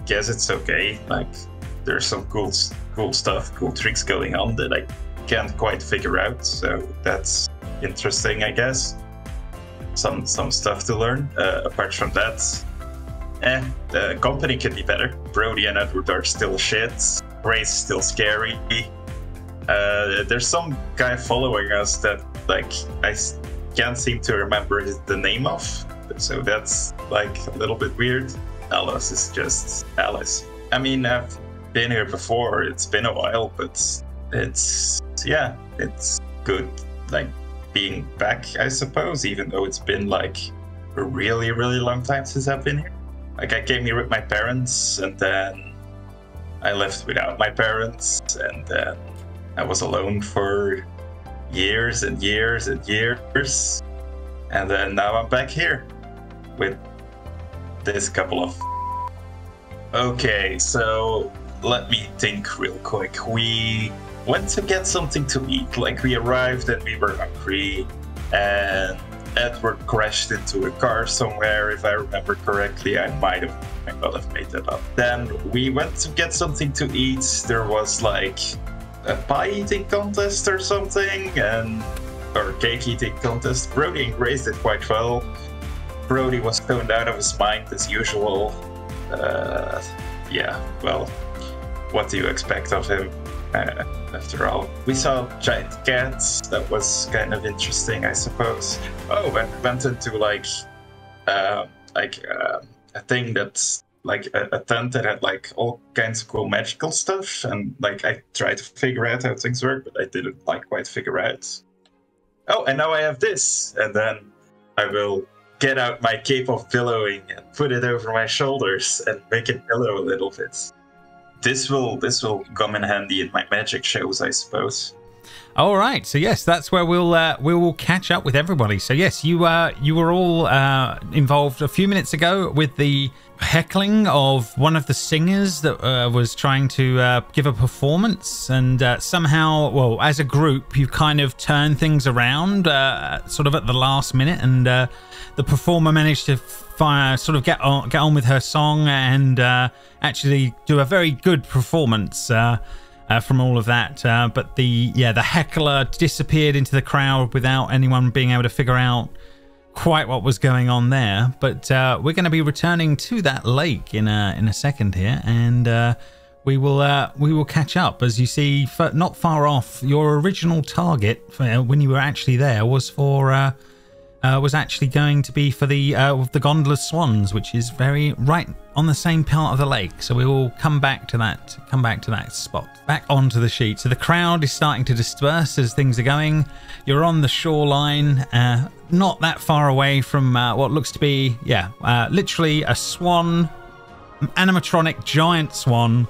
guess it's okay. Like, there's some cool stuff, cool tricks going on that I can't quite figure out. So that's interesting, I guess. Some stuff to learn. Apart from that, the company can be better. Brody and Edward are still shit. Ray's still scary. There's some guy following us that, like, I can't seem to remember the name of. So that's, like, a little bit weird. Alice is just Alice. I mean, I've been here before. It's been a while, but it's good, like, being back, I suppose, even though it's been, like, a really, really long time since I've been here. Like, I came here with my parents, and then I left without my parents, and then I was alone for years and years and years. And then now I'm back here with this couple of... Okay, so let me think real quick. We went to get something to eat. Like, we arrived and we were hungry, and Edward crashed into a car somewhere, if I remember correctly. I might not have made that up. Then we went to get something to eat. There was like a pie eating contest or something, or cake eating contest. Brody and Grace did quite well. Brody was stoned out of his mind as usual. Yeah, well, what do you expect of him? After all, we saw giant cats. That was kind of interesting, I suppose. Oh, and we went into like a thing that's like a tent that had like all kinds of cool magical stuff, and like I tried to figure out how things work, but I didn't like quite figure out. Oh, and now I have this, and then I will get out my cape of billowing and put it over my shoulders and make it billow a little bit. This will come in handy in my magic shows, I suppose. All right, so yes, that's where we will catch up with everybody. So yes, you were all involved a few minutes ago with the heckling of one of the singers that was trying to give a performance, and somehow, well, as a group, you kind of turn things around sort of at the last minute, and the performer managed to sort of get on with her song and actually do a very good performance from all of that. But the heckler disappeared into the crowd without anyone being able to figure out quite what was going on there. But we're going to be returning to that lake in a second here, and we will catch up. As you see, not far off, your original target when you were actually there was for. Was actually going to be for the gondola swans, which is right on the same part of the lake. So we will come back to that spot. Back onto the sheet. So the crowd is starting to disperse as things are going. You're on the shoreline, not that far away from what looks to be, literally a swan, animatronic giant swan,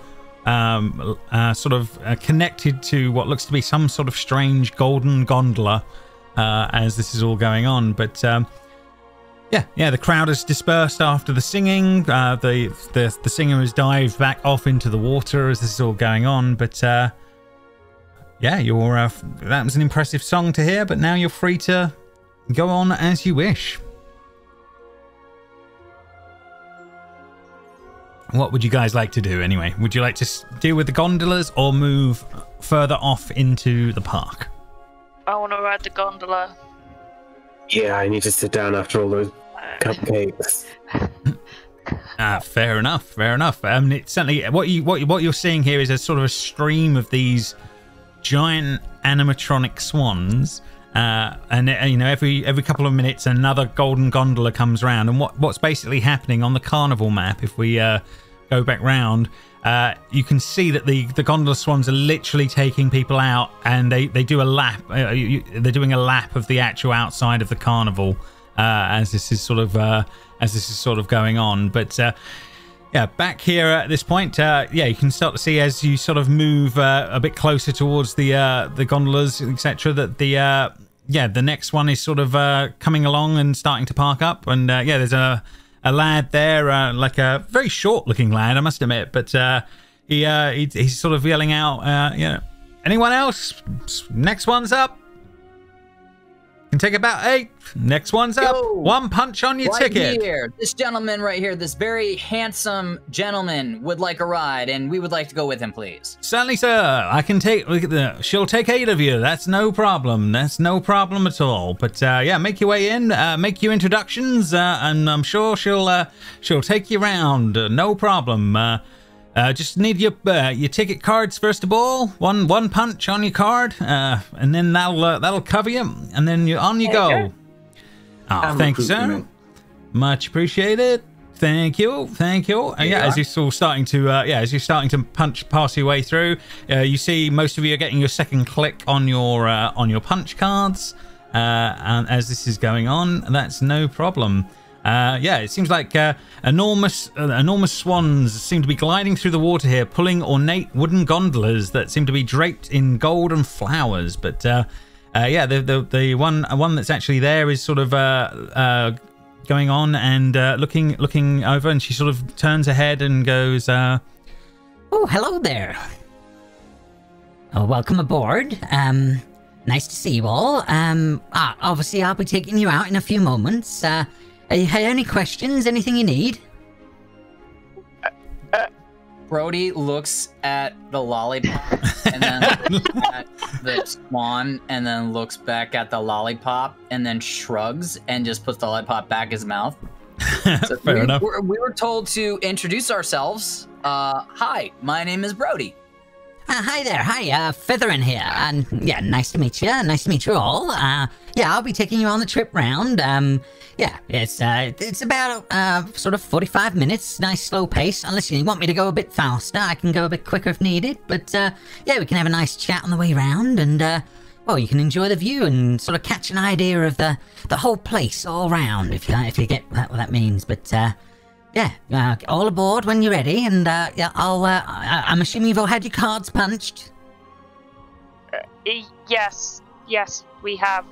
sort of connected to what looks to be some sort of strange golden gondola. As this is all going on, but the crowd has dispersed after the singing. The singer has dived back off into the water as this is all going on. But that was an impressive song to hear. But now you're free to go on as you wish. What would you guys like to do anyway? Would you like to deal with the gondolas or move further off into the park? I want to ride the gondola. Yeah, I need to sit down after all those cupcakes. Fair enough. Fair enough. It's certainly what you're seeing here is a sort of a stream of these giant animatronic swans, and you know every couple of minutes another golden gondola comes around. And what's basically happening on the Carnival map, if we go back round. You can see that the gondola swans are literally taking people out, and they do a lap. They're doing a lap of the actual outside of the carnival as this is sort of going on. But back here at this point, you can start to see as you sort of move a bit closer towards the gondolas, etc. That the next one is sort of coming along and starting to park up, and there's a lad there, like a very short-looking lad, I must admit, but he's sort of yelling out, anyone else? Next one's up. Can take about 8. Next one's up. Yo, 1 punch on your ticket. Here, this gentleman right here, this very handsome gentleman would like a ride, and we would like to go with him, please. Certainly, sir. I can take. She'll take 8 of you. That's no problem. That's no problem at all. But yeah, make your way in. Make your introductions, and I'm sure she'll take you round. No problem. Just need your ticket cards first of all. One punch on your card, and then that'll cover you, and then on you go. Oh, thank you, sir. Much appreciated. Thank you. Yeah, as you're starting to pass your way through, you see most of you are getting your second click on your punch cards, and as this is going on, that's no problem. Yeah, it seems like enormous swans seem to be gliding through the water here, pulling ornate wooden gondolas that seem to be draped in gold and flowers. But yeah, the one that's actually there is sort of going on and looking over, and she sort of turns her head and goes, "Oh, hello there. Oh, welcome aboard. Nice to see you all. Obviously, I'll be taking you out in a few moments. Any questions? Anything you need?" Brody looks at the lollipop and then looks at the swan and then looks back at the lollipop and then shrugs and just puts the lollipop back in his mouth. So Fair enough. We were told to introduce ourselves. Hi, my name is Brody. Hi there. Hi, Featherin here. And yeah, nice to meet you. Nice to meet you all. Yeah, I'll be taking you on the trip round. Yeah, it's about sort of 45 minutes. Nice slow pace. Unless you want me to go a bit faster, I can go a bit quicker if needed. But yeah, we can have a nice chat on the way round, and well, you can enjoy the view and sort of catch an idea of the whole place all round, if you get what that means. But yeah, all aboard when you're ready, and yeah, I'm assuming you've all had your cards punched. Yes, we have.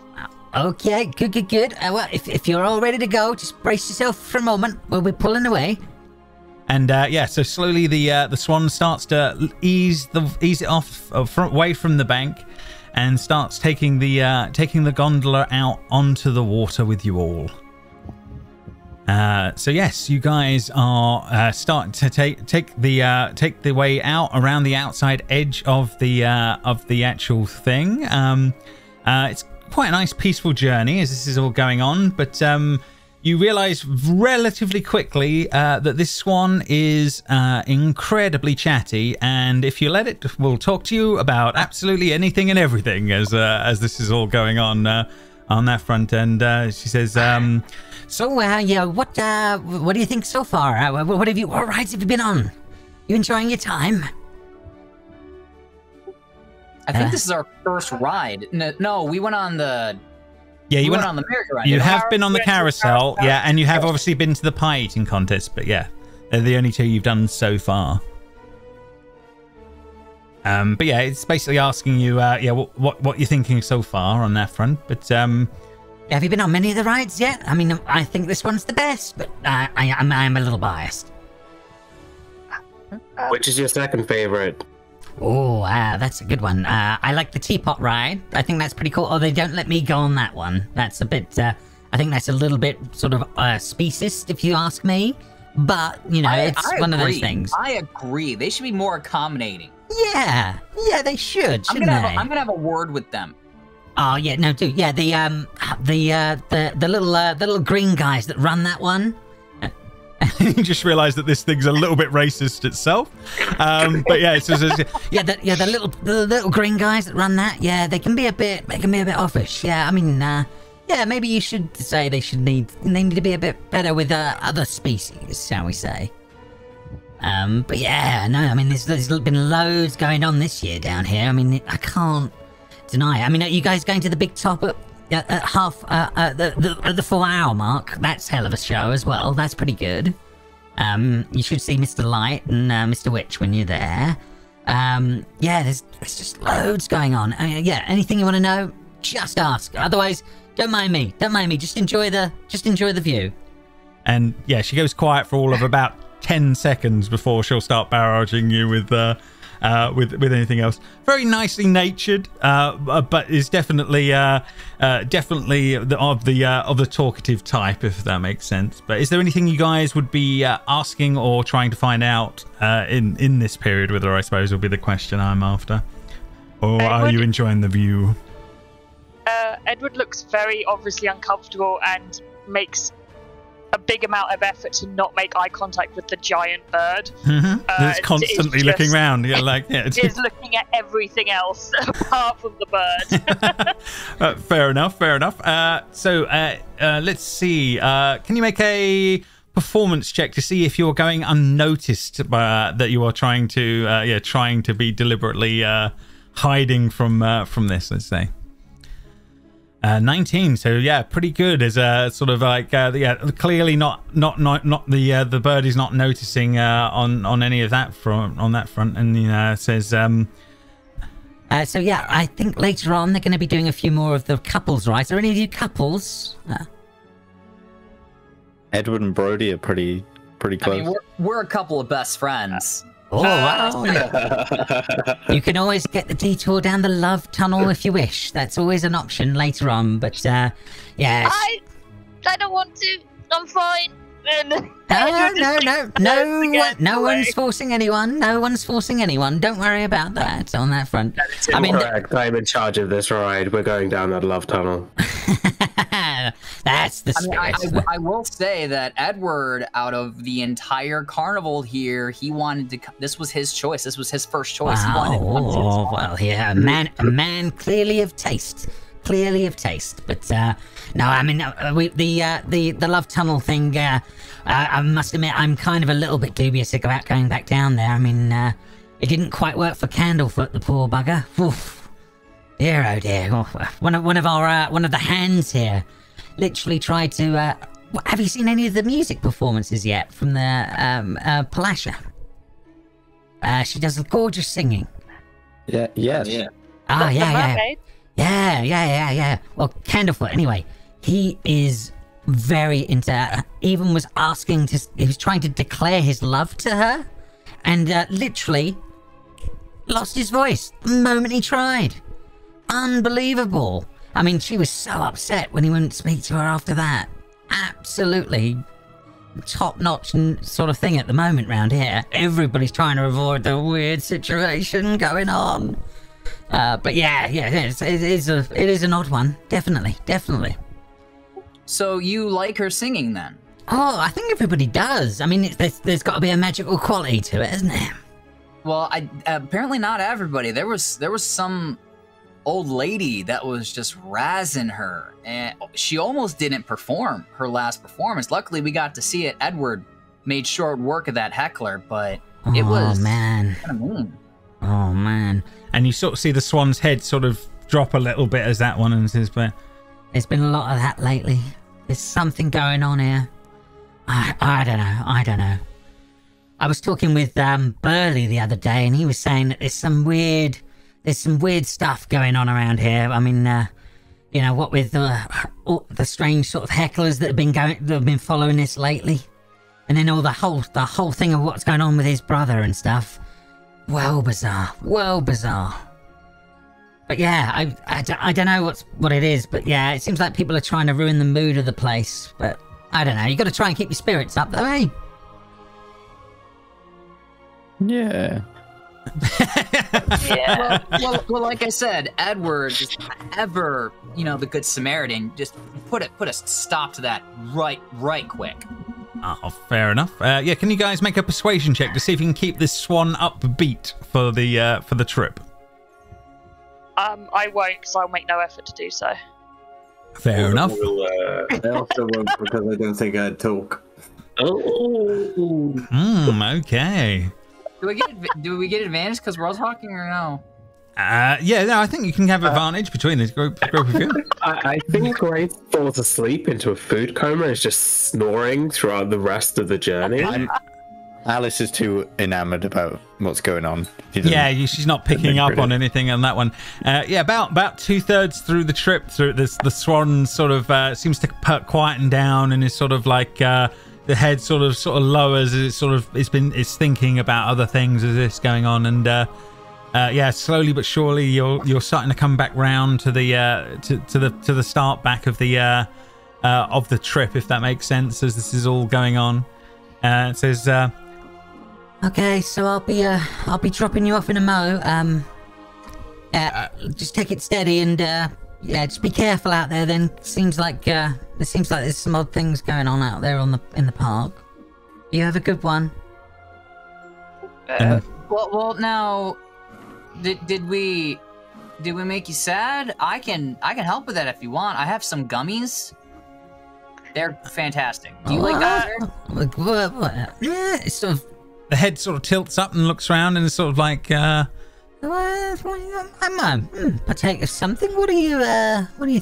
Okay, good. Well, if you're all ready to go, just brace yourself for a moment. We'll be pulling away. And yeah, so slowly the swan starts to ease it off away from the bank, and starts taking the gondola out onto the water with you all. So yes, you guys are starting to take the way out around the outside edge of the actual thing. It's quite a nice peaceful journey as this is all going on, but you realize relatively quickly that this swan is incredibly chatty, and if you let it, will talk to you about absolutely anything and everything as this is all going on that front. And she says, so yeah, what do you think so far? What rides have you been on? You enjoying your time? I think this is our first ride. No, we went on the. Yeah, you went on the merry-go-round. You have been on the carousel, yeah, and you have obviously been to the pie eating contest, but yeah, they're the only 2 you've done so far. But yeah, it's basically asking you, yeah, what you're thinking so far on that front. But have you been on many of the rides yet? I mean, I think this one's the best, but I'm a little biased. Which is your second favorite? Oh, that's a good one. I like the teapot ride. I think that's pretty cool. Oh, they don't let me go on that one. That's a bit, I think that's a little bit sort of speciesist, if you ask me. But, you know, it's one of those things. I agree. They should be more accommodating. Yeah, they should, shouldn't they? I'm gonna have a word with them. Oh yeah, no, dude. Yeah, the little green guys that run that one. You just realised that this thing's a little bit racist itself. But yeah, the little green guys that run that. Yeah, they can be a bit offish. Yeah, I mean, yeah, maybe you should say they need to be a bit better with other species, shall we say? But yeah, no, I mean, there's been loads going on this year down here. I mean, I can't deny it. I mean, are you guys going to the big top at half the 4 hour mark? That's hell of a show as well. That's pretty good. You should see Mr. Light and Mr. Witch when you're there. Yeah, there's just loads going on. I mean, yeah, anything you want to know, just ask. Otherwise, don't mind me. Just enjoy the view. And yeah, she goes quiet for all of about 10 seconds before she'll start barraging you with with anything else. Very nicely natured, but is definitely definitely of the talkative type, if that makes sense. But is there anything you guys would be asking or trying to find out in this period with her, I suppose, will be the question I'm after. Or are you enjoying the view? Edward looks very obviously uncomfortable and makes a big amount of effort to not make eye contact with the giant bird. It's constantly looking around. Yeah, like is looking at everything else apart from the bird. Fair enough. So let's see. Can you make a performance check to see if you're going unnoticed by that you are trying to be deliberately hiding from this? Let's say. 19, so yeah, pretty good. As a sort of like clearly not the bird is not noticing on any of that front, and says so yeah, I think later on they're going to be doing a few more of the couples, right? Are any of you couples? Edward and Brody are pretty close. I mean, we're a couple of best friends. Oh, wow. You can always get the detour down the love tunnel if you wish. That's always an option later on, but yeah. I don't want to. I'm fine. No one's forcing anyone. No one's forcing anyone. Don't worry about that on that front. I mean, correct. I'm in charge of this ride. We're going down that love tunnel. That's the spirit. I will say that Edward, out of the entire carnival here, he wanted to. This was his choice. This was his first choice. Wow. Well, yeah, a man clearly of taste. But no, I mean the love tunnel thing. I must admit, I'm kind of a little bit dubious about going back down there. I mean, it didn't quite work for Candlefoot, the poor bugger. Oof. Dear, oh dear. Oh, one of the hands here literally tried to. Have you seen any of the music performances yet from the Palasha? She does gorgeous singing. Yeah. Yes. Yeah. Ah, yeah. Well, Candlefoot, anyway, he is very into. Even was asking to. He was trying to declare his love to her, and literally lost his voice the moment he tried. Unbelievable. I mean, she was so upset when he wouldn't speak to her after that. Absolutely top-notch sort of thing at the moment round here. Everybody's trying to avoid the weird situation going on. But yeah, it is an odd one. Definitely. So you like her singing then? Oh, I think everybody does. I mean, there's got to be a magical quality to it, isn't there? Well, apparently not everybody. There was some old lady that was just razzing her, and she almost didn't perform her last performance. Luckily, we got to see it. Edward made short work of that heckler, but it was kind of mean. Oh man! And you sort of see the swan's head sort of drop a little bit as that one and says, "But there's been a lot of that lately. There's something going on here. I don't know. I was talking with Burley the other day, and he was saying that there's some weird stuff going on around here. I mean, what with the strange sort of hecklers that have been following this lately, and then the whole thing of what's going on with his brother and stuff. Well bizarre. But yeah, I don't know what it is, but yeah, it seems like people are trying to ruin the mood of the place. But I don't know. You got to try and keep your spirits up, though, eh? Yeah. Yeah. Well, like I said, Edward is ever, the Good Samaritan. Just put a stop to that right quick. Oh, fair enough. Yeah, can you guys make a persuasion check to see if you can keep this swan upbeat for the trip? I won't, because I'll make no effort to do so. Fair enough. I also won't, because I don't think I'd talk. Okay. Do we get advantage because we're all talking, or no? I think you can have advantage between this group of you. I think Grace falls asleep into a food coma and is just snoring throughout the rest of the journey. Alice is too enamored about what's going on. She's not picking up on anything on that one. About 2/3 through the trip, through this, the swan sort of seems to quieten down and is sort of like the head sort of lowers as it's thinking about other things as this going on, and yeah, slowly but surely you're starting to come back round to the to the start back of the trip, if that makes sense, as this is all going on. It says, okay, so I'll be dropping you off in a mo. Just take it steady and yeah, just be careful out there. Then seems like there's some odd things going on out there in the park. You have a good one. Well, now, did we make you sad? I can help with that if you want. I have some gummies. They're fantastic. Do you like that? What? Yeah, it's sort of. The head sort of tilts up and looks around and is sort of like, I'm partake of something. What are you offering?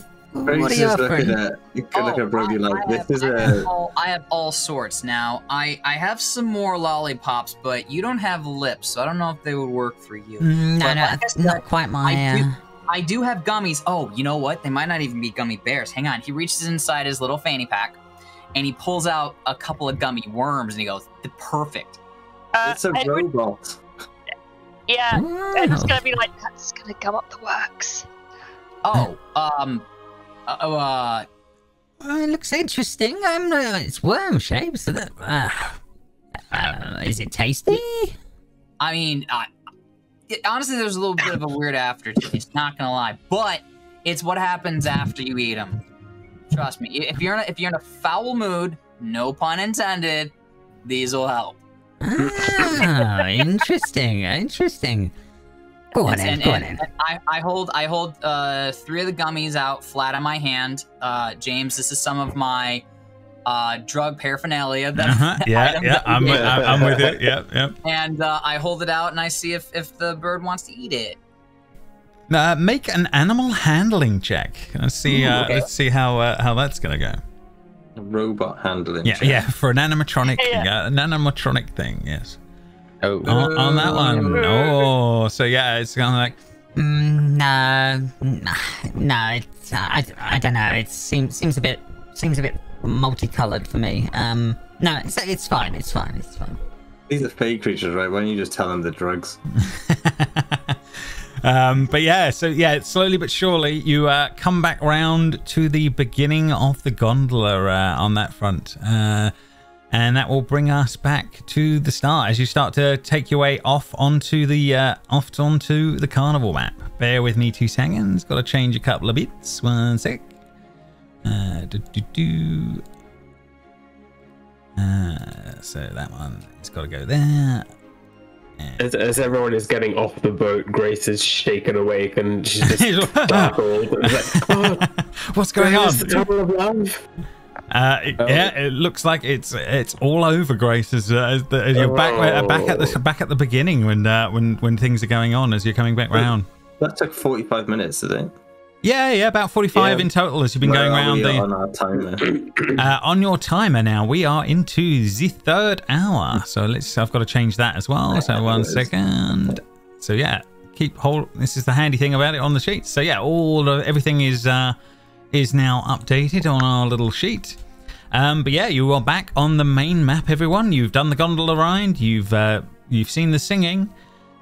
You could look at Brody like this is I have all sorts now. I have some more lollipops, but you don't have lips, so I don't know if they would work for you. No, not quite my. I do have gummies. Oh, you know what? They might not even be gummy bears. Hang on. He reaches inside his little fanny pack, and he pulls out a couple of gummy worms, and he goes, "Perfect." It's a robot. Yeah, and it's gonna be like, that's gonna come up the works. Oh, it looks interesting. It's worm shaped. So that, is it tasty? I mean, honestly, there's a little bit of a weird aftertaste. Not gonna lie, but it's what happens after you eat them. Trust me. If you're in a foul mood, no pun intended, these will help. Ah, interesting. Go on in. I hold 3 of the gummies out flat on my hand. James, this is some of my drug paraphernalia. I'm with it. Yep. And I hold it out and I see if the bird wants to eat it. Make an animal handling check. Let's see. Okay. Let's see how that's gonna go. Robot handling. Yeah, for an animatronic, an animatronic thing. Yes. Oh, on that one. Oh, so yeah, it's kind of like. No. It's I don't know. It seems a bit multicolored for me. No, it's fine. It's fine. These are fake creatures, right? Why don't you just tell them the drugs? But yeah, so yeah, slowly but surely you come back round to the beginning of the gondola on that front, and that will bring us back to the start as you start to take your way off onto the carnival map. Bear with me 2 seconds. Got to change a couple of bits. 1 sec. So that one has got to go there. As everyone is getting off the boat, Grace is shaken awake and she's just startled. What's going on? The Temple of Love? Yeah, it looks like it's all over, Grace. As you're back at the beginning when things are going on as you're coming back round. That took 45 minutes, did it? Yeah, about 45 in total as you've been going around on our timer? On your timer now, we are into the 3rd hour. So I've got to change that as well. So 1 second. So yeah, keep hold. This is the handy thing about it on the sheet. So yeah, everything is now updated on our little sheet. But yeah, you are back on the main map, everyone. You've done the gondola ride. You've seen the singing.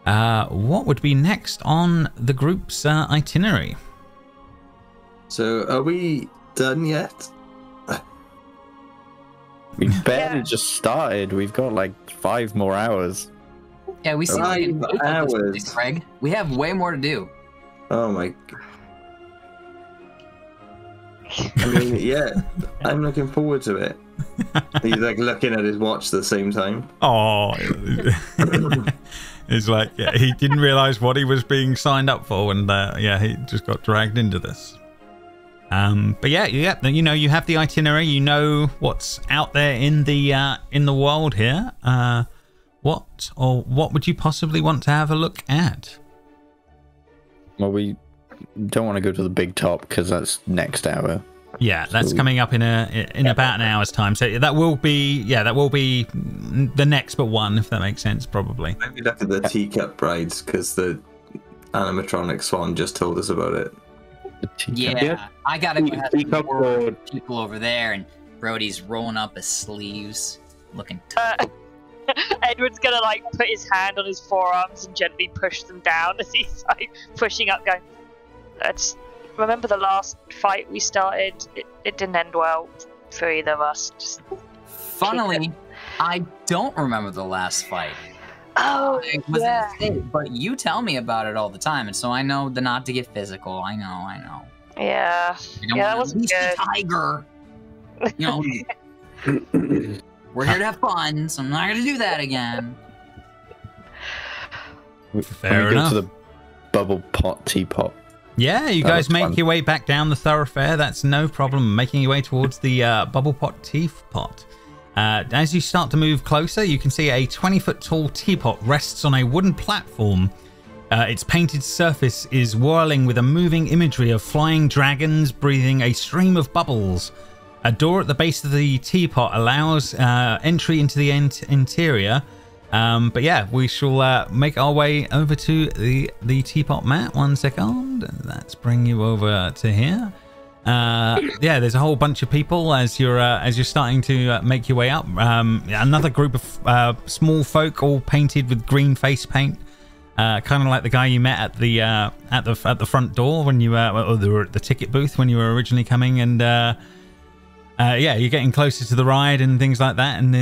What would be next on the group's itinerary? So, are we done yet? We barely just started. We've got like 5 more hours. Yeah, we see 5 hours. Greg. We have way more to do. Oh my god. I mean, yeah, I'm looking forward to it. He's like looking at his watch at the same time. Oh, it's like he didn't realize what he was being signed up for, and he just got dragged into this. But yeah, you have the itinerary. You know what's out there in the world here. What would you possibly want to have a look at? Well, we don't want to go to the big top because that's next hour. Yeah, that's coming up in about an hour's time. So that will be the next but one, if that makes sense, probably. Maybe look at the teacup brides because the animatronic swan just told us about it. Yeah, I gotta go have some more people over there, and Brody's rolling up his sleeves, looking tough. Edward's gonna like put his hand on his forearms and gently push them down as he's like pushing up, going, "Let's remember the last fight we started. It didn't end well for either of us." Just Funnily, I don't remember the last fight. Oh, yeah. But you tell me about it all the time, and so I know not to get physical. I know. Yeah. That wasn't good. Tiger. You know, we're here to have fun, so I'm not going to do that again. Fair enough. Go to the bubble pot teapot. Yeah, you guys make your way back down the thoroughfare. That's no problem. Making your way towards the bubble pot teapot. As you start to move closer, you can see a 20-foot tall teapot rests on a wooden platform. Its painted surface is whirling with a moving imagery of flying dragons breathing a stream of bubbles. A door at the base of the teapot allows entry into the interior. But yeah, we shall make our way over to the teapot mat. 1 second. Let's bring you over to here. Yeah, there's a whole bunch of people as you're starting to make your way up. Another group of small folk, all painted with green face paint, kind of like the guy you met at the front door when you were at the ticket booth when you were originally coming. And yeah, you're getting closer to the ride and things like that. And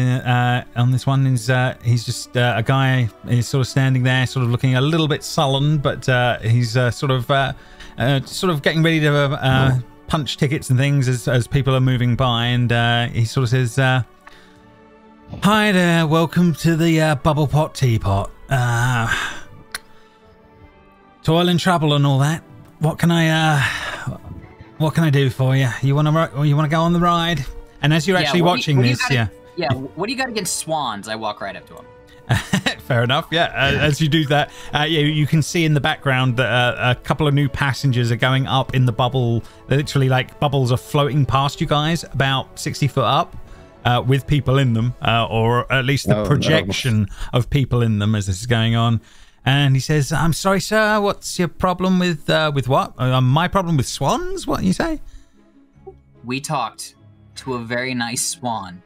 on this one is he's just a guy. He's sort of standing there, sort of looking a little bit sullen, but he's sort of getting ready to punch tickets and things as people are moving by. And he sort of says, "Hi there, welcome to the Bubble Pot Teapot. Toil and trouble and all that. What can I do for you? You want to go on the ride?" And as you're actually watching this, what do you got against swans? I walk right up to him. Fair enough. Yeah, as you do that, you can see in the background that a couple of new passengers are going up in the bubble. Literally, like bubbles are floating past you guys, about 60 foot up, with people in them, or at least the projection of people in them as this is going on. And he says, "I'm sorry, sir. What's your problem with what? My problem with swans? What you say?" We talked to a very nice swan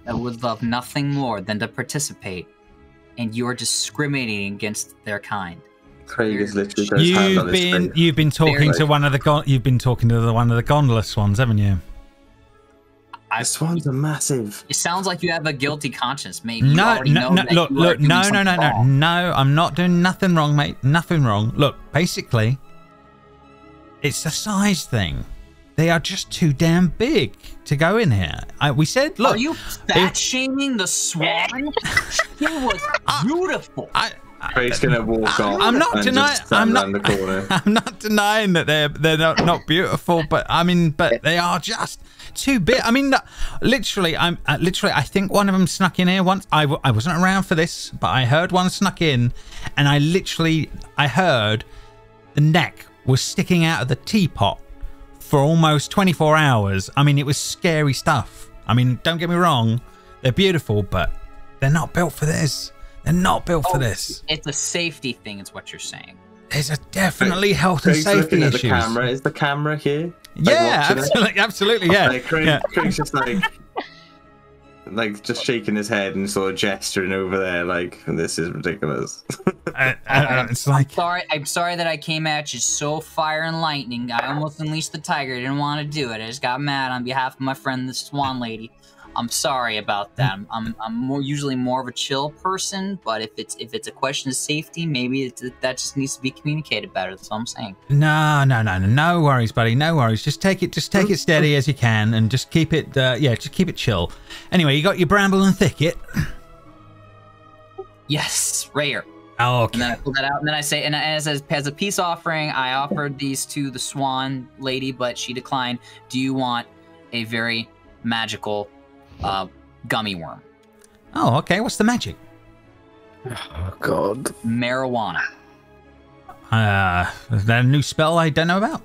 that would love nothing more than to participate, and you are discriminating against their kind. Craig is literally got his hand on his face. You've been talking to one of the gondola swans, haven't you? The swans are massive. It sounds like you have a guilty conscience, maybe. No. I'm not doing nothing wrong, mate. Nothing wrong. Look, basically, it's a size thing. They are just too damn big to go in here. We said, look. Are you fat-shaming the swan? She was beautiful. Craig's gonna walk off. I'm not denying. I'm I'm not denying that they're not beautiful, but I mean, but they are just too big. I mean, literally, I think one of them snuck in here once. I wasn't around for this, but I heard one snuck in, and I heard the neck was sticking out of the teapot for almost 24 hours. I mean, it was scary stuff. I mean, don't get me wrong, they're beautiful, but they're not built for this. They're not built for this. It's a safety thing, is what you're saying. There's a definitely health and safety issues. The camera. Is the camera here? Yeah, absolutely, yeah. Like, Craig's just like just shaking his head and sort of gesturing over there, like, this is ridiculous. It's like, I'm sorry that I came at you so fire and lightning. I almost unleashed the tiger. I didn't want to do it. I just got mad on behalf of my friend, the Swan Lady. I'm sorry about that. I'm usually more of a chill person, but if it's a question of safety, maybe that just needs to be communicated better. That's all I'm saying. No worries, buddy. No worries. Just take it steady as you can, and just keep it. Just keep it chill. Anyway, you got your bramble and thicket. Yes, right here. Oh, okay. And then I pull that out, and then I say, and as a peace offering, I offered these to the Swan Lady, but she declined. Do you want a very magical gummy worm? Oh, okay. What's the magic? Oh, God. Marijuana. Is that a new spell I don't know about?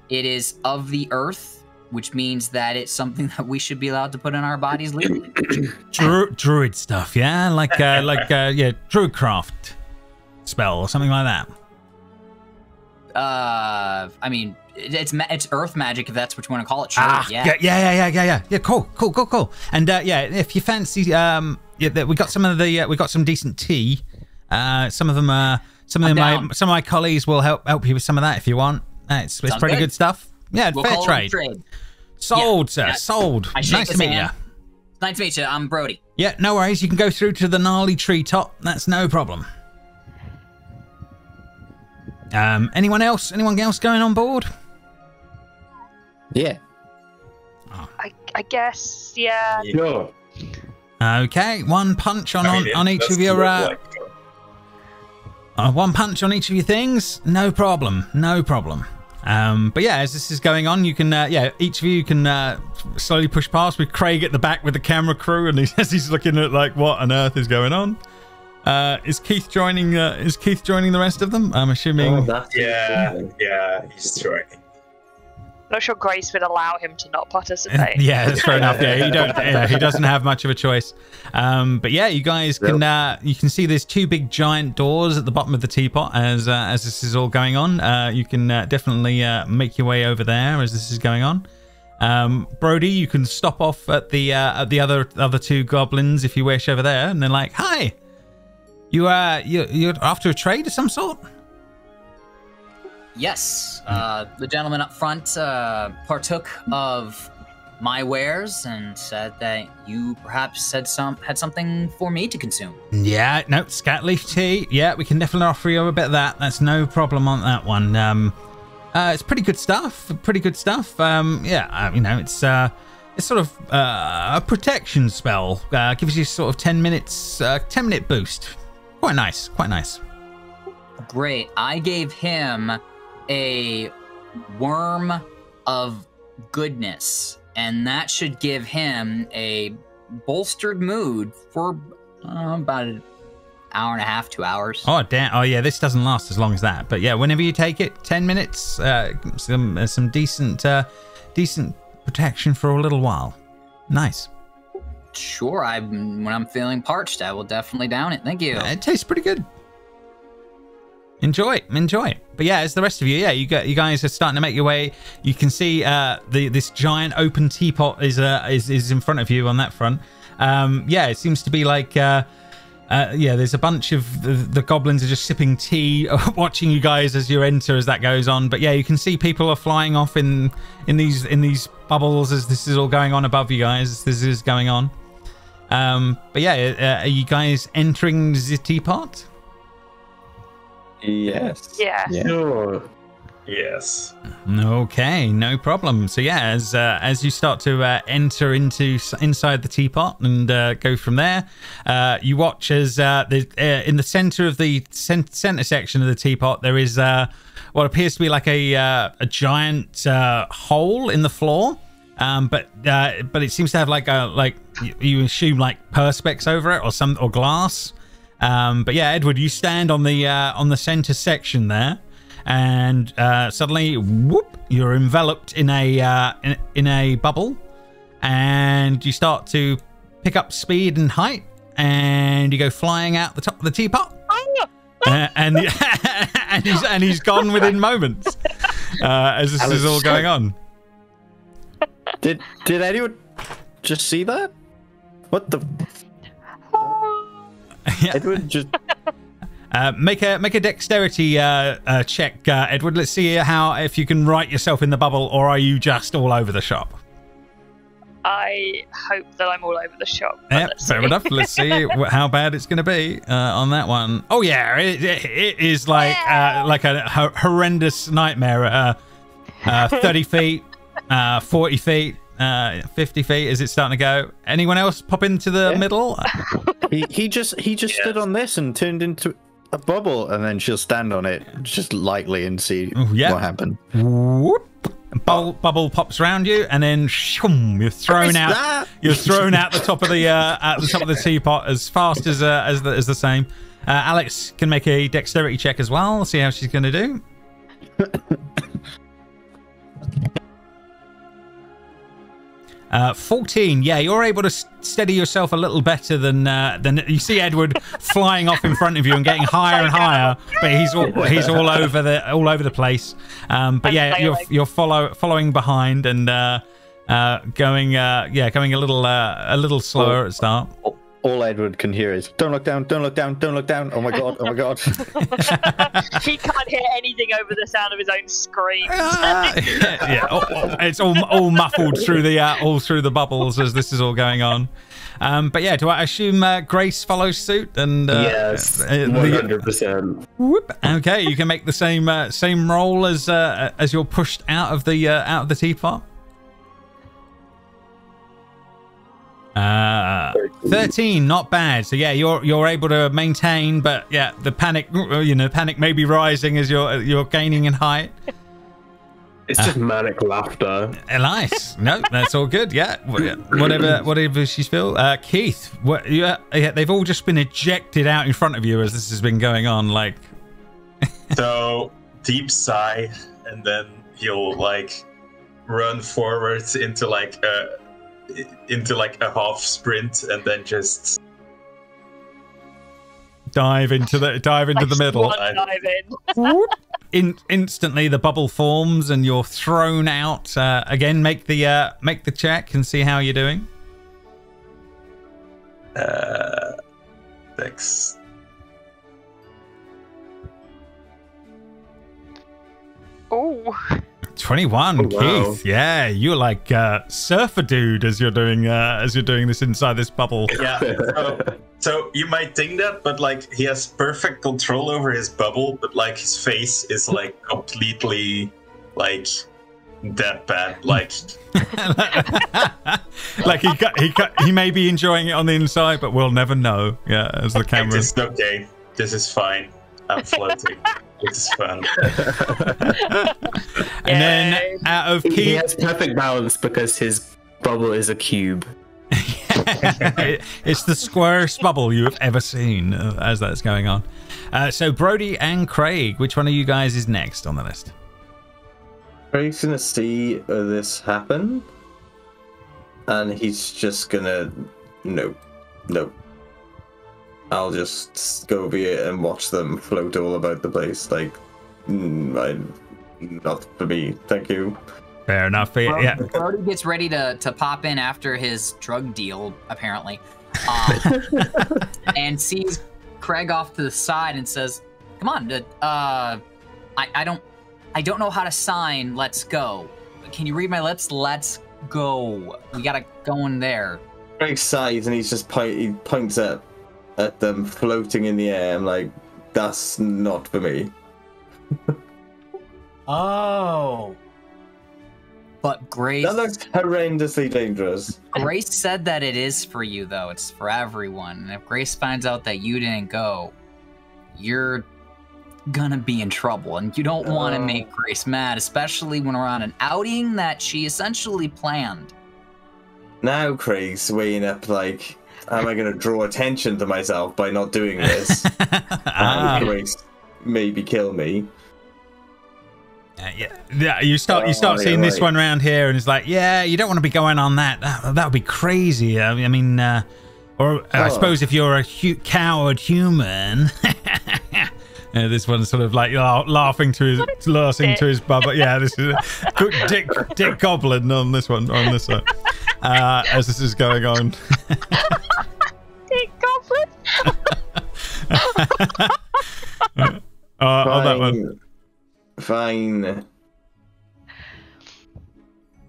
It is of the earth, which means that it's something that we should be allowed to put in our bodies legally. Druid stuff, yeah? Like druidcraft spell or something like that. I mean, it's earth magic if that's what you want to call it. Sure. Yeah. Cool. And if you fancy, we got some decent tea. Some of my colleagues will help you with some of that if you want. It's pretty good stuff. Yeah, we'll fair call trade. it trade. Sold, sir. Sold. Nice to meet you. Nice to meet you. I'm Brody. Yeah, no worries. You can go through to the gnarly treetop. That's no problem. Anyone else going on board? Yeah. I guess, yeah. Sure. Okay, one punch on each of your one punch on each of your things. No problem. But yeah, as this is going on, you can each of you can slowly push past with Craig at the back with the camera crew, and he's looking at like, what on earth is going on? Is Keith joining the rest of them? I'm assuming. Yeah, he's joining. I'm not sure Grace would allow him to not participate. Yeah, that's fair enough. Yeah, he doesn't have much of a choice. But yeah, you guys can you can see there's two big giant doors at the bottom of the teapot as this is all going on. You can definitely make your way over there as this is going on. Brody, you can stop off at the other two goblins if you wish over there, and they're like, "Hi, you're after a trade of some sort?" Yes, the gentleman up front partook of my wares and said that you perhaps had something for me to consume. Yeah, no, scat leaf tea. Yeah, we can definitely offer you a bit of that. That's no problem on that one. It's pretty good stuff. It's sort of a protection spell. Gives you sort of 10 minute boost. Quite nice. Great. I gave him a worm of goodness, and that should give him a bolstered mood for about an hour and a half, 2 hours. Oh damn! Oh yeah, this doesn't last as long as that. But yeah, whenever you take it, 10 minutes, some decent protection for a little while. Nice. Sure. When I'm feeling parched, I will definitely down it. Thank you. It tastes pretty good. Enjoy. But yeah, as the rest of you, you guys are starting to make your way. You can see this giant open teapot is in front of you on that front. It seems to be like there's a bunch of the goblins are just sipping tea, watching you guys as you enter as that goes on. But yeah, you can see people are flying off in these bubbles as this is all going on above you guys. As this is going on. But yeah, are you guys entering the teapot? Yes. Yeah. Sure. Yes. Okay, no problem. So yeah, as you start to enter inside the teapot and go from there, you watch as in the center of the center section of the teapot there is what appears to be like a giant hole in the floor, but it seems to have like you assume like perspex over it or glass. But yeah, Edward, you stand on the center section there, and suddenly, whoop! You're enveloped in a bubble, and you start to pick up speed and height, and you go flying out the top of the teapot, and he's gone within moments as this is all going on. Did anyone just see that? What the? Edward just make a dexterity check, Edward. Let's see if you can right yourself in the bubble, or are you just all over the shop? I hope that I'm all over the shop. Yeah, fair enough. Let's see how bad it's going to be on that one. Oh yeah, it is like a horrendous nightmare. 30 feet, 40 feet. 50 feet. Is it starting to go? Anyone else pop into the middle? he just stood on this and turned into a bubble, and then she'll stand on it just lightly and see what happened. Whoop. Bubble pops around you, and then you're thrown out. You're thrown out the top of the teapot as fast as the same. Alex can make a dexterity check as well. See how she's going to do. 14. Yeah, you're able to steady yourself a little better than you see Edward flying off in front of you and getting higher and higher, but he's all over the place. But yeah, you're following behind and going a little slower at start. All Edward can hear is, don't look down, don't look down, don't look down. Oh my god, oh my god. He can't hear anything over the sound of his own screams. It's all muffled through the bubbles as this is all going on. But yeah, do I assume Grace follows suit? And yes, 100%. Whoop. Okay, you can make the same roll as you're pushed out of the teapot. 13, not bad. So yeah, you're able to maintain, but yeah, the panic may be rising as you're gaining in height. It's just manic laughter. Nice. No, that's all good. Yeah, whatever she's feel. Keith, they've all just been ejected out in front of you as this has been going on. Like, so deep sigh, and then he'll like run forwards into like a half sprint, and then just dive into the middle. Instantly, the bubble forms, and you're thrown out. Again, make the check and see how you're doing. 6. Oh. 21, oh, wow. Keith. Yeah, you're like surfer dude as you're doing this inside this bubble. Yeah. So you might think that, but like he has perfect control over his bubble, but like his face is like completely like deadpan. Like he may be enjoying it on the inside, but we'll never know. Yeah, as the camera. It's okay. This is fine. I'm floating. This is fun. And then out of Keith, he has perfect balance because his bubble is a cube. It's the squarest bubble you have ever seen as that's going on. So Brody and Craig, which one of you guys is next on the list? Craig's gonna see this happen, and he's just gonna nope. I'll just go over here and watch them float all about the place. Like, not for me. Thank you. Fair enough. Yeah. Brody gets ready to pop in after his drug deal, apparently, and sees Craig off to the side and says, "Come on, I don't know how to sign. Let's go. Can you read my lips? Let's go. We gotta go in there." Craig sighs and he points at them floating in the air. I'm like, that's not for me. Oh. But Grace... That looks horrendously dangerous. Grace said that it is for you, though. It's for everyone. And if Grace finds out that you didn't go, you're gonna be in trouble. And you don't want to make Grace mad, especially when we're on an outing that she essentially planned. Now Craig's weighing up, like, am I going to draw attention to myself by not doing this? Grace maybe kill me. Yeah. You start seeing this one around here, and it's like, yeah, you don't want to be going on that. That would be crazy. I mean, I suppose if you're a coward human. This one's sort of like laughing to his bubble. Yeah, this is Dick Goblin on this one. As this is going on. Dick Goblin. On that one. Fine.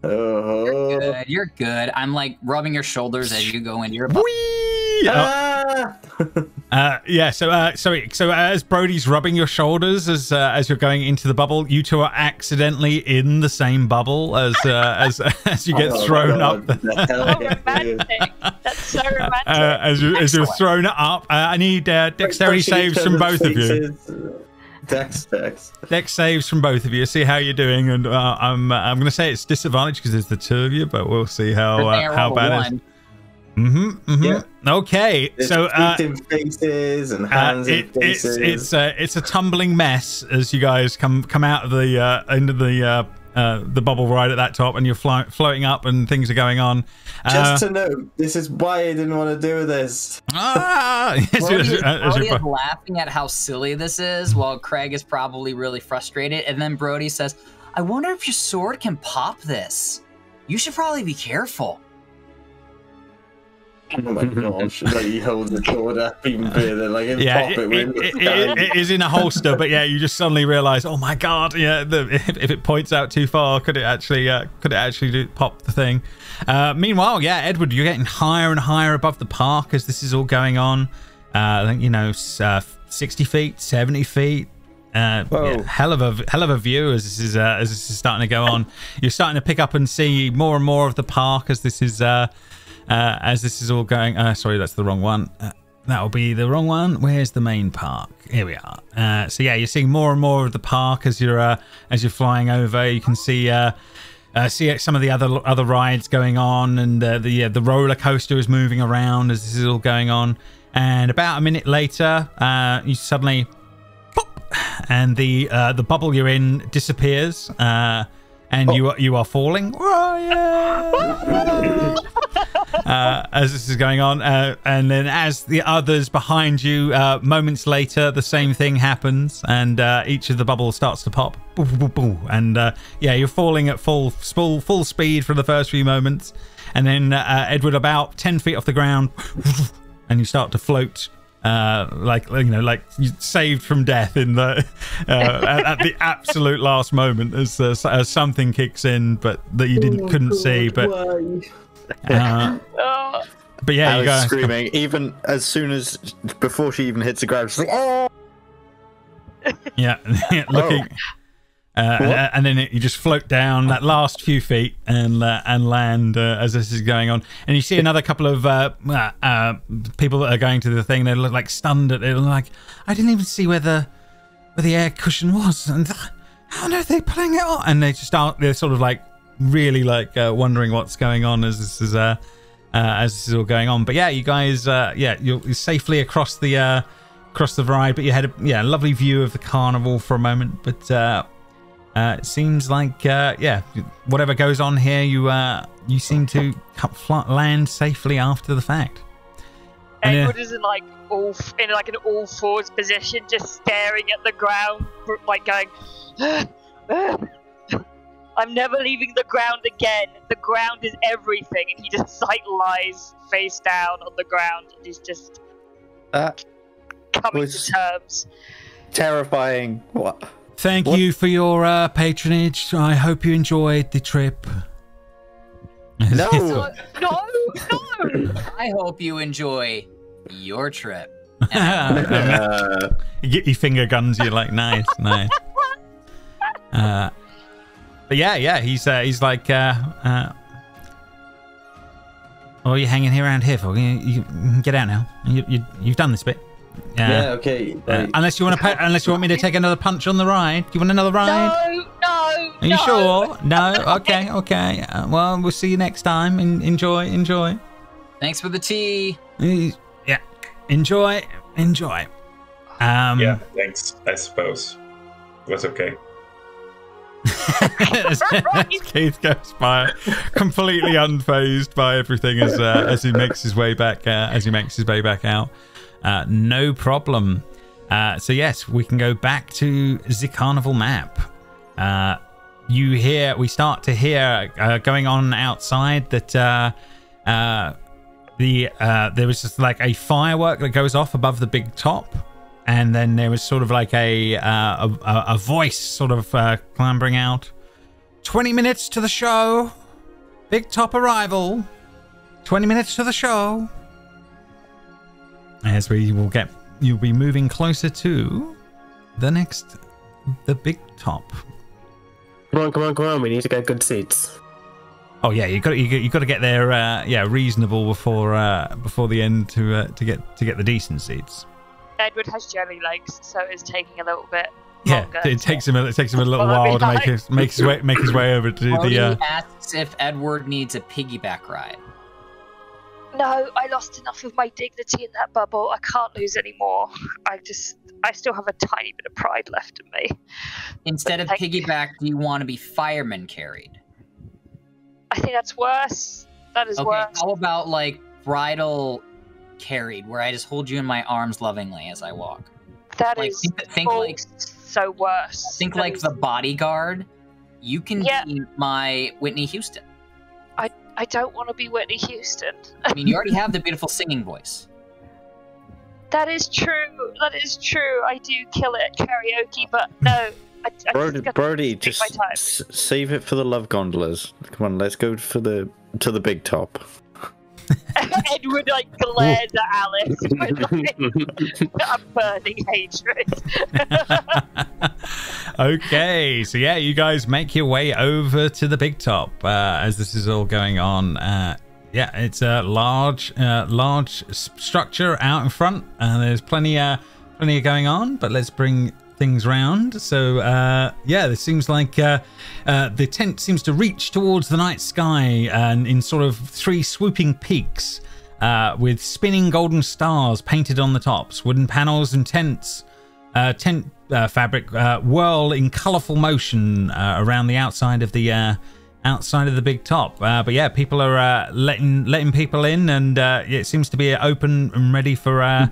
You're good. I'm like rubbing your shoulders as you go into your. Yeah. So as Brody's rubbing your shoulders as you're going into the bubble, you two are accidentally in the same bubble as you get thrown up. Romantic. That's so romantic. As you're thrown up, I need dexterity saves from both of you. Dex saves from both of you. See how you're doing, and I'm going to say it's disadvantage because there's the two of you, but we'll see how bad it is. Yeah. Okay, so faces and hands in faces. It's a tumbling mess as you guys come out of the into the the bubble right at that top, and you're floating up, and things are going on. Just to note, this is why I didn't want to do this. Brody is laughing at how silly this is, while Craig is probably really frustrated. And then Brody says, "I wonder if your sword can pop this. You should probably be careful." Oh my gosh! Like he holds the sword up even further, like it is in a holster, but yeah, you just suddenly realise, oh my god, yeah, if it points out too far, could it actually pop the thing? Meanwhile, yeah, Edward, you're getting higher and higher above the park as this is all going on. I think 60 feet, 70 feet. Yeah, hell of a view as this is starting to go on. You're starting to pick up and see more and more of the park as this is all going. Sorry, that's the wrong one. That'll be the wrong one. Where's the main park? Here we are. So yeah, you're seeing more and more of the park as you're flying over. You can see some of the other rides going on, and the roller coaster is moving around as this is all going on. And about a minute later, you suddenly pop, and the bubble you're in disappears, and you are falling. Oh, yeah. As this is going on, and then as the others behind you, moments later, the same thing happens, and each of the bubbles starts to pop, and yeah, you're falling at full speed for the first few moments, and then Edward, about 10 feet off the ground, and you start to float. Like you saved from death in the at the absolute last moment as something kicks in, but that you couldn't see, but. But yeah, you guys screaming even as soon as before she even hits the ground. She's like, "Oh!" Yeah, looking, and then you just float down that last few feet and land as this is going on. And you see another couple of people that are going to the thing. They look like stunned at it. Like, I didn't even see where the air cushion was, and how are they pulling it off? And they just start. They're sort of like. Really wondering what's going on as this is all going on. But yeah, you guys you're safely across the ride, but you had a lovely view of the carnival for a moment, but it seems like whatever goes on here, you seem to land safely after the fact. Edward is in an all fours position, just staring at the ground, like going I'm never leaving the ground again. The ground is everything. And he just lies face down on the ground. And he's just coming to terms. Terrifying. What? Thank you for your patronage. I hope you enjoyed the trip. No. I hope you enjoy your trip. You get your finger guns. You're like, nice. But yeah, he's like, oh, you're hanging here around here for you can get out now. You've done this bit. Yeah, okay. Unless you want me to take another punch on the ride. Do you want another ride? No. Are you sure? No. Okay. Well, we'll see you next time. Enjoy. Thanks for the tea. Yeah. Enjoy. Yeah. Thanks. I suppose it was okay. as Keith goes by, completely unfazed by everything as he makes his way back out. No problem. So yes, we can go back to the carnival map. We start to hear going on outside that there was just like a firework that goes off above the big top. And then there was sort of like a voice sort of clambering out. 20 minutes to the show. Big top arrival. 20 minutes to the show. As you'll be moving closer to the big top. Come on. We need to get good seats. Oh yeah, you got to get there reasonable before the end to get the decent seats. Edward has jelly legs, so it's taking a little bit longer. It takes him a little while to make his way over to Brody asks if Edward needs a piggyback ride. No, I lost enough of my dignity in that bubble. I can't lose any more. I still have a tiny bit of pride left in me. Instead of piggyback, do you want to be fireman carried? I think that's worse. That is worse. How about like bridal carried, where I just hold you in my arms lovingly as I walk? That like, is think like so worse. Think that like the bodyguard. You can be my Whitney Houston. I don't want to be Whitney Houston. I mean, you already have the beautiful singing voice. That is true. That is true. I do kill it at karaoke, but no. Brody, just save it for the love gondolas. Come on, let's go to the big top. Edward like glares at Alice with like a burning hatred. Okay, so yeah, you guys make your way over to the big top as this is all going on. Yeah, it's a large structure out in front, and there's plenty going on. But let's bring things round. So yeah, it seems like the tent seems to reach towards the night sky and in sort of 3 swooping peaks with spinning golden stars painted on the tops. Wooden panels and tent fabric whirl in colourful motion around the outside of the big top. But yeah, people are letting people in, and it seems to be open and ready for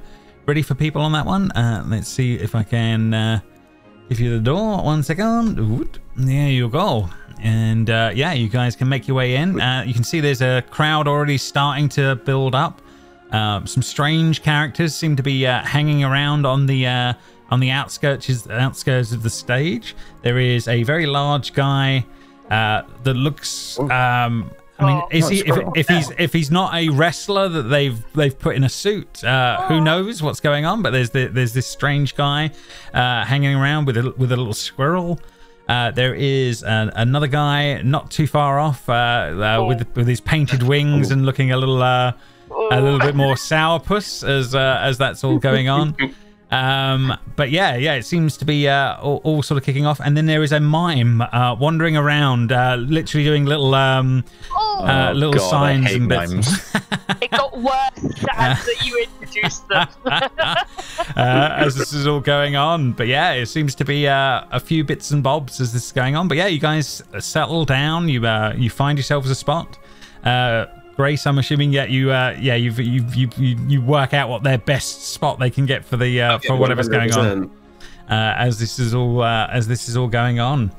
people on that one. Let's see if I can give you the door. 1 second. There you go. And yeah, you guys can make your way in. You can see there's a crowd already starting to build up. Some strange characters seem to be hanging around on the outskirts of the stage. There is a very large guy that looks. I mean, if he's not a wrestler that they've put in a suit, who knows what's going on? But there's this strange guy hanging around with a little squirrel. There is another guy not too far off with his painted wings and looking a little bit more sourpuss as that's all going on. But yeah, it seems to be all sort of kicking off, and then there is a mime wandering around, literally doing little signs and bits. It got worse as that you introduced them. As this is all going on, but yeah, it seems to be a few bits and bobs as this is going on. But yeah, you guys settle down. You find yourselves a spot. Grace, I'm assuming, you work out what their best spot they can get for the for whatever's going on as this is all going on.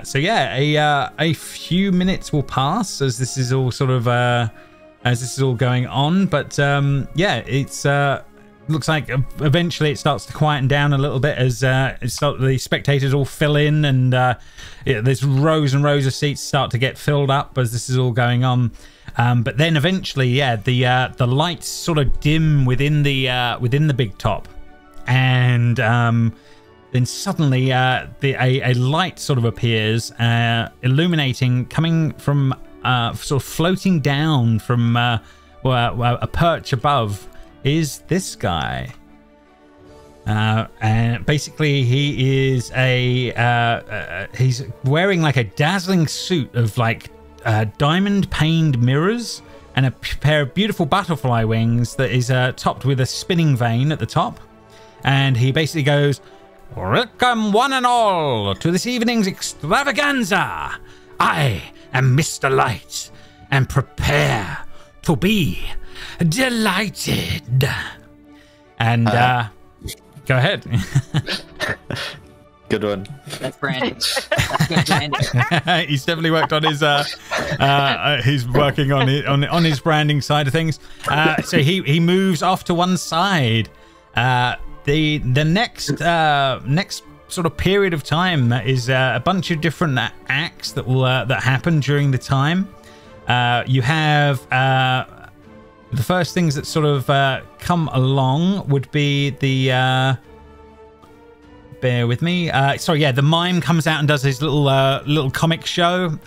So yeah, a few minutes will pass as this is all sort of going on, but yeah, it's looks like eventually it starts to quieten down a little bit as the spectators all fill in, and there's rows and rows of seats start to get filled up as this is all going on. But then eventually, yeah, the lights sort of dim within the big top, and then suddenly a light sort of appears, illuminating, coming from sort of floating down from a perch above is this guy. And basically he is he's wearing like a dazzling suit of like diamond paned mirrors and a pair of beautiful butterfly wings that is topped with a spinning vane at the top. And he basically goes, "Welcome one and all to this evening's extravaganza. I am Mr. Light and prepare to be delighted." And go ahead. Good one. That's Brandon. That's good Brandon. He's definitely worked on his. He's working on his branding side of things. So he moves off to one side. The next sort of period of time is a bunch of different acts that will that happen during the time. You have the first things that sort of come along would be the. Bear with me. Sorry, yeah, the mime comes out and does his little comic show.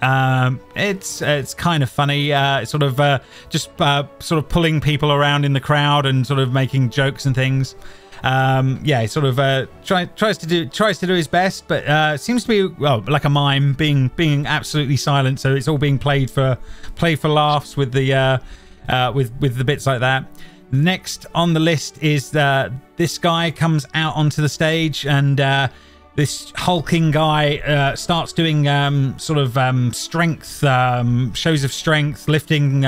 It's kind of funny. Sort of just sort of pulling people around in the crowd and sort of making jokes and things. Yeah, he sort of tries to do his best, but seems to be like a mime, being absolutely silent. So it's all being played for laughs with the with the bits like that. Next on the list is this guy comes out onto the stage, and this hulking guy starts doing strength, shows of strength, lifting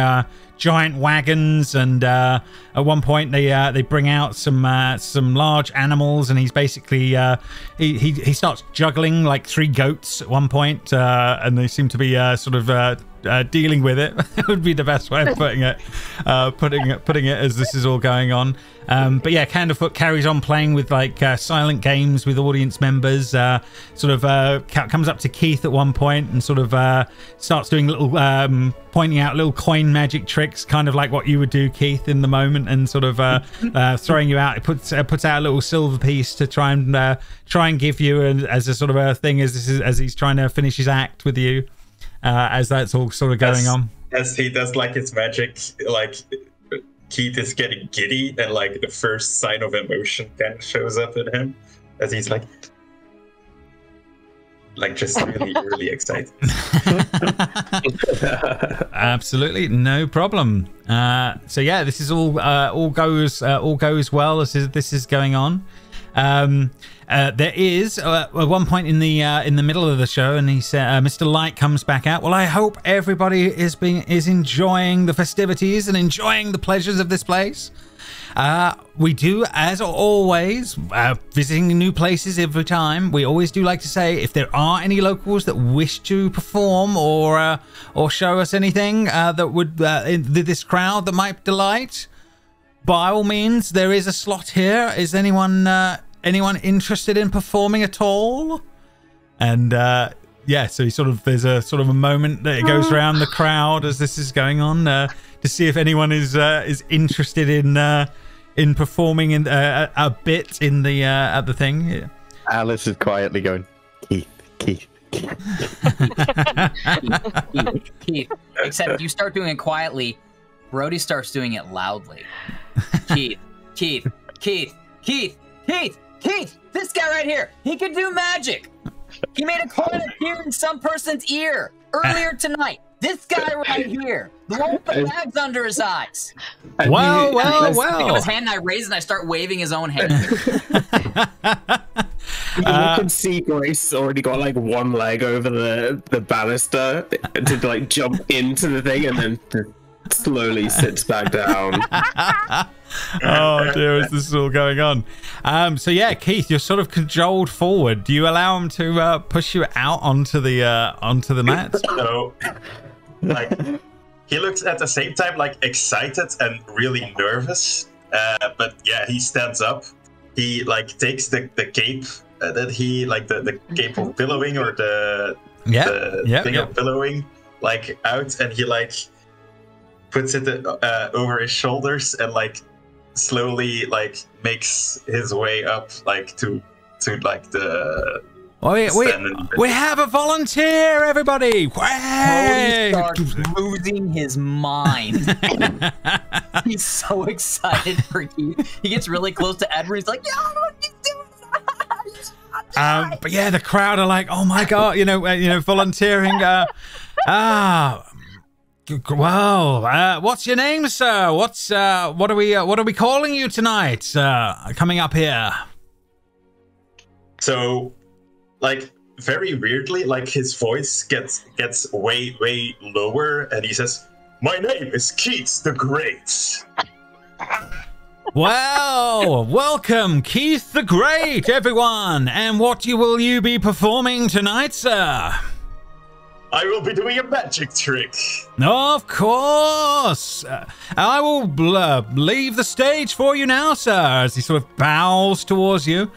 giant wagons, and at one point they bring out some large animals, and he's basically he starts juggling like 3 goats at one point, and they seem to be dealing with it. It would be the best way of putting it as this is all going on. But yeah, Candlefoot carries on playing with like silent games with audience members. Comes up to Keith at one point and starts doing little pointing out little coin magic tricks, kind of like what you would do, Keith, in the moment, and throwing you out. It puts out a little silver piece to try and give you as a sort of a thing as he's trying to finish his act with you. As that's all sort of going on. As he does like his magic, like Keith is getting giddy, and like the first sign of emotion kind of shows up in him as he's like just really excited. Absolutely, no problem. So yeah, this is all goes well as this is going on. There is at one point in the middle of the show, and he said, Mr. Light comes back out. Well, I hope everybody is enjoying the festivities and enjoying the pleasures of this place. We do, as always, visiting new places every time. We always do like to say, if there are any locals that wish to perform or show us anything that would in this crowd that might delight, by all means, there is a slot here. Is anyone interested in performing at all? And yeah, so there's a sort of a moment that it goes around the crowd as this is going on to see if anyone is interested in performing in a bit in the at the thing. Yeah. Alice is quietly going, Keith. Keith. Except you start doing it quietly, Brody starts doing it loudly. Keith, this guy right here, he can do magic. He made a coin appear in some person's ear earlier tonight. This guy right here, the one with the bags under his eyes. Well. I pick up his hand and I raise it and I start waving his own hand. You can see Grace already got like one leg over the banister to like jump into the thing and then slowly sits back down. Oh dear, is this all going on? So yeah, Keith, you're sort of cajoled forward. Do you allow him to push you out onto the mat? So, like, he looks at the same time like excited and really nervous. But yeah, he stands up. He like takes the cape that he like the cape of billowing or the thing of billowing like out, and he like puts it over his shoulders and like slowly like makes his way up like to like the we have a volunteer, everybody. Brody starts losing his mind. He's so excited for Keith. He gets really close to Edward. He's like, yeah, he's doing it. But yeah, the crowd are like, oh my god, volunteering. Well, what's your name, sir? What are we calling you tonight? Coming up here. So, like, very weirdly, like his voice gets way lower, and he says, "My name is Keith the Great." Well, welcome, Keith the Great, everyone. And what will you be performing tonight, sir? I will be doing a magic trick. Of course. I will leave the stage for you now, sir, as he sort of bows towards you.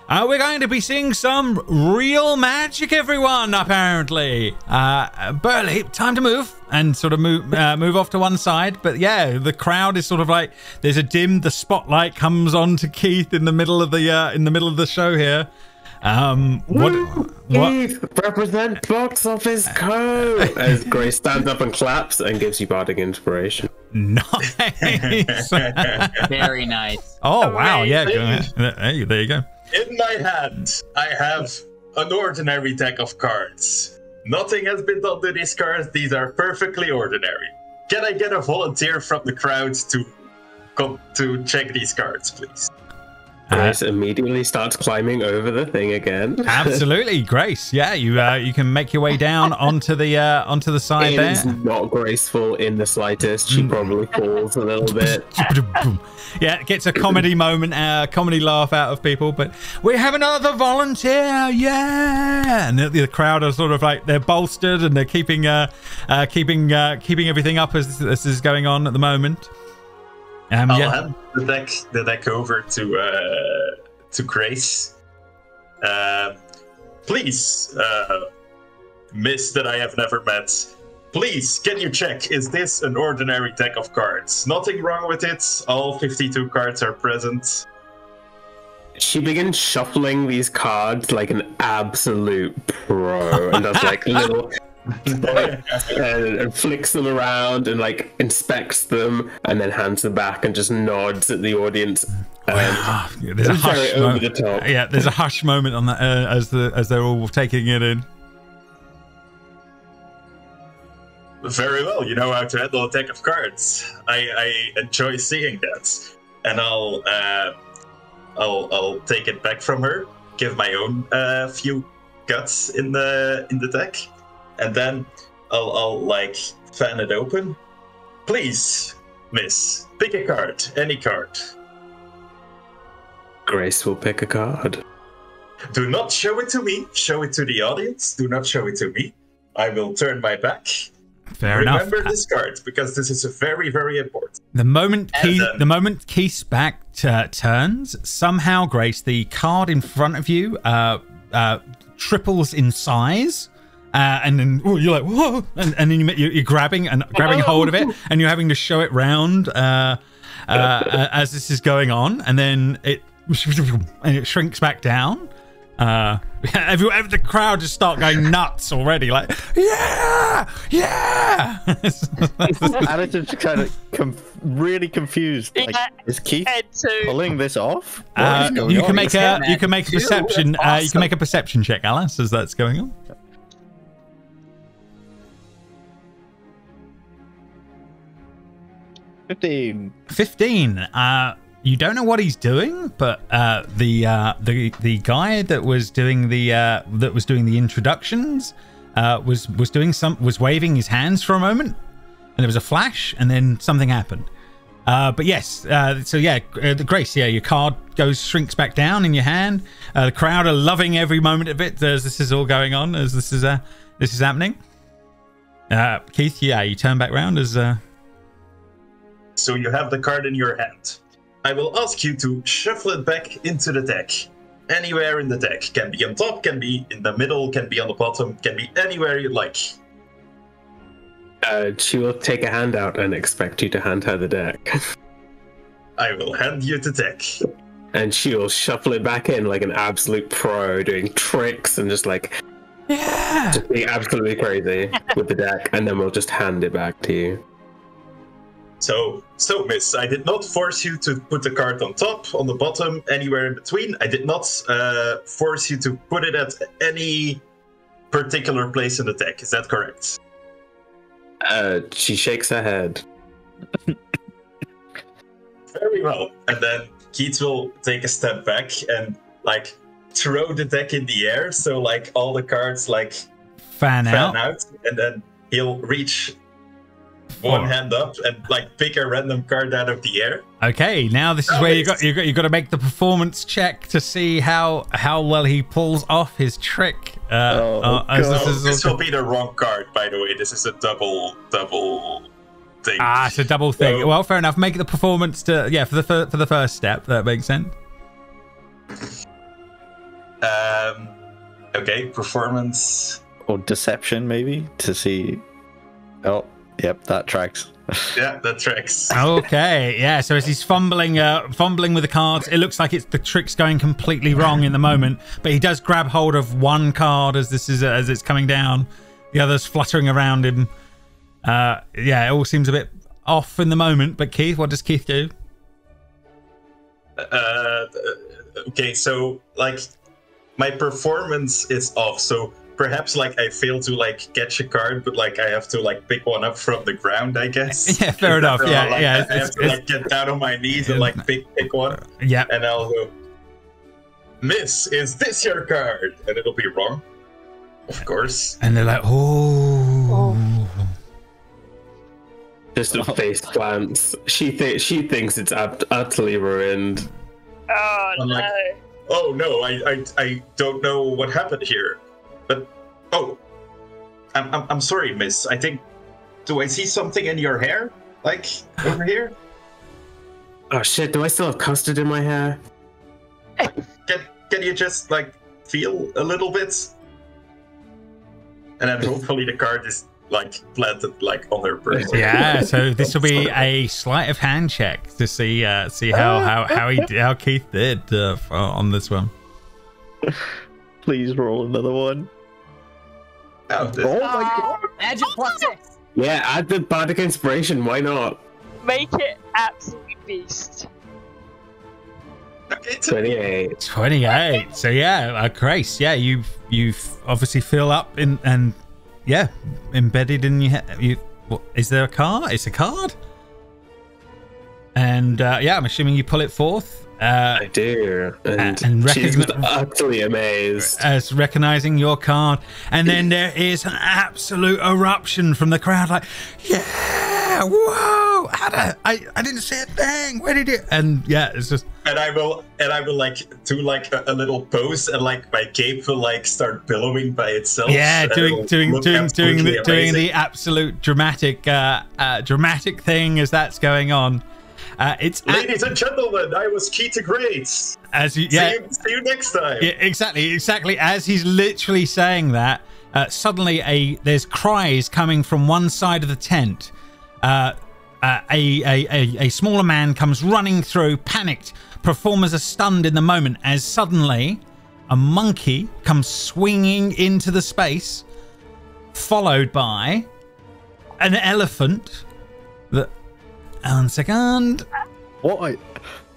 We're going to be seeing some real magic, everyone, apparently. Burley, time to move and sort of move off to one side. But yeah, the crowd is sort of like, there's a dim, the spotlight comes on to Keith in the middle of the show here. Keith, represent Box Office Co. As Grace stands up and claps and gives you bardic inspiration. Nice. Very nice. Oh wow, yeah, hey, there you go. In my hand, I have an ordinary deck of cards. Nothing has been done to these cards. These are perfectly ordinary. can I get a volunteer from the crowd to come to check these cards, please? Grace immediately starts climbing over the thing again. Absolutely, Grace. Yeah, you can make your way down onto the side there. It is not graceful in the slightest. She probably falls a little bit. Yeah, it gets a comedy moment, comedy laugh out of people. But we have another volunteer, yeah! And the crowd are sort of like they're bolstered and they're keeping everything up as this is going on at the moment. I'll hand the deck over to Grace. Please, miss that I have never met. Please, can you check, is this an ordinary deck of cards? Nothing wrong with it. All 52 cards are present. She begins shuffling these cards like an absolute pro and does like little... and flicks them around and like inspects them and then hands them back and just nods at the audience. There's a hush over the top. Yeah, there's a hush moment on that as they're all taking it in. Very well, you know how to handle a deck of cards. I enjoy seeing that, and I'll take it back from her, give my own few guts in the deck. And then I'll like fan it open. Please, miss, pick a card, any card. Grace will pick a card. Do not show it to me. Show it to the audience. Do not show it to me. I will turn my back. Fair enough. Remember this card because this is very, very important. The moment Keith's back turns, somehow, Grace, the card in front of you triples in size. And then you're like, whoa, and then you're grabbing hold of it, and you're having to show it round as this is going on, and then it shrinks back down. The crowd just start going nuts already, like yeah. Alistair's kind of really confused. Like, is Keith pulling this off? You can make a perception. You can make a perception check, Alice, as that's going on. 15. You don't know what he's doing, but the guy that was doing the introductions was waving his hands for a moment, and there was a flash, and then something happened. But yes, Grace, your card shrinks back down in your hand. The crowd are loving every moment of it as this is all going on, as this is happening. Keith, you turn back round as. So you have the card in your hand. I will ask you to shuffle it back into the deck. Anywhere in the deck. Can be on top, can be in the middle, can be on the bottom, can be anywhere you like. She will take a hand out and expect you to hand her the deck. I will hand you the deck. And she will shuffle it back in like an absolute pro, doing tricks and just like... Yeah! Just being absolutely crazy with the deck, and then we'll just hand it back to you. So, miss, I did not force you to put the card on top, on the bottom, anywhere in between. I did not force you to put it at any particular place in the deck. Is that correct? She shakes her head. Very well. And then Keith will take a step back and, like, throw the deck in the air. So, like, all the cards, like, fan out. And then he'll reach... one hand up and like pick a random card out of the air. Okay, now this is where you got to make the performance check to see how well he pulls off his trick. This will be the wrong card, by the way. This is a double thing. It's a double thing. So, well, fair enough. Make the performance for the first step. That makes sense. Okay, performance or deception maybe to see. Oh. Yep, that tracks. Yeah, that tracks. Okay, yeah. So as he's fumbling with the cards, it looks like the trick's going completely wrong in the moment. But he does grab hold of one card as it's coming down. The other's fluttering around him. It all seems a bit off in the moment. But Keith, what does Keith do? Okay, so like my performance is off. So perhaps like I fail to like catch a card, but like I have to like pick one up from the ground, I guess. Yeah, fair enough. Yeah, like, yeah. I have to like get down on my knees and like pick one. Yeah. And I'll go, Miss, is this your card? And it'll be wrong, of course. And they're like, oh. Just a face glance. She thinks it's utterly ruined. Oh I'm no. like, oh no, I don't know what happened here. But I'm sorry, miss. I think, do I see something in your hair? Like over here? Oh shit, do I still have custard in my hair? Can you just like feel a little bit? And then hopefully the card is like planted like on her person. Yeah, so this will be a sleight of hand check to see how Keith did on this one. Please roll another one. Oh, Oh my god! Magic +6. Yeah, add the bardic inspiration. Why not? Make it absolute beast. okay, 28. 28. So yeah, Grace, yeah, you've obviously fill up in and yeah, embedded in your head. What, is there a card? It's a card. And yeah, I'm assuming you pull it forth. I do, and she's utterly amazed as recognizing your card, and then there is an absolute eruption from the crowd, like, yeah, whoa, I didn't say a thing. Where did it? And yeah, it's just. And I will like do like a little pose, and like my cape will like start billowing by itself. Yeah, doing the absolute dramatic thing as that's going on. Ladies and gentlemen, I was key to greats. See you next time. Yeah, exactly. As he's literally saying that, suddenly there's cries coming from one side of the tent. A smaller man comes running through, panicked. Performers are stunned in the moment as suddenly a monkey comes swinging into the space, followed by an elephant. One second. What?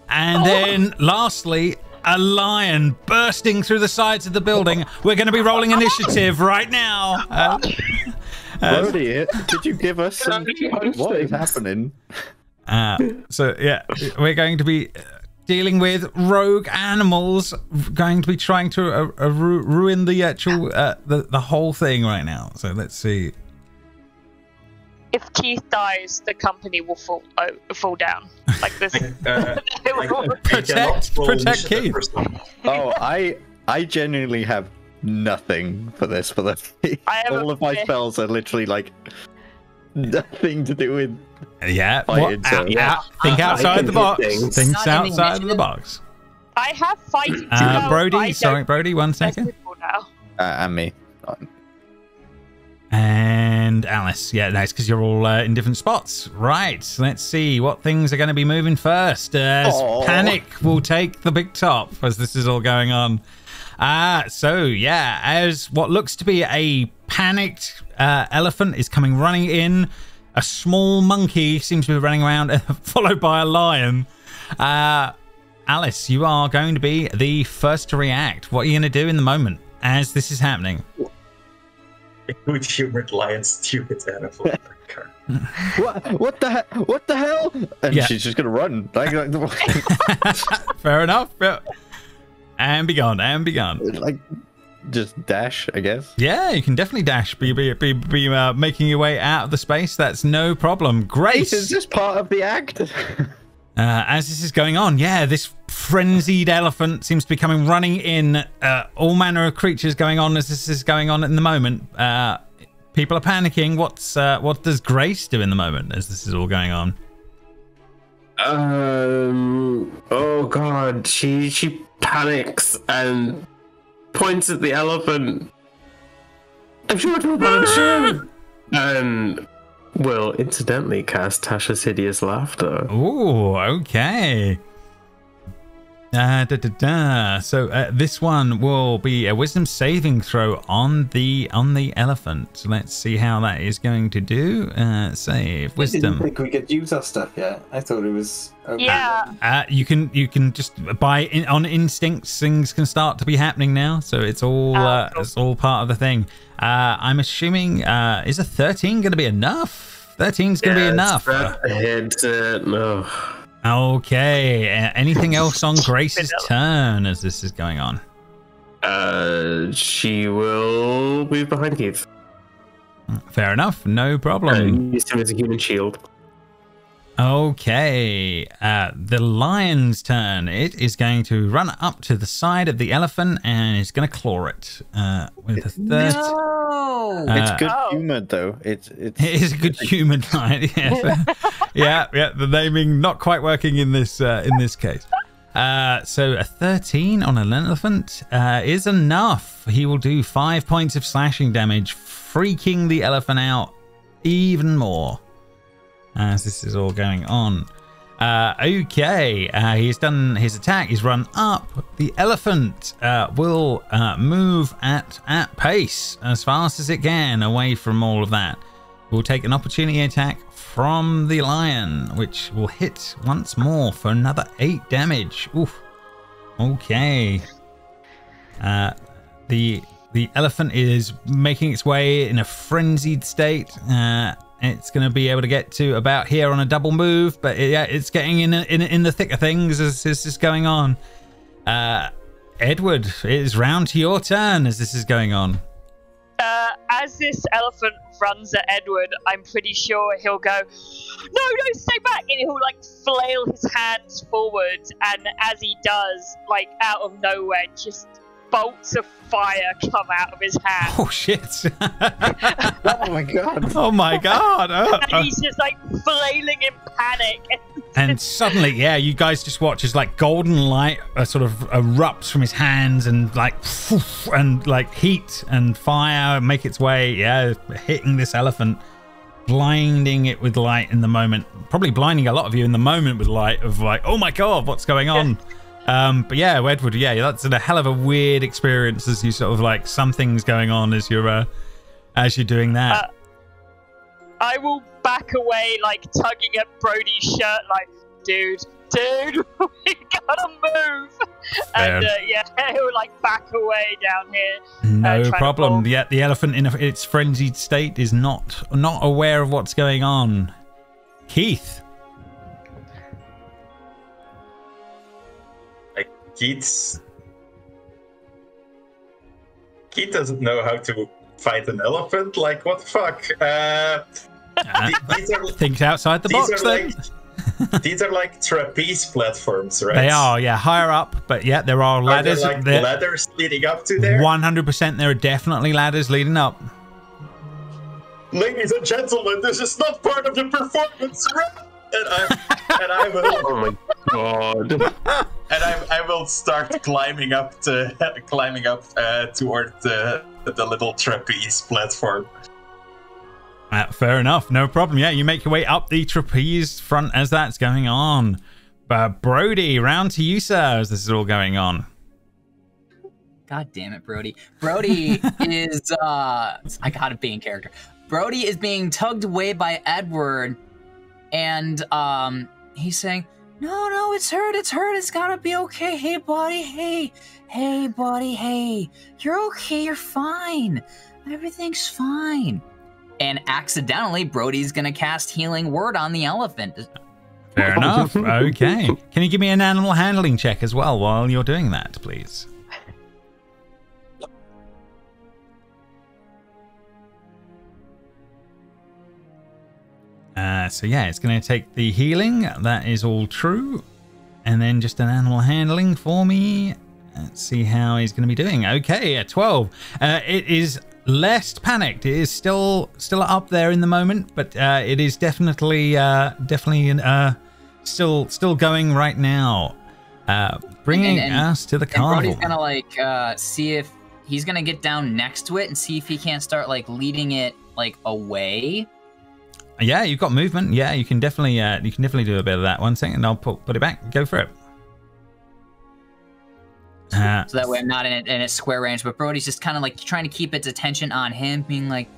And then lastly, a lion bursting through the sides of the building. We're going to be rolling initiative right now. Brody, did you give us some? What is happening? So yeah, we're going to be dealing with rogue animals, going to be trying to ruin the actual the whole thing right now. So let's see. If Keith dies, the company will fall down. Like this. Protect Keith. Oh, I genuinely have nothing for this. All of my spells are literally like nothing to do with. Yeah. Fighting, think outside the box. Think outside of the box. I have fighting. Brody, sorry, Brody. 1 second. And me. And Alice, yeah, that's because you're all in different spots. Right, let's see what things are going to be moving first. Panic will take the big top as this is all going on. So yeah, as what looks to be a panicked elephant is coming running in, a small monkey seems to be running around, followed by a lion. Alice, you are going to be the first to react. What are you going to do in the moment as this is happening? Good-humored lion, stupid animal. What the hell? And she's just gonna run. Fair enough. And be gone. Like, just dash, I guess. Yeah, you can definitely dash. Be making your way out of the space. That's no problem. Grace, is this part of the act? As this is going on, yeah, this frenzied elephant seems to be coming running in. All manner of creatures going on as this is going on in the moment. People are panicking. What does Grace do in the moment as this is all going on? Oh god, she panics and points at the elephant. I'm sure it will vanish. And will incidentally cast Tasha's Hideous Laughter. Ooh, okay. So this one will be a wisdom saving throw on the elephant. Let's see how that is going to do. Save wisdom. I didn't think we could use our stuff yet. I thought it was okay. Yeah. You can just on instincts, things can start to be happening now. So it's all it's all part of the thing. I'm assuming is a 13 going to be enough? 13's going to be enough. No. Okay. Anything else on Grace's turn as this is going on? She will move behind Keith. Fair enough. No problem. Use him as a human shield. Okay. The lion's turn. It is going to run up to the side of the elephant and is going to claw it with a third. No! It's good humoured though. It is a good humoured lion. Yeah. yeah. The naming not quite working in this case. So a 13 on an elephant is enough. He will do 5 points of slashing damage, freaking the elephant out even more as this is all going on. Okay, he's done his attack. He's run up. The elephant will move at pace as fast as it can away from all of that. We'll take an opportunity attack from the lion, which will hit once more for another 8 damage. Oof. Okay. The elephant is making its way in a frenzied state. It's going to be able to get to about here on a double move, but it's getting in the thick of things as this is going on. Edward, it is round to your turn as this is going on. As this elephant runs at Edward, I'm pretty sure he'll go, no, stay back, and he'll like flail his hands forwards, and as he does, like out of nowhere, just bolts of fire come out of his hand. Oh shit! Oh my god! Oh my god! And he's just like flailing in panic. And suddenly, you guys just watch as like golden light sort of erupts from his hands, and like heat and fire make its way, hitting this elephant, blinding it with light in the moment. Probably blinding a lot of you in the moment with light of like, oh my god, what's going on? But yeah, Edward, that's a hell of a weird experience as you sort of like something's going on as you're doing that. I will back away, like tugging at Brody's shirt, like, dude, we gotta move. And he'll like back away down here. No problem. Yet the elephant in its frenzied state is not aware of what's going on. Keith. Keith doesn't know how to fight an elephant. Like, what the fuck? Think outside the box, then. These are like trapeze platforms, right? They are, higher up, but there are ladders. Are there, like, ladders leading up to there? 100%, there are definitely ladders leading up. Ladies and gentlemen, this is not part of the performance, and I will. Oh my god! And I will start climbing up toward the little trapeze platform. Fair enough, no problem. You make your way up the trapeze front as that's going on. Brody, round to you, sir, as this is all going on. God damn it, Brody. Brody is I gotta be in character. Brody is being tugged away by Edward, and he's saying, No, it's hurt, it's gotta be okay. Hey, buddy, hey, buddy, hey. You're okay, you're fine. Everything's fine. And accidentally, Brody's gonna cast Healing Word on the elephant. Fair enough, okay. Can you give me an animal handling check as well while you're doing that, please? So it's going to take the healing. That is all true. And then just an animal handling for me. Let's see how he's going to be doing. Okay, a 12. It is less panicked. It is still up there in the moment, but it is definitely still going right now. Bringing us to the carnival. Brody's going to see if he's going to get down next to it and see if he can't start leading it away. Yeah, you've got movement. Yeah, you can definitely do a bit of that. 1 second, I'll put it back. Go for it. so that way I'm not in its square range. But Brody's just kind of like trying to keep its attention on him, being like,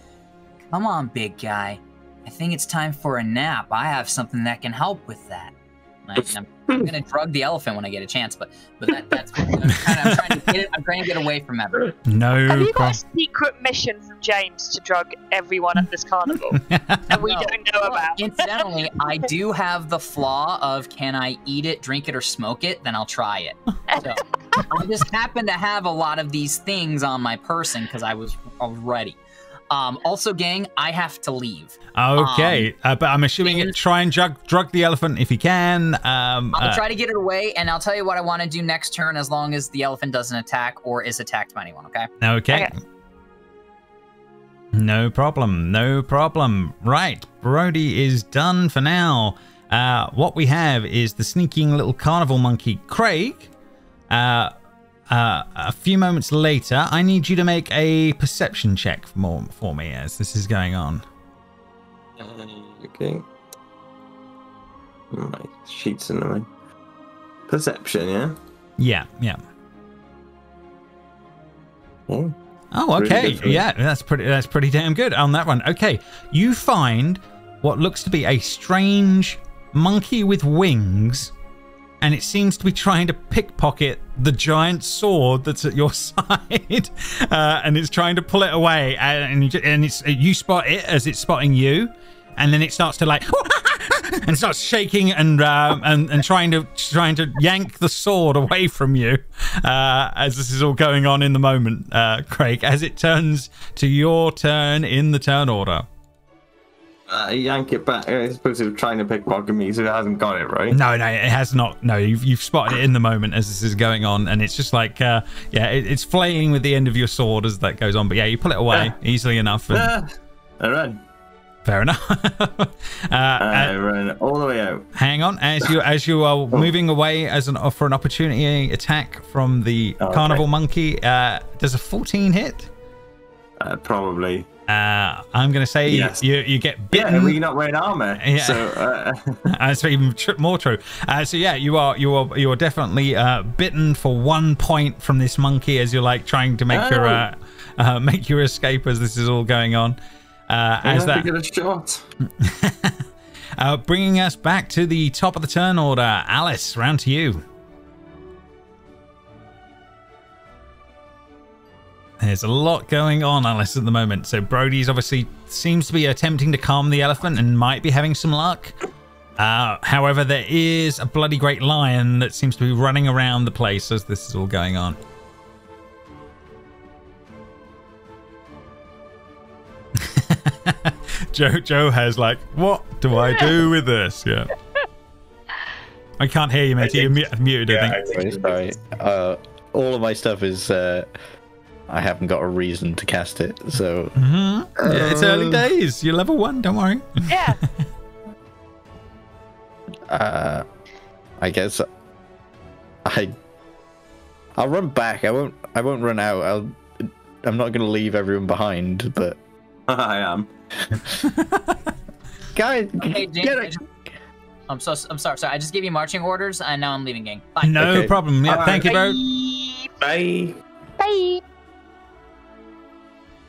"Come on, big guy. I think it's time for a nap. I have something that can help with that." I'm gonna drug the elephant when I get a chance, but that's I'm trying to get away from everyone. No. Have you got a secret mission from James to drug everyone at this carnival that we don't know about? Incidentally, I do have the flaw of can I eat it, drink it, or smoke it? Then I'll try it. So I just happen to have a lot of these things on my person because I was ready. Also, gang, I have to leave. Okay, but I'm assuming try and drug the elephant if you can. I'll try to get it away, and I'll tell you what I want to do next turn as long as the elephant doesn't attack or is attacked by anyone, okay? Okay. No problem, no problem. Right, Brody is done for now. What we have is the sneaking little carnival monkey, Craig. A few moments later, I need you to make a perception check for me as this is going on. Okay. My sheets in my perception, yeah? Yeah. Oh, okay. Really Yeah, that's pretty damn good on that one. Okay, you find what looks to be a strange monkey with wings, and it seems to be trying to pickpocket the giant sword that's at your side, and it's trying to pull it away. And you spot it as it's spotting you, and then it starts to like and starts shaking and trying to yank the sword away from you as this is all going on in the moment, Craig. As it turns to your turn in the turn order. Yank it back. I suppose it was trying to pickpocket me, so it hasn't got it, right? No, it has not. No, you've spotted it in the moment as this is going on, and it's just like, it's flaying with the end of your sword as that goes on. But yeah, you pull it away easily enough. And... I run. Fair enough. I run all the way out. Hang on, as you are moving away for an opportunity attack from the carnival monkey. Does a 14 hit? Probably. I'm going to say yes. you get bitten. Yeah, we're not wearing armor. Yeah. So that's even more true. So yeah, you are definitely bitten for 1 point from this monkey as you're like trying to make your escape as this is all going on. As that get a shot. Bringing us back to the top of the turn order, Alice, round to you. There's a lot going on, Alice, at the moment. So Brody's obviously seems to be attempting to calm the elephant and might be having some luck. However, there is a bloody great lion that seems to be running around the place as this is all going on. Joe has like, what do I do with this? Yeah. I can't hear you, mate. You're muted, I think. Sorry. All of my stuff is... I haven't got a reason to cast it, so... Yeah, it's early days. You're level 1, don't worry. Yeah. I guess... I'll run back. I won't run out. I'm not going to leave everyone behind, but... I am. Guys, okay, get it. I'm sorry. I just gave you marching orders, and now I'm leaving, gang. Bye. No problem. Yeah, thank you, bro. Bye. Bye.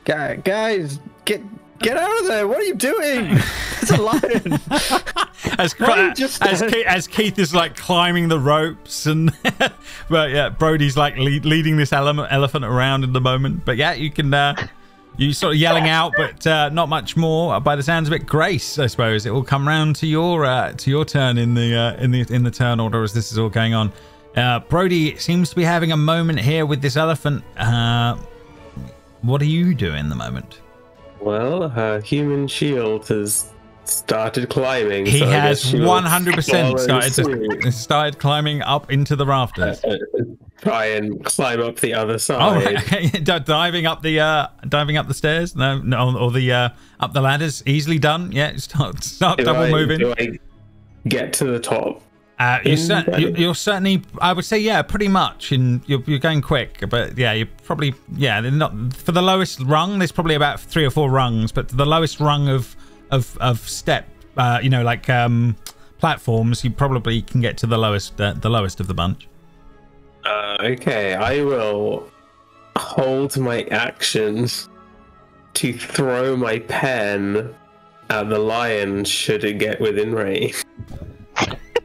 Guys, get out of there! What are you doing? It's a lion. as Keith is like climbing the ropes, and but yeah, Brody's like leading this elephant around in the moment. But yeah, you can you sort of yelling out, but not much more. By the sounds of it, Grace, I suppose it will come round to your turn in the turn order as this is all going on. Brody seems to be having a moment here with this elephant. What are you doing at the moment? Well, her human shield has started climbing. He has 100% started climbing up into the rafters. Try and climb up the other side. Oh, okay. diving up the stairs. No, or the up the ladders. Easily done. Yeah, start double moving. Do I get to the top? You're certainly, I would say, yeah, pretty much. You're going quick, but yeah, you're probably, yeah, they're not for the lowest rung. There's probably about 3 or 4 rungs, but the lowest rung of step, platforms, you probably can get to the lowest of the bunch. Okay, I will hold my actions to throw my pen at the lion should it get within range.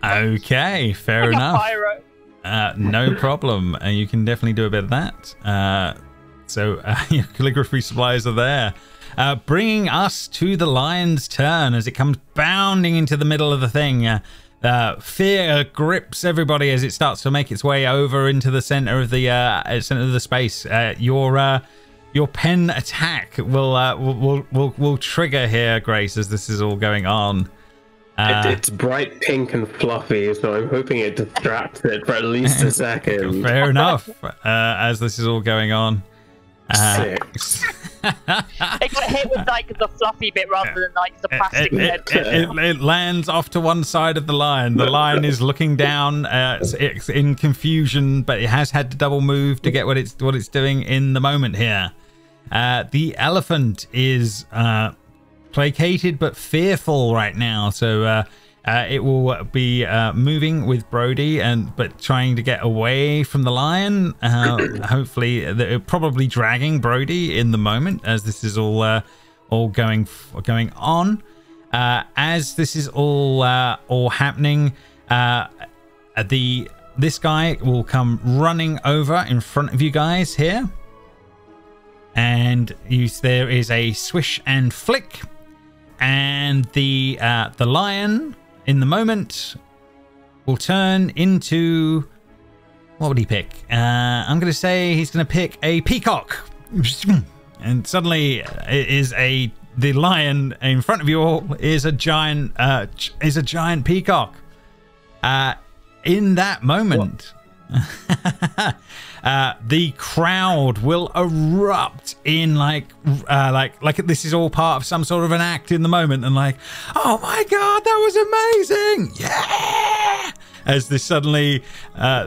Okay, fair enough. No problem. You can definitely do a bit of that. So your calligraphy supplies are there. Bringing us to the lion's turn as it comes bounding into the middle of the thing. Fear grips everybody as it starts to make its way over into the center of the space. Your pen attack will trigger here, Grace, as this is all going on. It's bright pink and fluffy, so I'm hoping it distracts it for at least a second. Fair enough. As this is all going on. 6. It got hit with like the fluffy bit rather than like the plastic head. It lands off to one side of the lion. The lion is looking down. It's in confusion, but it has had to double move to get what it's doing in the moment here. The elephant is placated but fearful right now, so it will be moving with Brody but trying to get away from the lion. Hopefully, they're probably dragging Brody in the moment as this is all going on. As this is all happening, this guy will come running over in front of you guys here, and there is a swish and flick, and the lion in the moment will turn into, what would he pick? I'm going to say he's going to pick a peacock, and suddenly the lion in front of you all is a giant peacock. In that moment, the crowd will erupt in like this is all part of some sort of an act in the moment, and like, oh my god, that was amazing, yeah! As this suddenly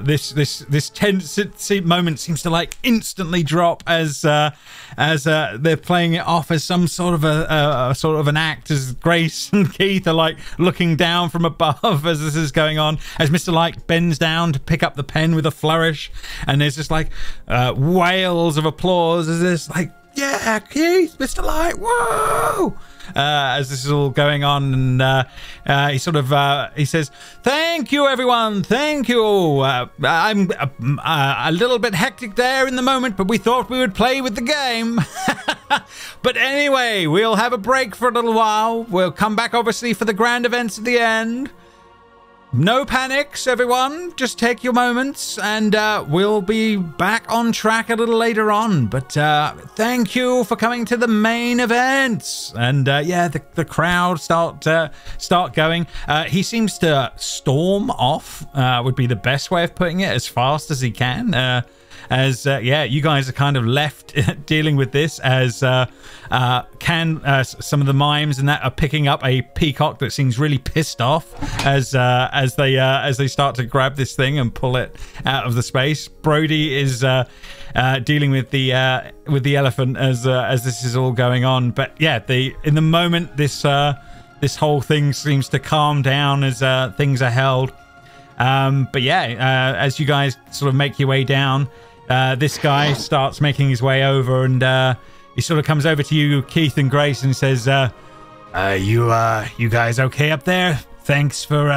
this tense moment seems to like instantly drop as they're playing it off as some sort of an act, as Grace and Keith are like looking down from above as this is going on, as Mr. Light bends down to pick up the pen with a flourish, and there's just like wails of applause as this like, yeah, Keith, Mr. Light, whoa! As this is all going on, and he says, "Thank you, everyone. Thank you. I'm a little bit hectic there in the moment, but we thought we would play with the game. But anyway, we'll have a break for a little while. We'll come back, obviously, for the grand events at the end. No panics, everyone. Just take your moments, and we'll be back on track a little later on. But thank you for coming to the main events." And yeah, the crowd start going. He seems to storm off. Would be the best way of putting it, as fast as he can. Yeah, you guys are kind of left dealing with this as some of the mimes and that are picking up a peacock that seems really pissed off as they start to grab this thing and pull it out of the space. Brody is dealing with the elephant as this is all going on. But yeah, in the moment this whole thing seems to calm down as things are held. But yeah, as you guys sort of make your way down, this guy starts making his way over, and he sort of comes over to you, Keith and Grace, and says, you guys okay up there? Thanks for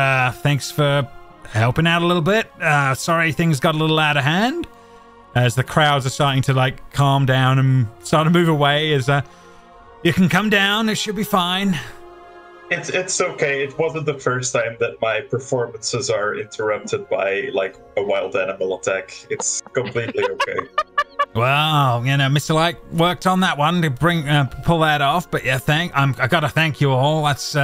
helping out a little bit. Sorry things got a little out of hand." As the crowds are starting to like calm down and start to move away, as you can come down, it should be fine. It's okay. It wasn't the first time that my performances are interrupted by like a wild animal attack. It's completely okay. Well, Mr. Light worked on that one to pull that off. But yeah, I gotta thank you all. That's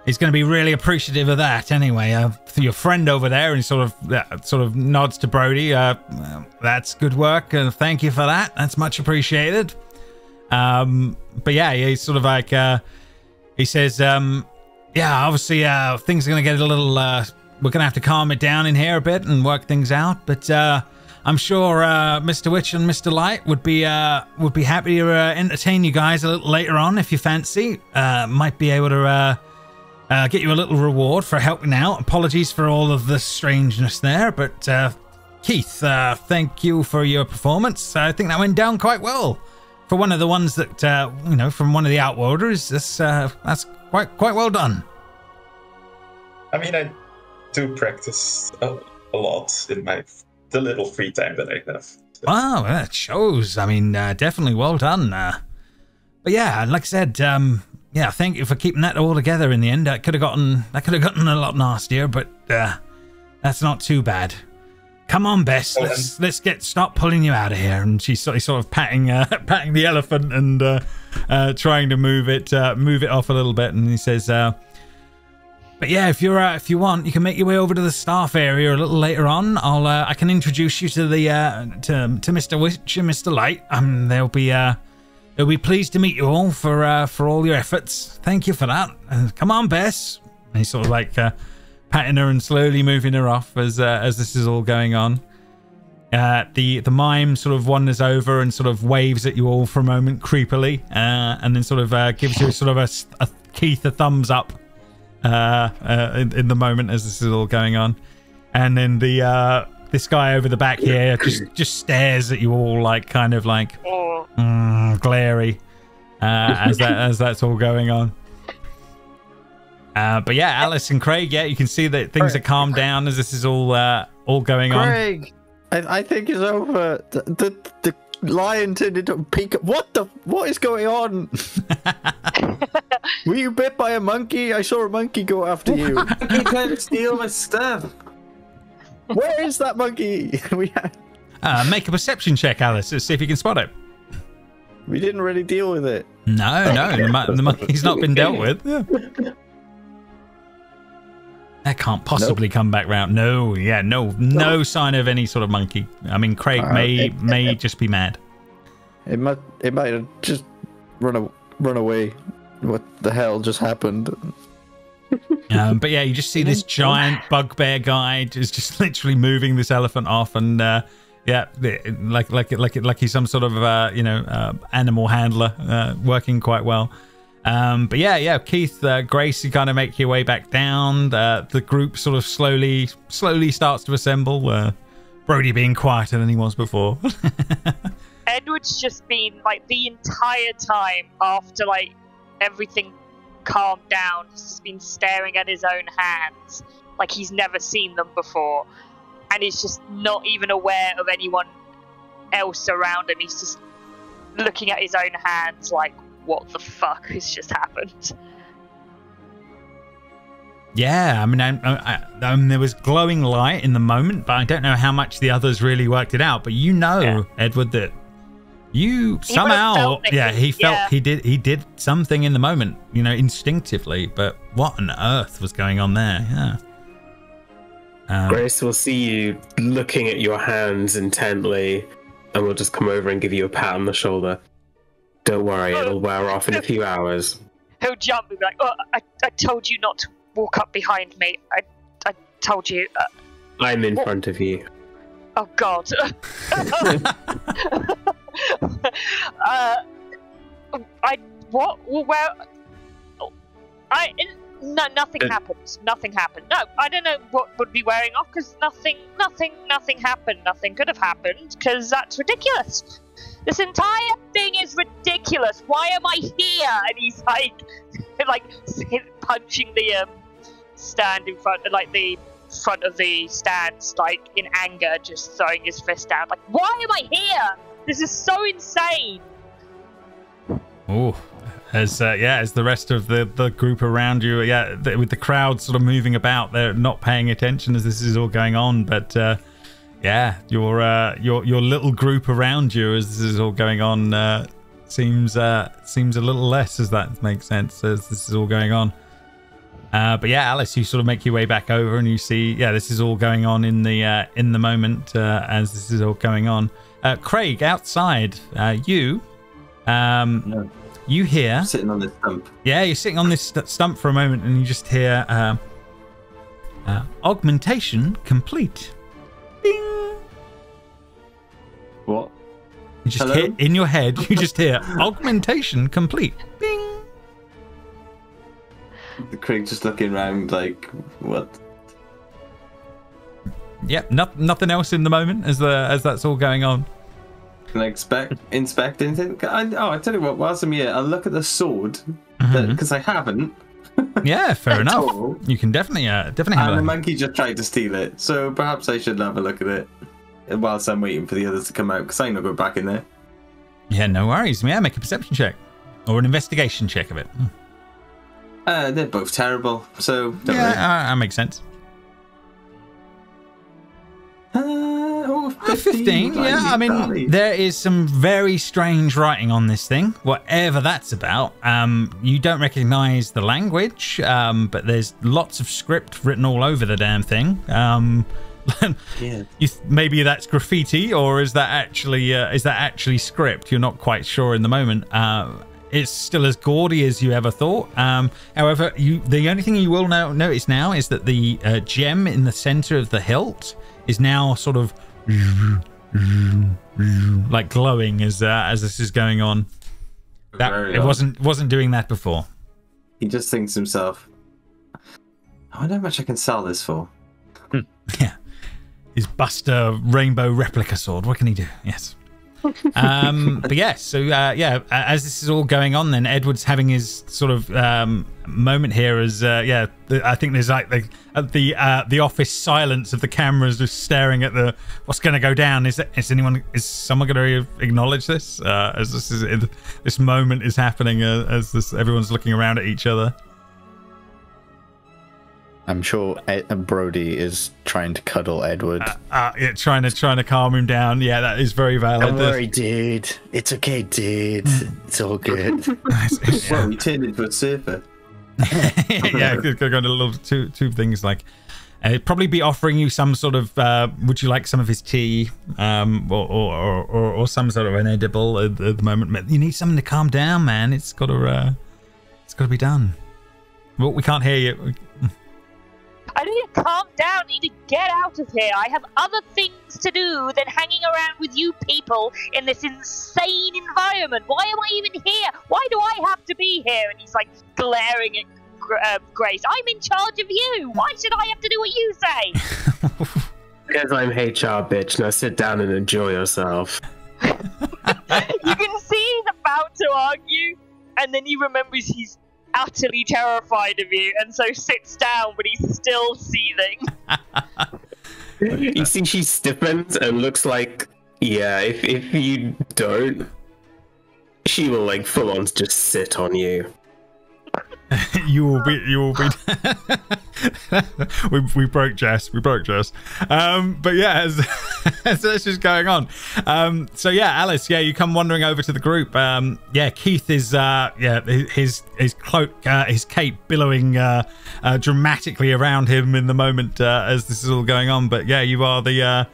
he's gonna be really appreciative of that. Anyway, your friend over there, and he sort of nods to Brody. That's good work, and thank you for that. That's much appreciated. But yeah, he's sort of like. He says, yeah, obviously things are going to get a little, we're going to have to calm it down in here a bit and work things out. But I'm sure Mr. Witch and Mr. Light would be happy to entertain you guys a little later on if you fancy. Might be able to get you a little reward for helping out. Apologies for all of the strangeness there, but Keith, thank you for your performance. I think that went down quite well. For one of the ones that, you know, from one of the Outworlders, that's quite well done. I mean, I do practice a lot in the little free time that I have. So. Wow, that shows. I mean, definitely well done. But yeah, like I said, yeah, thank you for keeping that all together in the end. That could have gotten a lot nastier, but that's not too bad. Come on, Bess. Let's start pulling you out of here. And she's sort of patting the elephant and trying to move it off a little bit. And he says, "But yeah, if you want, you can make your way over to the staff area a little later on. I can introduce you to the to Mr. Witch and Mr. Light. They'll be pleased to meet you all for all your efforts. Thank you for that. Come on, Bess." And he's sort of like patting her and slowly moving her off as this is all going on. The mime sort of wanders over and sort of waves at you all for a moment creepily, and then sort of gives you sort of a Keith a thumbs up in the moment as this is all going on. And then this guy over the back here just stares at you all like kind of like glary as that's all going on. But yeah, Alice and Craig, yeah, you can see that things are calmed down as this is all going on. Craig, I think it's over. The lion turned into a peacock. What is going on? Were you bit by a monkey? I saw a monkey go after you. He tried to steal my stuff. Where is that monkey? Make a perception check, Alice, to see if you can spot it. We didn't really deal with it. No, the monkey's not been dealt with. Yeah. That can't possibly come back round. No, yeah, no sign of any sort of monkey. I mean, Craig may just be mad. It might have just run away. What the hell just happened? But yeah, you just see this giant bugbear guy just literally moving this elephant off, and yeah, like he's some sort of animal handler, working quite well. But yeah, Keith, Grace, you kind of make your way back down. The group sort of slowly starts to assemble. Brody being quieter than he was before. Edward's just been like the entire time after like everything calmed down, he's just been staring at his own hands like he's never seen them before, and he's just not even aware of anyone else around him. He's just looking at his own hands like, what the fuck has just happened? Yeah, I mean, there was glowing light in the moment, but I don't know how much the others really worked it out. But Edward, that you somehow, he did something in the moment, instinctively. But what on earth was going on there? Yeah. Grace will see you looking at your hands intently, and will just come over and give you a pat on the shoulder. Don't worry, it'll wear off in a few hours. He'll jump and be like, "Oh, I told you not to walk up behind me. I told you." I'm in front of you. Oh God. Nothing happened. Nothing happened. No, I don't know what would be wearing off because nothing happened. Nothing could have happened because that's ridiculous. This entire thing is ridiculous. Why am I here? And he's like punching the stand in front, like the front of the stands, like in anger, just throwing his fist down. Like, why am I here? This is so insane. Oh, as the rest of the group around you, with the crowd sort of moving about, they're not paying attention as this is all going on, but. Your little group around you as this is all going on seems a little less, as that makes sense, as this is all going on. But yeah, Alice, you sort of make your way back over and you see, this is all going on in the moment as this is all going on. Craig, outside, you hear... I'm sitting on this stump. Yeah, you're sitting on this stump for a moment and you just hear augmentation complete. Ding. What? You just hear in your head. You just hear augmentation complete. Bing. Craig just looking around like, what? Yep. Nothing else in the moment as that's all going on. Can I inspect anything? I tell you what. Whilst I'm here, I'll look at the sword because I haven't. Yeah, fair enough. You can definitely have and the monkey just tried to steal it, so perhaps I should have a look at it whilst I'm waiting for the others to come out, because I'm not going back in there. Yeah, no worries. Yeah, make a perception check or an investigation check of it. They're both terrible, so don't worry. That makes sense. 15, yeah. I mean, there is some very strange writing on this thing, whatever that's about. You don't recognize the language, but there's lots of script written all over the damn thing. Yeah. Maybe that's graffiti, or is that actually script? You're not quite sure in the moment. It's still as gaudy as you ever thought. However, the only thing you will notice now is that the gem in the center of the hilt is now sort of like glowing as this is going on. It wasn't doing that before. He just thinks to himself, I wonder how much I can sell this for. Yeah. His Buster rainbow replica sword. What can he do? Yes. But yeah, so as this is all going on, then Edward's having his sort of moment here as I think there's like the office silence of the cameras just staring at the what's going to go down. Is someone going to acknowledge this as this moment is happening as everyone's looking around at each other? I'm sure Brody is trying to cuddle Edward. Trying to calm him down. Yeah, that is very valid. Don't worry, dude. It's okay, dude. It's all good. Well, we turned into a surfer. Yeah, could go into little two things like. He'd probably be offering you some sort of. Would you like some of his tea, or some sort of an edible at the moment? You need something to calm down, man. It's got to be done. Well, we can't hear you. I need to calm down. I need to get out of here. I have other things to do than hanging around with you people in this insane environment. Why am I even here? Why do I have to be here? And he's like glaring at Grace. I'm in charge of you. Why should I have to do what you say? Because I'm HR, bitch. Now sit down and enjoy yourself. You can see he's about to argue, and then he remembers he's utterly terrified of you, and so sits down, but he's still seething. You see she stiffens and looks like, if you don't, she will like full on just sit on you. You will be we broke Jess. But yeah, as this is going on, so yeah, Alice, you come wandering over to the group. Keith is his cloak, his cape billowing dramatically around him in the moment as this is all going on. But yeah, you are the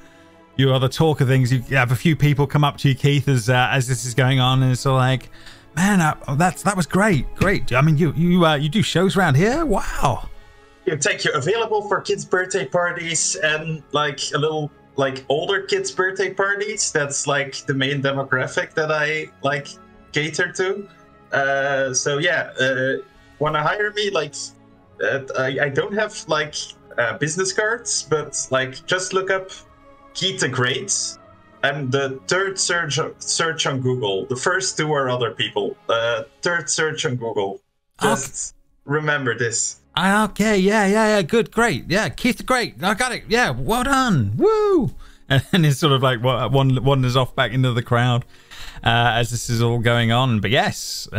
talk of things. You have a few people come up to you, Keith, as this is going on, and it's all like, man, that was great. I mean, you do shows around here? Wow. You take you available for kids' birthday parties and like a little like older kids' birthday parties. That's like the main demographic that I like cater to. Want to hire me? Like, I don't have like business cards, but like just look up Keith the Great. I'm the third search on Google. The first two are other people. Third search on Google. Just remember this. Okay, yeah, good, great. Yeah, Keith the Great. I got it. Yeah, well done. Woo! And it's sort of like wanders off back into the crowd as this is all going on. But yes,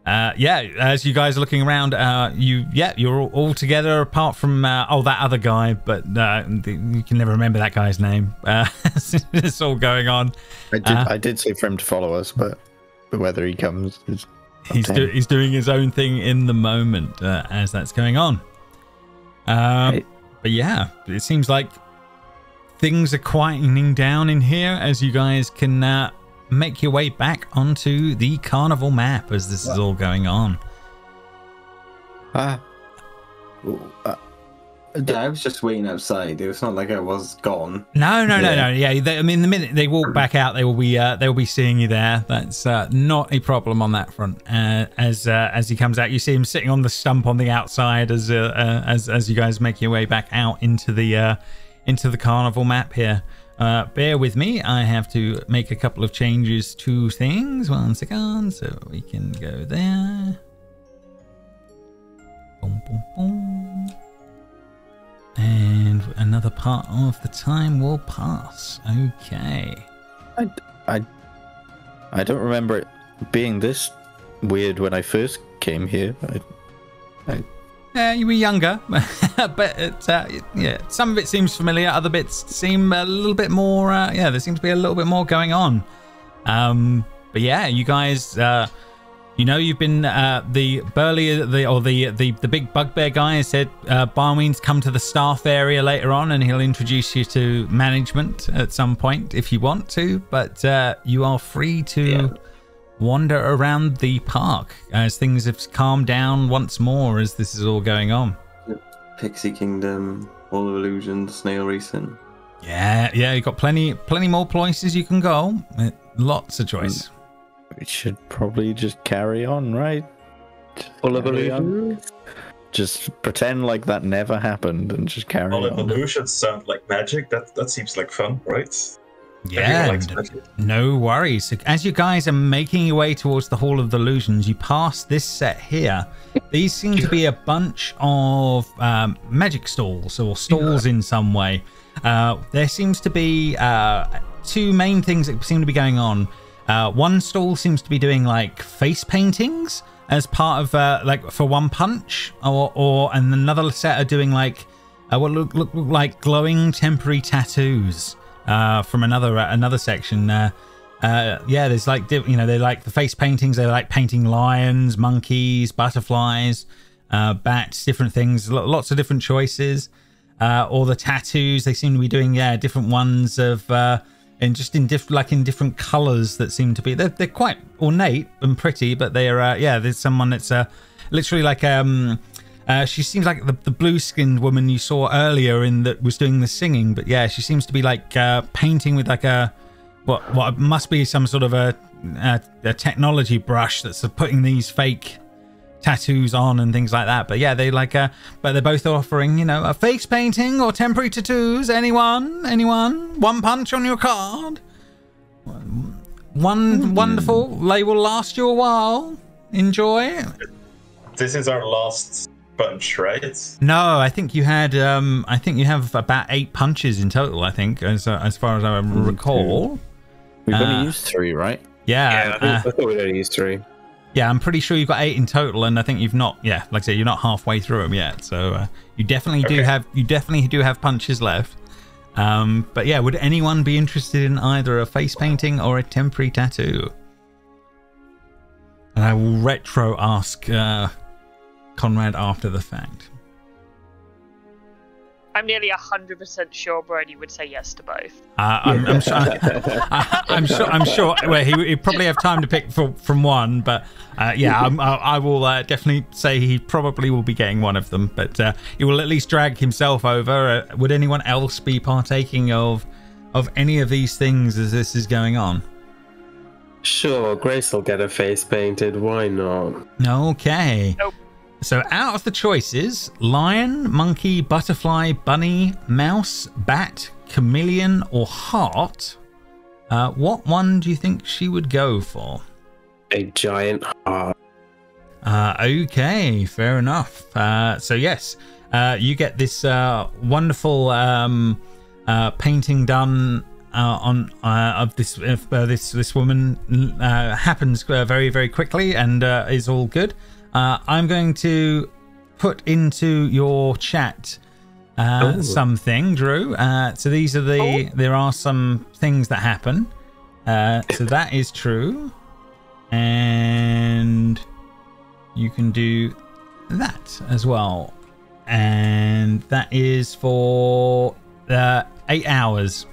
as you guys are looking around, you're all together apart from that other guy, but you can never remember that guy's name. It's all going on. I did say for him to follow us, but whether he comes is he's doing his own thing in the moment as that's going on. But yeah, it seems like things are quietening down in here as you guys can make your way back onto the Carnival map as this is all going on. I was just waiting outside. It was not like I was gone. No. Yeah, I mean, the minute they walk back out, they will be seeing you there. That's not a problem on that front. As he comes out, you see him sitting on the stump on the outside as you guys make your way back out into the into the Carnival map here. Bear with me. I have to make a couple of changes to things. 1 second, so we can go there. Boom, boom, boom. And another part of the time will pass. Okay. I don't remember it being this weird when I first came here. You were younger, but yeah, some of it seems familiar. Other bits seem a little bit more. Yeah, there seems to be a little bit more going on. But yeah, you guys, you know, you've been the big bugbear guy has said, by all means, come to the staff area later on, and he'll introduce you to management at some point if you want to. But you are free to wander around the park as things have calmed down once more as this is all going on. Pixie Kingdom, Hall of Illusions, Snail Racing. Yeah, you've got plenty more places you can go. Lots of choice. We should probably just carry on, right? Hall of Illusions? Just pretend like that never happened and just carry All on. illusions sound like magic. That seems like fun, right? Yeah, no worries. So as you guys are making your way towards the Hall of the Illusions, you pass this set here. These seem to be a bunch of magic stalls or stalls in some way. There seems to be two main things that seem to be going on. One stall seems to be doing like face paintings as part of like for one punch, and another set are doing like what look like glowing temporary tattoos. From another section, there's like they like the face paintings. They like painting lions, monkeys, butterflies, bats, different things. Lots of different choices. Or the tattoos, they seem to be doing different ones of in different colors that seem to be they're quite ornate and pretty, but they are there's someone that's literally like she seems like the blue-skinned woman you saw earlier that was doing the singing, but yeah, she seems to be like painting with like what must be some sort of a technology brush that's putting these fake tattoos on and things like that. But yeah, but they're both offering, a face painting or temporary tattoos. Anyone? One punch on your card. One wonderful. They will last you a while. Enjoy. This is our last bunch, right? No, I think you had. I think you have about 8 punches in total. I think, as far as I recall. We've only used 3, right? Yeah, I thought we'd only used 3. Yeah, I'm pretty sure you've got 8 in total, and I think you've not. Yeah, like I said, you're not halfway through them yet. So you definitely do have. You definitely do have punches left. But yeah, would anyone be interested in either a face painting or a temporary tattoo? And I will retro ask Conrad after the fact. I'm nearly 100% sure Brody would say yes to both. I'm sure. Well, he'd probably have time to pick from one, but I will definitely say he probably will be getting one of them. But he will at least drag himself over. Would anyone else be partaking of any of these things as this is going on? Sure, Grace will get her face painted. Why not? Okay. Nope. So out of the choices, lion, monkey, butterfly, bunny, mouse, bat, chameleon, or heart, what one do you think she would go for? A giant heart. Okay, fair enough. So yes, you get this wonderful painting done of this woman. Happens very, very quickly and is all good. I'm going to put into your chat something, Drew. So these are there are some things that happen. So that is true. And you can do that as well. And that is for 8 hours.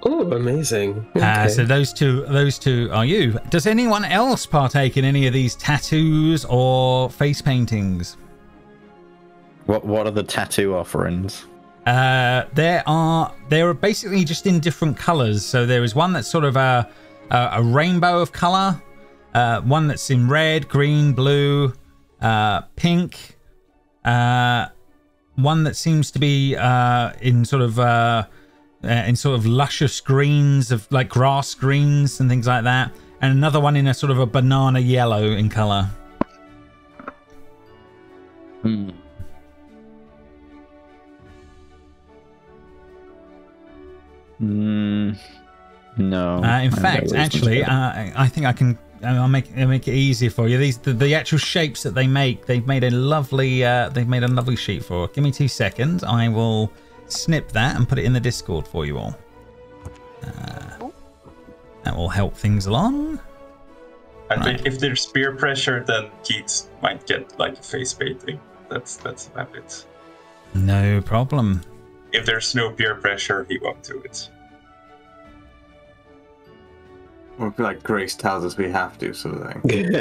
Oh, amazing. Okay. So those two are you. Does anyone else partake in any of these tattoos or face paintings? What are the tattoo offerings? They are basically just in different colors. So there is one that's sort of a rainbow of color, one that's in red, green, blue, pink, one that seems to be in sort of luscious greens of like grass greens and things like that, and another one in a sort of a banana yellow in color. No. In fact, actually, I think I can. I'll make it easier for you. The actual shapes that they make, they've made a lovely sheet for. Give me 2 seconds. I will snip that and put it in the Discord for you all. That will help things along. I think if there's peer pressure, then Keith might get like a face painting. That's about it. No problem. If there's no peer pressure, he won't do it. Or like Grace tells us we have to, sort of thing.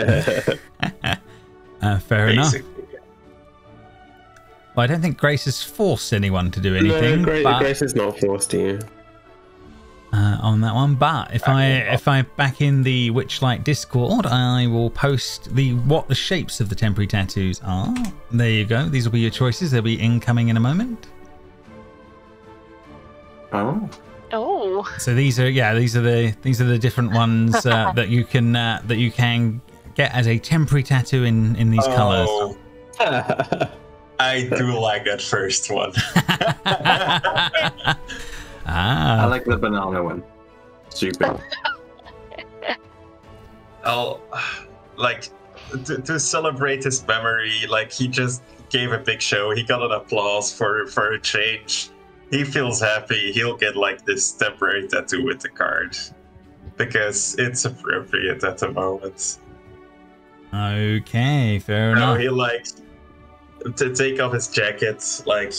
Fair enough. Yeah. Well, I don't think Grace has forced anyone to do anything. No, Grace is not forced to. On that one, but if I back in the Witchlight Discord, I will post what the shapes of the temporary tattoos are. There you go. These will be your choices. They'll be incoming in a moment. Oh. So these are the different ones that you can get as a temporary tattoo in these colors. I do like that first one. I like the banana one. Stupid. To celebrate his memory, like he just gave a big show. He got an applause for a change. He feels happy. He'll get like this temporary tattoo with the card because it's appropriate at the moment. Okay, fair enough. He likes to take off his jacket, like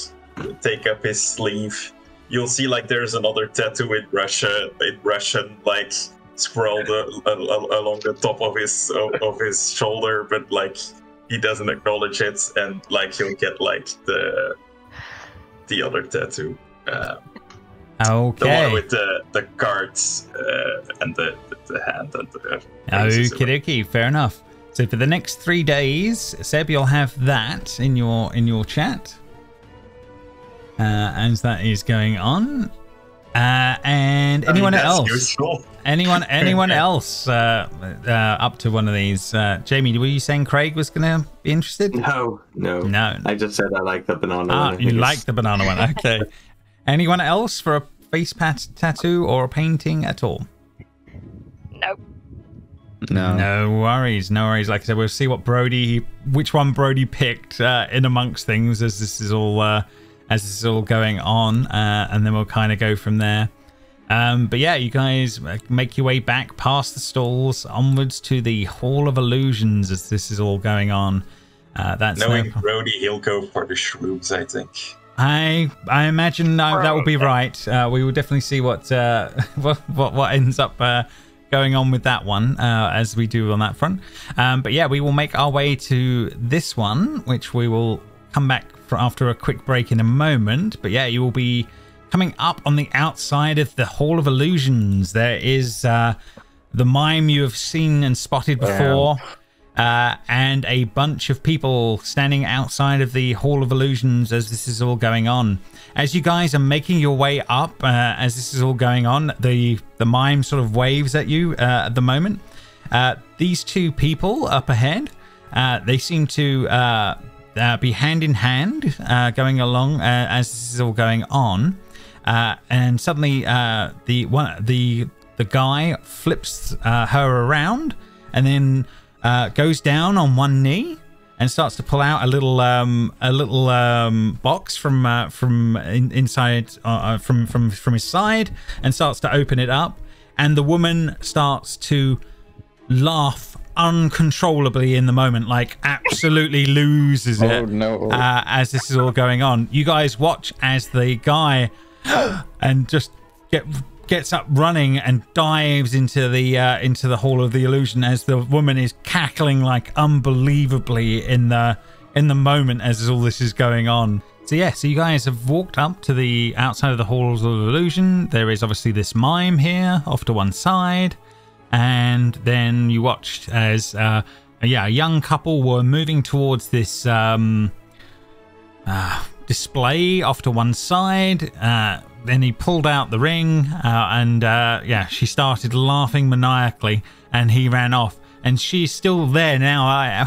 take up his sleeve. You'll see like there's another tattoo in Russian, like scrawled along the top of his shoulder, but like he doesn't acknowledge it, and like he'll get like the other tattoo. Okay. The one with the cards and the hand and the. Okie dokie, fair enough. So for the next 3 days, Seb, you'll have that in your chat. As that is going on, and anyone else? Useful. Anyone else up to one of these? Jamie, were you saying Craig was going to be interested? No. I just said I like the banana one. You like the banana one, okay. Anyone else for a face tattoo or a painting at all? Nope. No worries. Like I said, we'll see which one Brody picked in amongst things as this is all going on, and then we'll kind of go from there. But yeah, you guys make your way back past the stalls onwards to the Hall of Illusions as this is all going on. That's knowing Brody, he'll go for the shrooms, I think. I imagine that will be right. We will definitely see what ends up going on with that one as we do on that front. But yeah, we will make our way to this one, which we will come back for after a quick break in a moment. But yeah, you will be coming up on the outside of the Hall of Illusions. There is the Mime you have seen and spotted before. And a bunch of people standing outside of the Hall of Illusions as this is all going on. As you guys are making your way up, as this is all going on, the Mime sort of waves at you at the moment. These two people up ahead, they seem to be hand in hand going along as this is all going on. And suddenly the guy flips her around and then goes down on one knee and starts to pull out a little box from inside from his side and starts to open it up, and the woman starts to laugh uncontrollably in the moment, like absolutely loses it. Oh no! As this is all going on, you guys watch as the guy and just gets up running and dives into the Hall of the Illusion as the woman is cackling like unbelievably in the moment as all this is going on. So yeah, so you guys have walked up to the outside of the Halls of Illusion. There is obviously this Mime here off to one side, and then you watched as a young couple were moving towards this display off to one side. Then he pulled out the ring, and yeah, she started laughing maniacally, and he ran off. And she's still there now.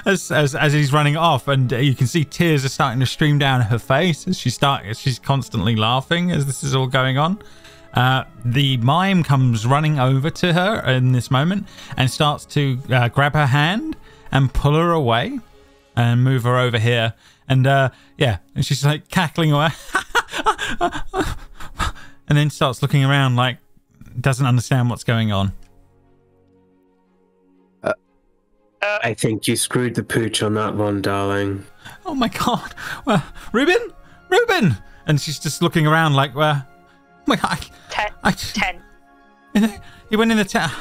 As he's running off, and you can see tears are starting to stream down her face as she's constantly laughing as this is all going on. The mime comes running over to her in this moment and starts to grab her hand and pull her away and move her over here. And yeah, and she's like cackling away and then starts looking around like doesn't understand what's going on. I think you screwed the pooch on that one, darling. Oh my god. Well, Ruben? And she's just looking around like, oh my god. 10. He went in the tent.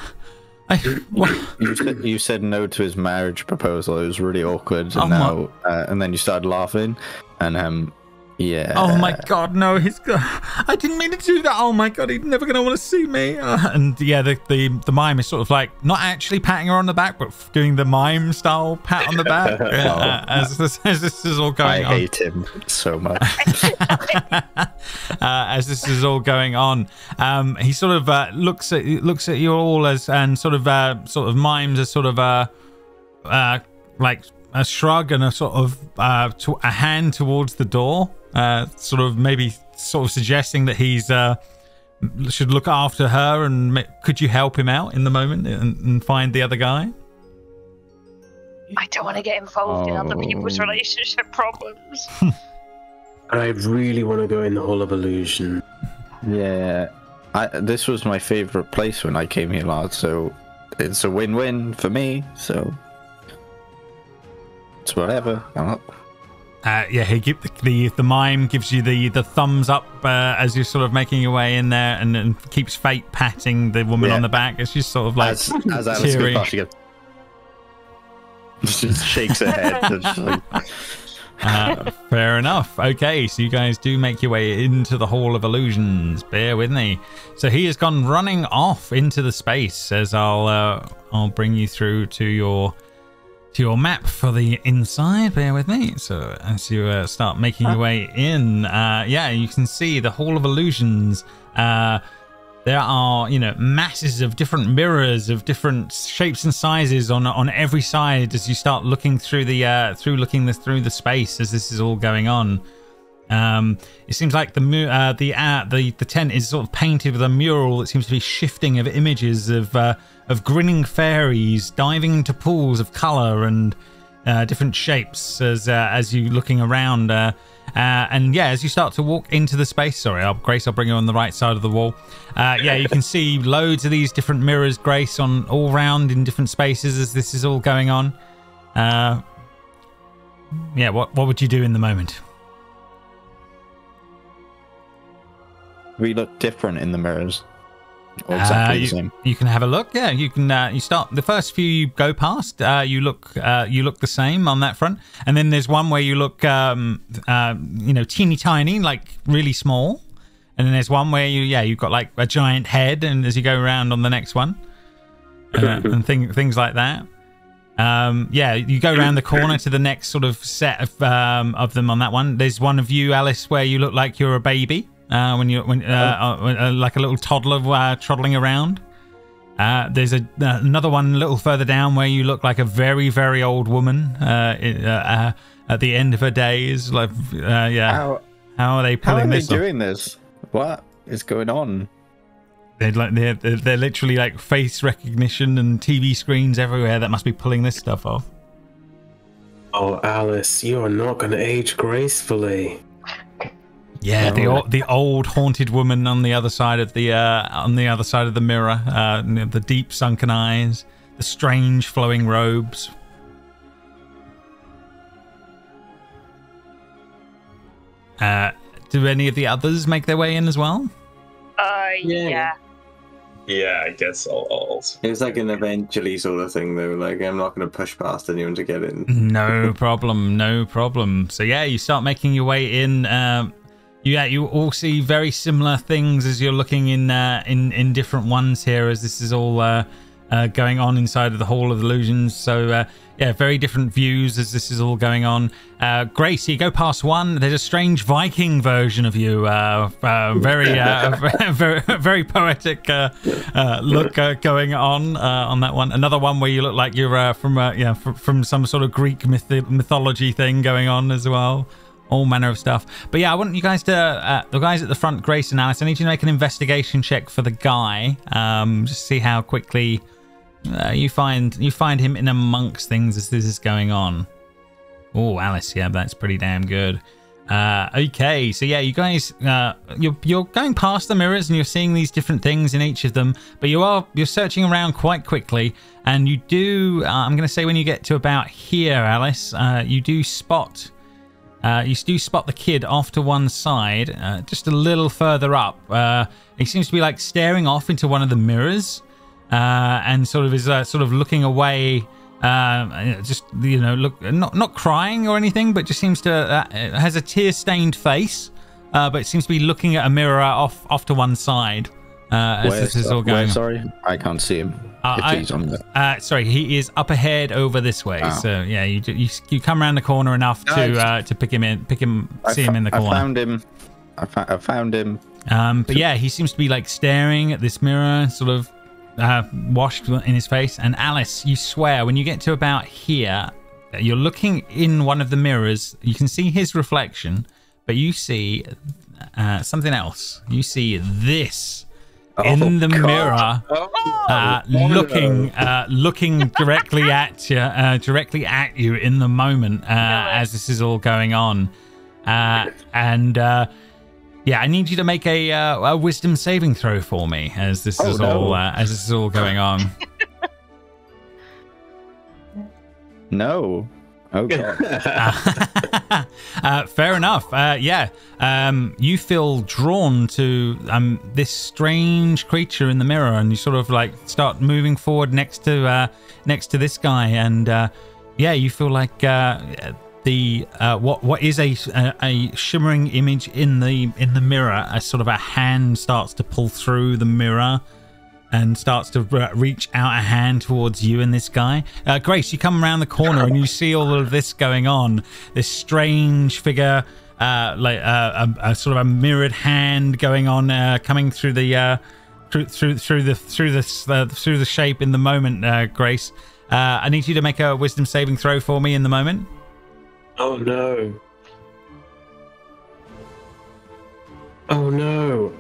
You said no to his marriage proposal. It was really awkward. And and then you started laughing, and yeah. Oh my god, no! I didn't mean to do that. Oh my god, he's never gonna want to see me. And yeah, the mime is sort of like not actually patting her on the back, but doing the mime style pat on the back as this is all going on. I hate him so much. As this is all going on, he sort of looks at you all as and sort of mimes as sort of like a shrug and a sort of a hand towards the door, sort of suggesting that he's should look after her and could you help him out in the moment and find the other guy? I don't want to get involved in other people's relationship problems. I really want to go in the Hall of Illusion. Yeah, this was my favorite place when I came here last, so it's a win-win for me. So it's whatever. Yeah, the mime gives you the thumbs up as you're sort of making your way in there, and keeps fate patting the woman on the back as she's sort of like as Alice goes past, she just shakes her head. And just like... Fair enough. Okay, so you guys do make your way into the Hall of Illusions. Bear with me. So he has gone running off into the space as I'll bring you through to your map for the inside. Bear with me. So as you start making your way in, yeah, you can see the Hall of Illusions. There are, masses of different mirrors of different shapes and sizes on every side as you start looking through the space as this is all going on. It seems like the tent is sort of painted with a mural that seems to be shifting of images of grinning fairies diving into pools of color and different shapes as you looking around. And yeah, as you start to walk into the space, sorry, Grace, I'll bring you on the right side of the wall. Yeah, you can see loads of these different mirrors, Grace, on all round in different spaces as this is all going on. Yeah, what would you do in the moment? We look different in the mirrors. Or exactly the same. You can have a look. Yeah, you can. You start the first few you go past. You look the same on that front, and then there's one where you look, teeny tiny, like really small, and then there's one where you've got like a giant head, and as you go around on the next one, and things like that. Yeah, you go around the corner to the next sort of set of them on that one. There's one of you, Alice, where you look like you're a baby. When like a little toddler trotting around. There's another one a little further down where you look like a very, very old woman at the end of her days. Like, yeah. How are they pulling this off? How are they doing this? What is going on? They're literally like face recognition and TV screens everywhere that must be pulling this stuff off. Oh, Alice, you are not going to age gracefully. Yeah, the old haunted woman on the other side of the mirror, the deep sunken eyes, the strange flowing robes. Do any of the others make their way in as well? Yeah. Yeah, I guess I'll... It's like an eventually sort of thing, though. Like, I'm not going to push past anyone to get in. No problem. So yeah, you start making your way in. You all see very similar things as you're looking in different ones here, as this is all going on inside of the Hall of Illusions. So yeah, very different views as this is all going on. Grace, you go past one. There's a strange Viking version of you, very very poetic look going on that one. Another one where you look like you're from some sort of Greek mythology thing going on as well. All manner of stuff. But yeah, I want you guys to the guys at the front, Grace and Alice, I need you to make an investigation check for the guy. Just see how quickly you find him in amongst things as this is going on. Oh, Alice, yeah, that's pretty damn good. Okay, so yeah, you guys, you're going past the mirrors and you're seeing these different things in each of them, but you're searching around quite quickly, and you do. I'm going to say when you get to about here, Alice, you do spot. You do spot the kid off to one side, just a little further up. He seems to be like staring off into one of the mirrors, and sort of is sort of looking away. Just look, not crying or anything, but just seems to has a tear-stained face, but it seems to be looking at a mirror off to one side. As this is all going. Sorry, I can't see him. He's on the... sorry, he is up ahead over this way. Oh. So yeah, you come around the corner enough to pick him, see him in the corner. I found him. But yeah, he seems to be like staring at this mirror, sort of washed in his face. And Alice, you swear, when you get to about here, you're looking in one of the mirrors. You can see his reflection, but you see something else. You see this. In the mirror, looking directly at you in the moment as this is all going on, yeah, I need you to make a wisdom saving throw for me as this is all going on. No. Okay. Fair enough. Yeah. You feel drawn to this strange creature in the mirror, and you sort of like start moving forward next to this guy, and yeah, you feel like what is a shimmering image in the mirror. A sort of a hand starts to pull through the mirror and starts to reach out a hand towards you and this guy. Grace, you come around the corner and you see all of this going on. This strange figure, like a sort of a mirrored hand going on, coming through the through the shape in the moment. Grace, I need you to make a wisdom saving throw for me in the moment. Oh no! Oh no!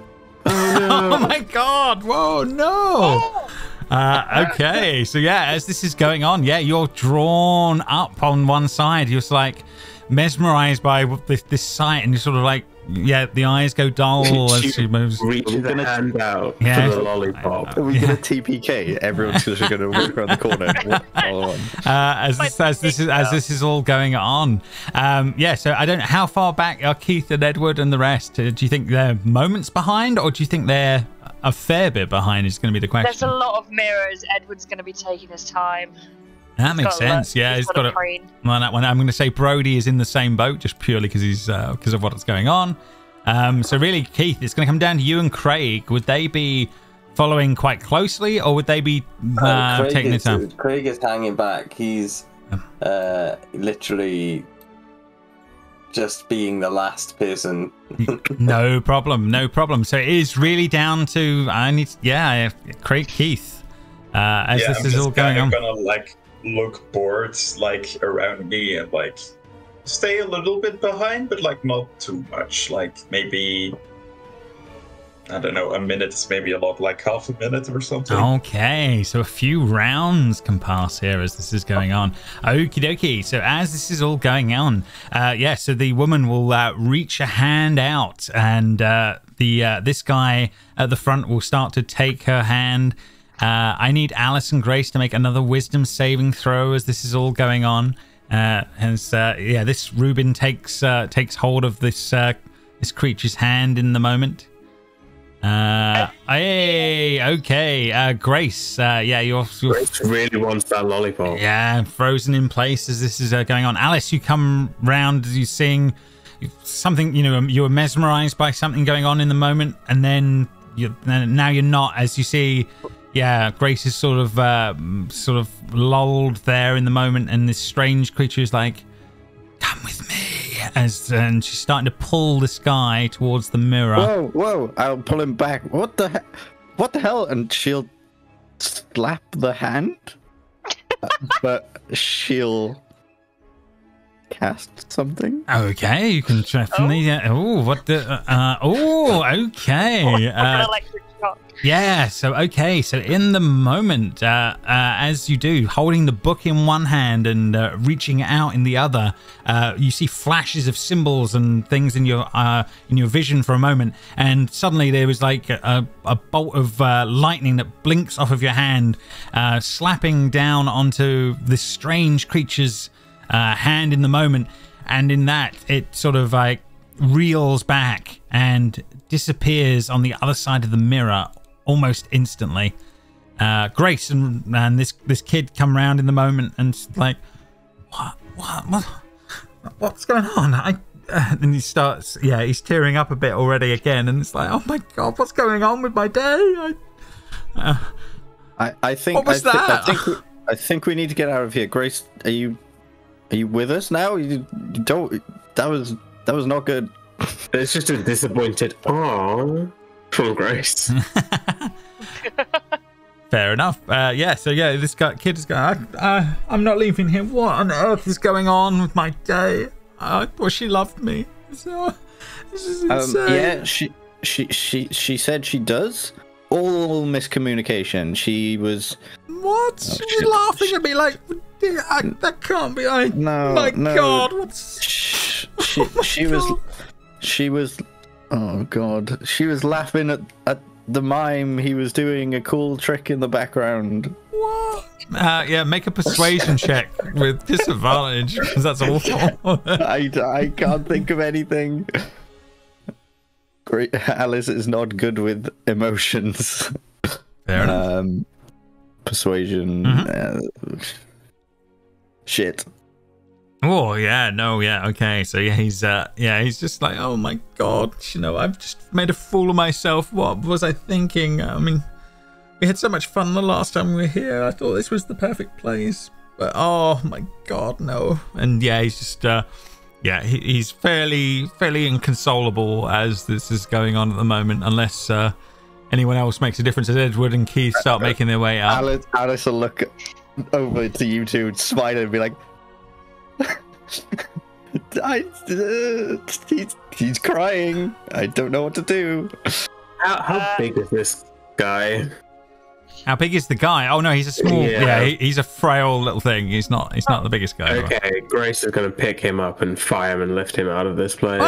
Oh no! Oh my god! Whoa, no! Okay, so yeah, as this is going on, yeah, you're drawn up on one side. You're just like mesmerized by this sight, and you're sort of like, yeah, the eyes go dull as she moves. Reach the hand out for the lollipop. Are we gonna TPK? Everyone's just gonna walk around the corner. As this is all going on, yeah. So I don't know how far back are Keith and Edward and the rest. Do you think they're moments behind, or do you think they're a fair bit behind? Is going to be the question. There's a lot of mirrors. Edward's going to be taking his time. That makes sense. Yeah, he's got a well, that one. I'm going to say Brody is in the same boat just purely because of what's going on. So really, Keith, it's going to come down to you and Craig. Would they be following quite closely, or would they be taking their time? Craig is hanging back. He's literally just being the last person. No problem. So it is really down to Craig, Keith. As this is all going on. Gonna like look bored like around me and like stay a little bit behind, but like not too much. Like maybe, I don't know, a minute is maybe a lot, like half a minute or something. Okay, so a few rounds can pass here as this is going on. Okie dokie. So as this is all going on, so the woman will reach a hand out, and this guy at the front will start to take her hand. I need Alice and Grace to make another wisdom saving throw as this is all going on. This Reuben takes hold of this creature's hand in the moment. Grace. Grace really wants that lollipop. Yeah, frozen in place as this is going on. Alice, you come round as you're seeing something. You were mesmerized by something going on in the moment, and then now you're not. As you see, yeah, Grace is sort of lulled there in the moment, and this strange creature is like, "Come with me," and she's starting to pull this guy towards the mirror. Whoa! I'll pull him back. What the hell? And she'll slap the hand, but she'll cast something. Okay, you can definitely. Oh, what the? Okay. Yeah, so in the moment, as you do, holding the book in one hand and reaching out in the other, you see flashes of symbols and things in your vision for a moment, and suddenly there was like a bolt of lightning that blinks off of your hand, slapping down onto this strange creature's hand in the moment, and in that it sort of like reels back and disappears on the other side of the mirror almost instantly. Grace and this kid come round in the moment and like, what's going on? And he starts, he's tearing up a bit already again, and it's like, oh my god, what's going on with my day? I think what was that? I think we need to get out of here. Grace, are you with us now? You don't. That was not good. It's just a disappointed "aww" from Grace. Fair enough. This kid is going, I'm not leaving here. What on earth is going on with my day? Well, she loved me. So, this is insane. Yeah, she said she does. All miscommunication. She was. What? She was laughing at me like, that can't be. God, what's? She was. Oh god, she was laughing at the mime. He was doing a cool trick in the background. What? Make a persuasion check with disadvantage, because that's awful. I can't think of anything. Great, Alice is not good with emotions. Fair enough. Persuasion. Shit. Oh yeah, no, yeah, okay. So he's just like, oh my god, I've just made a fool of myself. What was I thinking? I mean, we had so much fun the last time we were here. I thought this was the perfect place, but oh my god, no. And he's just he's fairly inconsolable as this is going on at the moment, unless anyone else makes a difference as Edward and Keith start making their way out. Alice will look over to you two, smile and be like, he's crying. I don't know what to do. How big is this guy? How big is the guy? Oh no, he's a small. He's a frail little thing. He's not the biggest guy. Okay, right? Grace is going to pick him up and fire him and lift him out of this place.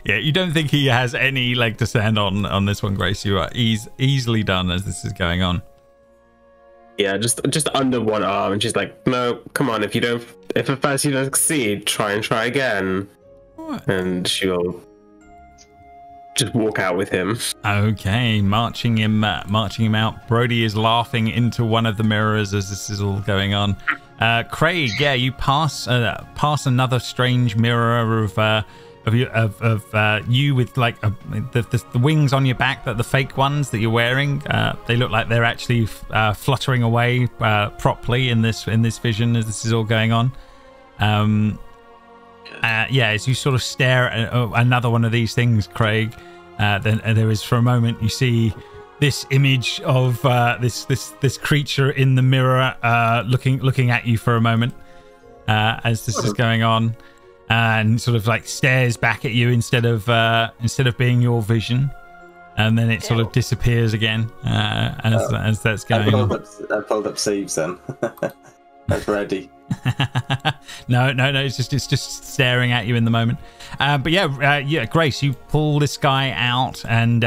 Yeah, you don't think he has any leg to stand on this one, Grace? You are easily done as this is going on. Yeah, just under one arm, and she's like, "No, come on! If at first you don't succeed, try again." What? And she'll just walk out with him. Okay, marching him out. Brody is laughing into one of the mirrors as this is all going on. Craig, you pass another strange mirror of you with like the wings on your back, that the fake ones that you're wearing. They look like they're actually fluttering away properly in this vision as this is all going on. As you sort of stare at another one of these things, Craig, then there is, for a moment, you see this image of this creature in the mirror looking at you for a moment as this is going on. And sort of like stares back at you instead of being your vision, and then it sort of disappears again as that's going on. I pulled up Saves then. That's ready. No, it's just staring at you in the moment. But Grace, you pull this guy out and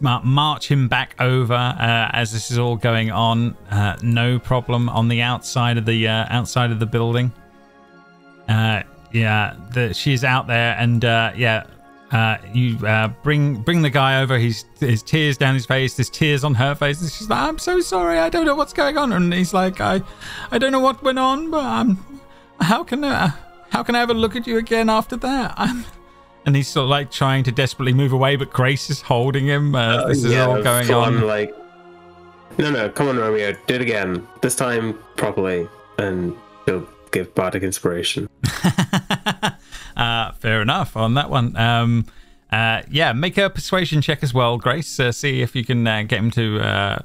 march him back over as this is all going on. No problem on the outside of the building. She's out there, and you bring the guy over. His tears down his face. There's tears on her face. And she's like, "I'm so sorry. I don't know what's going on." And he's like, "I don't know what went on, but how can I ever look at you again after that?" and he's sort of like trying to desperately move away, but Grace is holding him. This is all going on. Like, no, come on, Romeo, do it again. This time properly, and he'll give bardic inspiration. Fair enough on that one. Yeah, make a persuasion check as well, Grace. See if you can get him to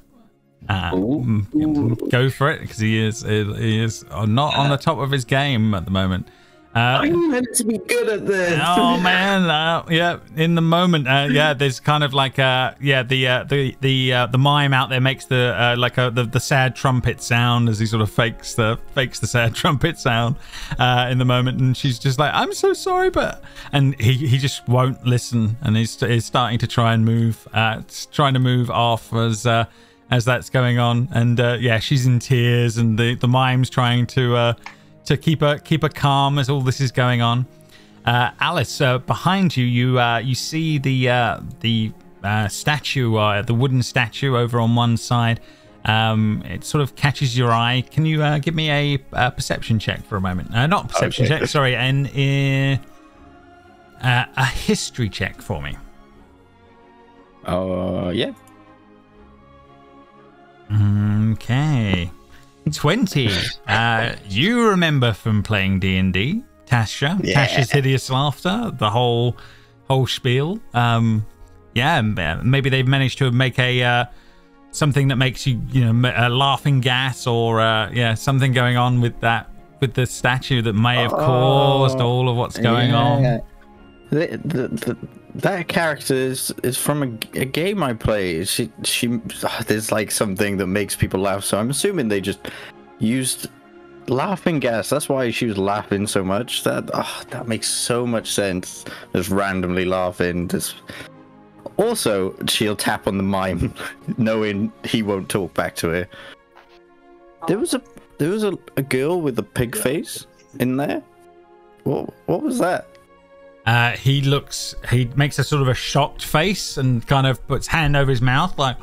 go for it, because he is not on the top of his game at the moment. I'm meant to be good at this. Oh man, yeah. In the moment, yeah. There's kind of like the mime out there makes the like the sad trumpet sound as he sort of fakes the sad trumpet sound in the moment, and she's just like, "I'm so sorry," and he just won't listen, and he's starting to try and move, trying to move off as that's going on, and yeah, she's in tears, and the mime's trying to keep her calm as all this is going on. Alice, behind you, you see the statue, the wooden statue over on one side. It sort of catches your eye. Can you give me a perception check for a moment? Not perception check, sorry, a history check for me. Yeah. Okay. 20. You remember from playing D&D, Tasha. Yeah. Tasha's hideous laughter, the whole spiel. Yeah, maybe they've managed to make a something that makes you a laughing gas, or yeah, something going on with the statue that may have caused all of what's going on. That character is from a game I play. She there's like something that makes people laugh, so I'm assuming they just used laughing gas. That's why she was laughing so much. That makes so much sense. Just randomly laughing. Also, she'll tap on the mime, knowing he won't talk back to her. There was a girl with a pig face in there. What was that? He makes a sort of a shocked face and kind of puts hand over his mouth like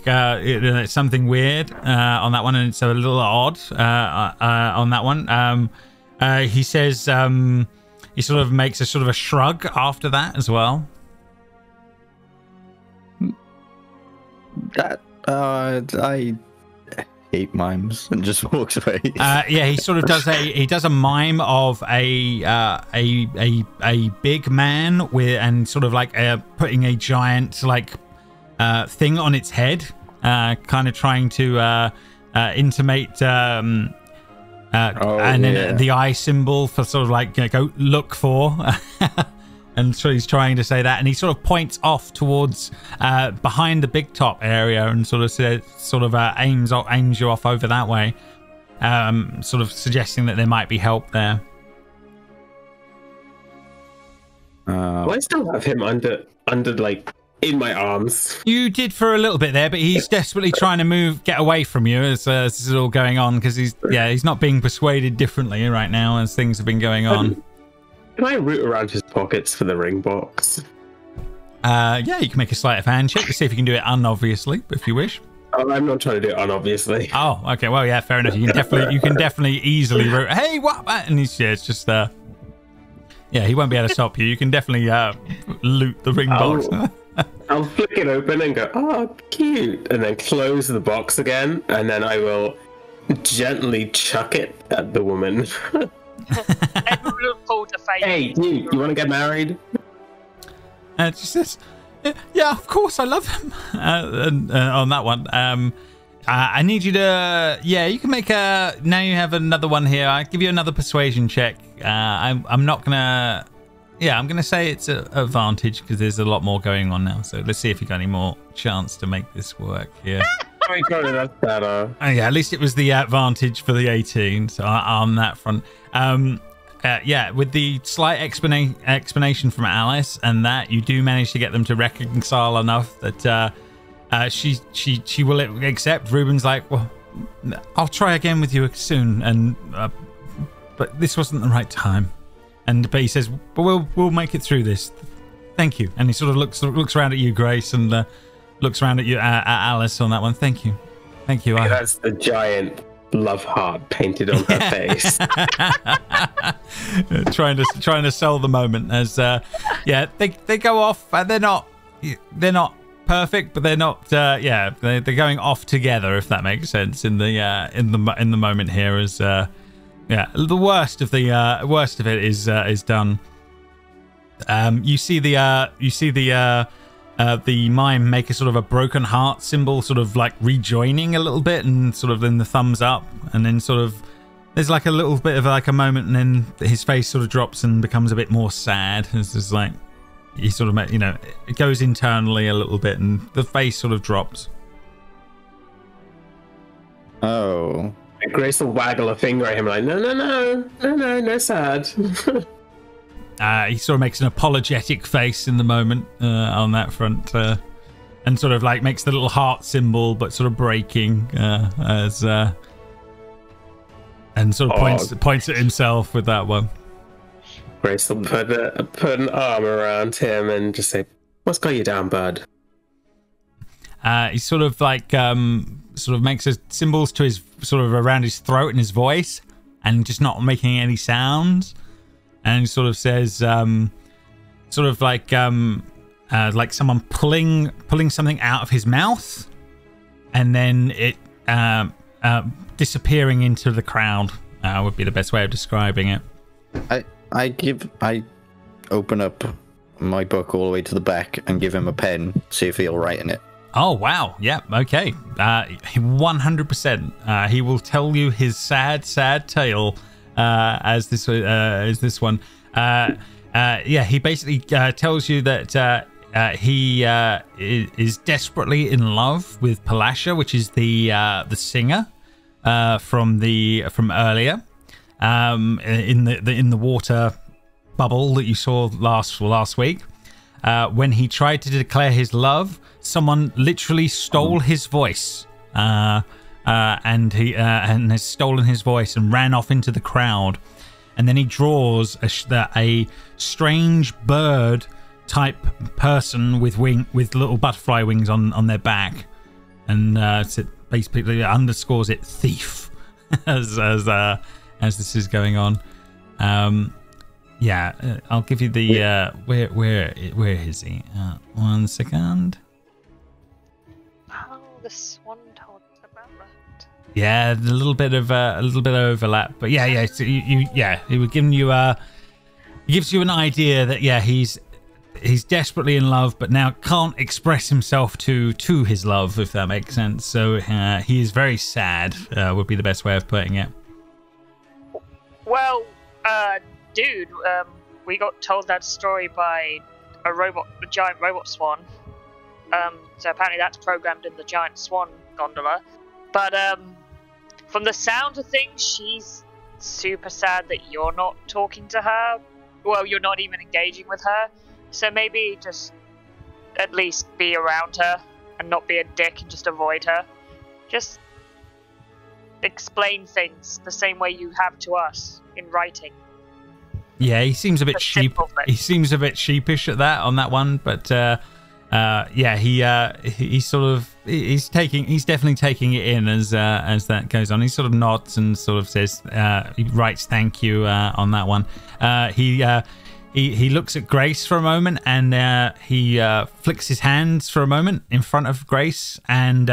it's something weird on that one, and it's a little odd on that one. He says he sort of makes a sort of a shrug after that as well. That I hate mimes, and just walks away. Yeah, he sort of does a mime of a big man and sort of like putting a giant like thing on its head, kind of trying to intimate then the eye symbol for sort of like go look for. And so he's trying to say that, and he sort of points off towards behind the big top area, and sort of aims you off over that way, sort of suggesting that there might be help there. I still have him under like in my arms. You did for a little bit there, but he's desperately trying to get away from you as this is all going on, because he's not being persuaded differently right now as things have been going on. Can I root around his pockets for the ring box? Yeah, you can make a sleight of hand check to see if you can do it unobviously, if you wish. Oh, I'm not trying to do it unobviously. Oh, okay. Well, yeah, fair enough. You can definitely easily root. Hey, what? And it's just yeah, he won't be able to stop you. You can definitely loot the ring box. I'll flick it open and go, oh, cute, and then close the box again, and then I will gently chuck it at the woman. Edward will pull the face. Hey, you want to get married? And she says, yeah, of course, I love him. And on that one, I need you to, yeah, you can make now you have another one here. I'll give you another persuasion check. I'm not gonna, yeah, I'm gonna say it's an advantage because there's a lot more going on now. So let's see if you got any more chance to make this work here. Oh, that's better. Yeah, at least it was the advantage for the 18, so on that front. Yeah, with the slight explanation from Alice and that, you do manage to get them to reconcile enough that she will accept. Ruben's like, well, I'll try again with you soon, and but this wasn't the right time. But he says, but we'll make it through this. Thank you. And he sort of looks around at you, Grace, and looks around at you, at Alice on that one. Thank you. Yeah, that's the giant love heart painted on her face. trying to sell the moment as they go off and they're not perfect, but they're not they're going off together, if that makes sense, in the moment here. As the worst of it is done. You see the mime make a sort of a broken heart symbol, sort of like rejoining a little bit, and sort of then the thumbs up, and then sort of there's like a little bit of like a moment, and then his face sort of drops and becomes a bit more sad. It's just like he sort of, it goes internally a little bit, and the face sort of drops. Oh. Grace will waggle a finger at him like, no sad. He sort of makes an apologetic face in the moment on that front, and sort of like makes the little heart symbol, but sort of breaking and sort of points at himself with that one. Grace will put an arm around him and just say, "What's got you down, bud?" He sort of like sort of makes symbols to his sort of around his throat and his voice, and just not making any sounds. And he sort of says, sort of like someone pulling something out of his mouth, and then it disappearing into the crowd would be the best way of describing it. I open up my book all the way to the back and give him a pen, see if he'll write in it. Oh wow, yeah, okay, 100%. He will tell you his sad tale. As this one, he basically tells you that he is desperately in love with Palasha, which is the singer from earlier, in the water bubble that you saw last week. When he tried to declare his love, someone literally stole his voice. And has stolen his voice and ran off into the crowd, and then he draws a strange bird type person with little butterfly wings on their back, and it basically underscores it thief as this is going on. I'll give you the where is he? 1 second. Oh, the swan told us about that. Yeah, a little bit of overlap, but yeah. So he was giving you he gives you an idea that he's desperately in love, but now can't express himself to his love, if that makes sense. So he is very sad. Would be the best way of putting it. Well, dude, we got told that story by a giant robot swan. So apparently that's programmed in the giant swan gondola. But from the sound of things, she's super sad that you're not talking to her. Well, you're not even engaging with her. So maybe just at least be around her and not be a dick and just avoid her. Just explain things the same way you have to us in writing. Yeah, he seems a bit He seems a bit sheepish at that on that one, but he's definitely taking it in as that goes on. He sort of nods and sort of says, he writes thank you on that one. He looks at Grace for a moment, and he flicks his hands for a moment in front of Grace, and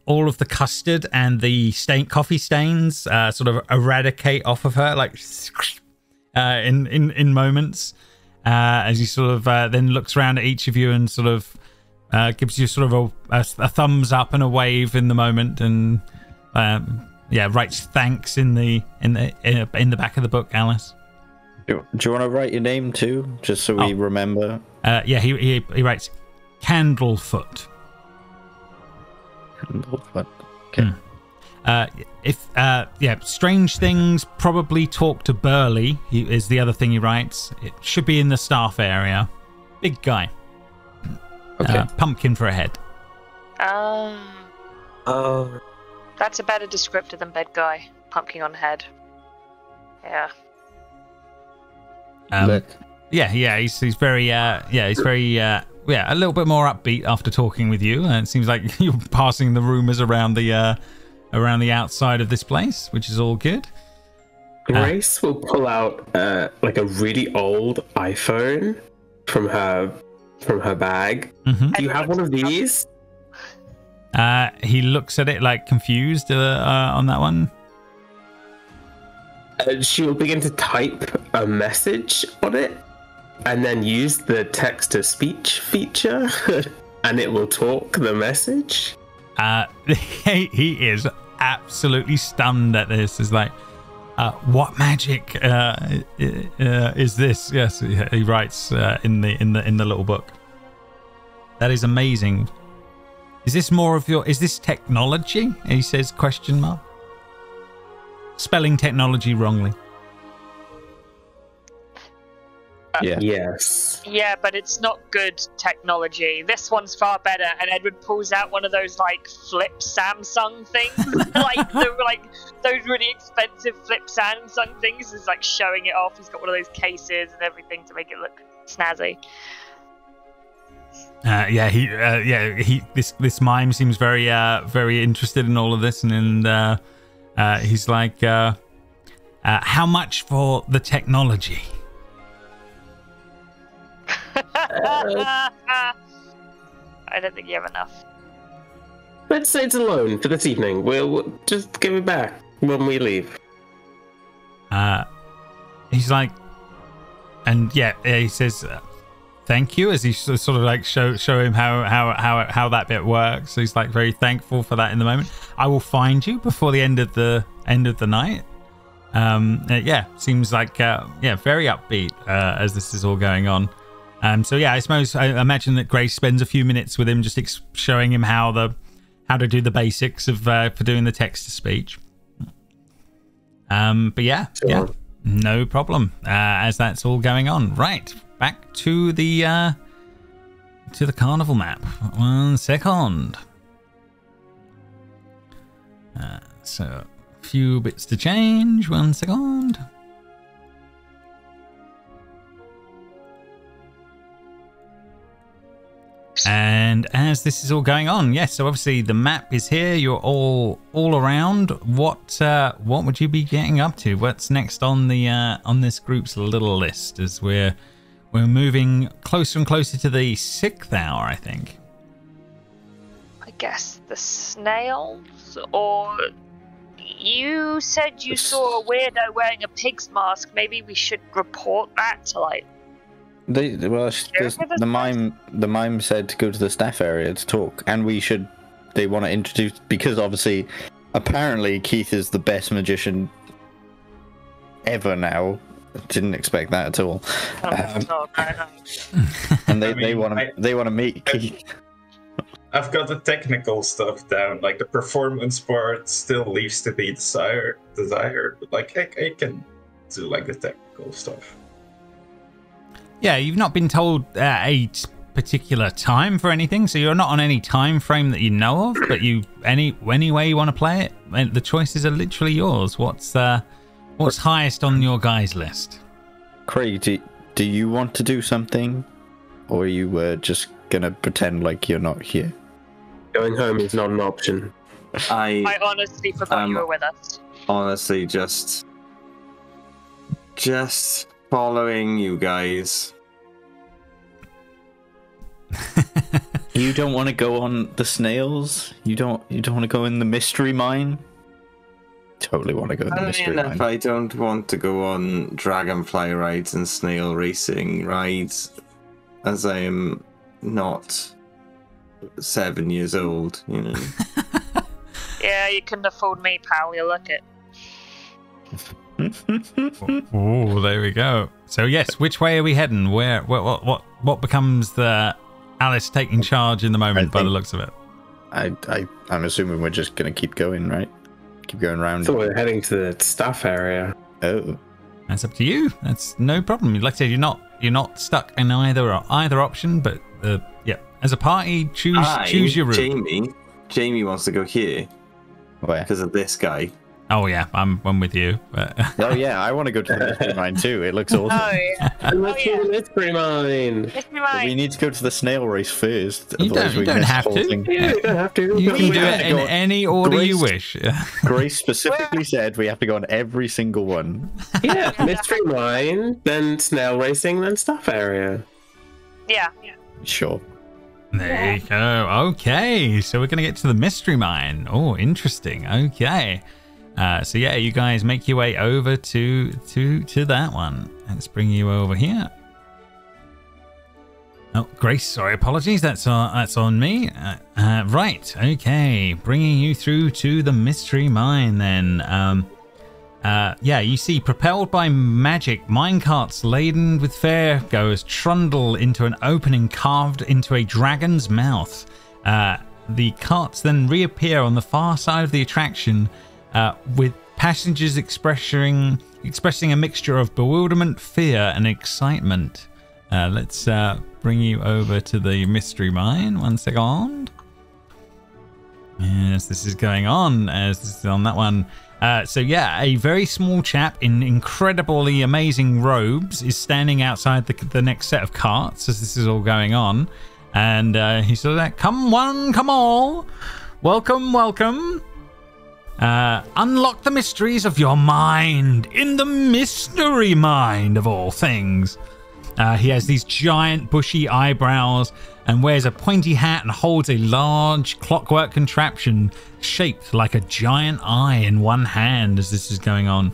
all of the custard and the coffee stains sort of eradicate off of her, like in moments, as he sort of then looks around at each of you and sort of gives you sort of a thumbs up and a wave in the moment, and writes thanks in the back of the book, Alice. Do you want to write your name too, just so we remember? He writes Candlefoot. Candlefoot. Okay. Strange things probably talk to Burley is the other thing he writes. It should be in the staff area. Big guy. Okay. Pumpkin for a head. That's a better descriptor than bed guy. Pumpkin on head. Yeah. He's very a little bit more upbeat after talking with you. And it seems like you're passing the rumors around the around the outside of this place, which is all good. Grace will pull out like a really old iPhone from her bag. Do you have one of these? He looks at it like confused on that one. She will begin to type a message on it and then use the text-to-speech feature and it will talk the message. He is absolutely stunned at this. It's like, what magic is this? Yes, he writes in the little book. That is amazing. Is this more of your? Is this technology? He says question mark. Spelling technology wrongly. Yes. Yeah, but it's not good technology. This one's far better. And Edward pulls out one of those like flip Samsung things, like those really expensive flip Samsung things. Is like showing it off. He's got one of those cases and everything to make it look snazzy. This mime seems very interested in all of this, and he's like, how much for the technology? I don't think you have enough. Let's say it's a loan for this evening. We'll just give it back when we leave. He's like, and he says, thank you, as he sort of like show him how that bit works. So he's like very thankful for that in the moment. I will find you before the end of the night. Seems like very upbeat as this is all going on. So I suppose I imagine that Grace spends a few minutes with him, just showing him how to do the basics of for doing the text to speech. No problem. As that's all going on, right. Back to the carnival map. 1 second. So a few bits to change. 1 second. And as this is all going on, yes. So obviously the map is here. You're all around. What would you be getting up to? What's next on the on this group's little list as we're moving closer and closer to the 6th hour, I think. I guess the snails, or you said you saw a weirdo wearing a pig's mask. Maybe we should report that to like. The mime said to go to the staff area to talk, and they want to introduce, because obviously, apparently Keith is the best magician ever now. Didn't expect that at all. And they want to meet Keith. I've got the technical stuff down. Like the performance part still leaves to be desired. But like I can do like the technical stuff. Yeah, you've not been told a particular time for anything, so you're not on any time frame that you know of. But any way you want to play it, the choices are literally yours. What's highest on your guys' list? Craig, do you want to do something, or you were just gonna pretend like you're not here? Going home is not an option. I honestly forgot you were with us. Honestly, just following you guys. You don't want to go on the snails? You don't want to go in the mystery mine? Totally want to go in the mystery mine. I don't want to go on dragonfly rides and snail racing rides, as I am not 7 years old, you know. Yeah, you couldn't have fooled me, pal. You look it. Oh, there we go. So yes, which way are we heading? What becomes the Alice taking charge in the moment by the looks of it? I'm assuming we're just gonna keep going, right? Keep going round. So we're heading to the staff area. Oh, that's up to you. That's no problem. Like I said, you're not stuck in either option. But as a party, choose your route. Jamie wants to go here. Where? Because of this guy. Oh yeah, I'm with you. But... Oh yeah, I want to go to the mystery mine too. It looks awesome. Oh yeah. Let's do the mystery mine. Mystery But we mine. need to go to the snail race first. You otherwise don't we miss have the whole to. thing. Yeah, you don't have to. You But can we do have it to in go- any order you wish. Grace specifically said we have to go on every single one. Yeah, mystery mine, then snail racing, then stuff area. Yeah. Sure. There you go. Okay, so we're gonna get to the mystery mine. Oh, interesting. Okay. So yeah, you guys make your way over to that one. Let's bring you over here. Oh, Grace, sorry, apologies. That's on me. Right, okay, bringing you through to the mystery mine then. Yeah, you see, propelled by magic, minecarts laden with fairgoers trundle into an opening carved into a dragon's mouth. The carts then reappear on the far side of the attraction, with passengers expressing a mixture of bewilderment, fear, and excitement. Let's bring you over to the mystery mine. 1 second. Yes, this is going on. As this is on that one. So yeah, a very small chap in incredibly amazing robes is standing outside the next set of carts as this is all going on, and he's sort of like, "Come one, come all, welcome, welcome. Unlock the mysteries of your mind in the mystery mind of all things." He has these giant bushy eyebrows and wears a pointy hat and holds a large clockwork contraption shaped like a giant eye in one hand as this is going on.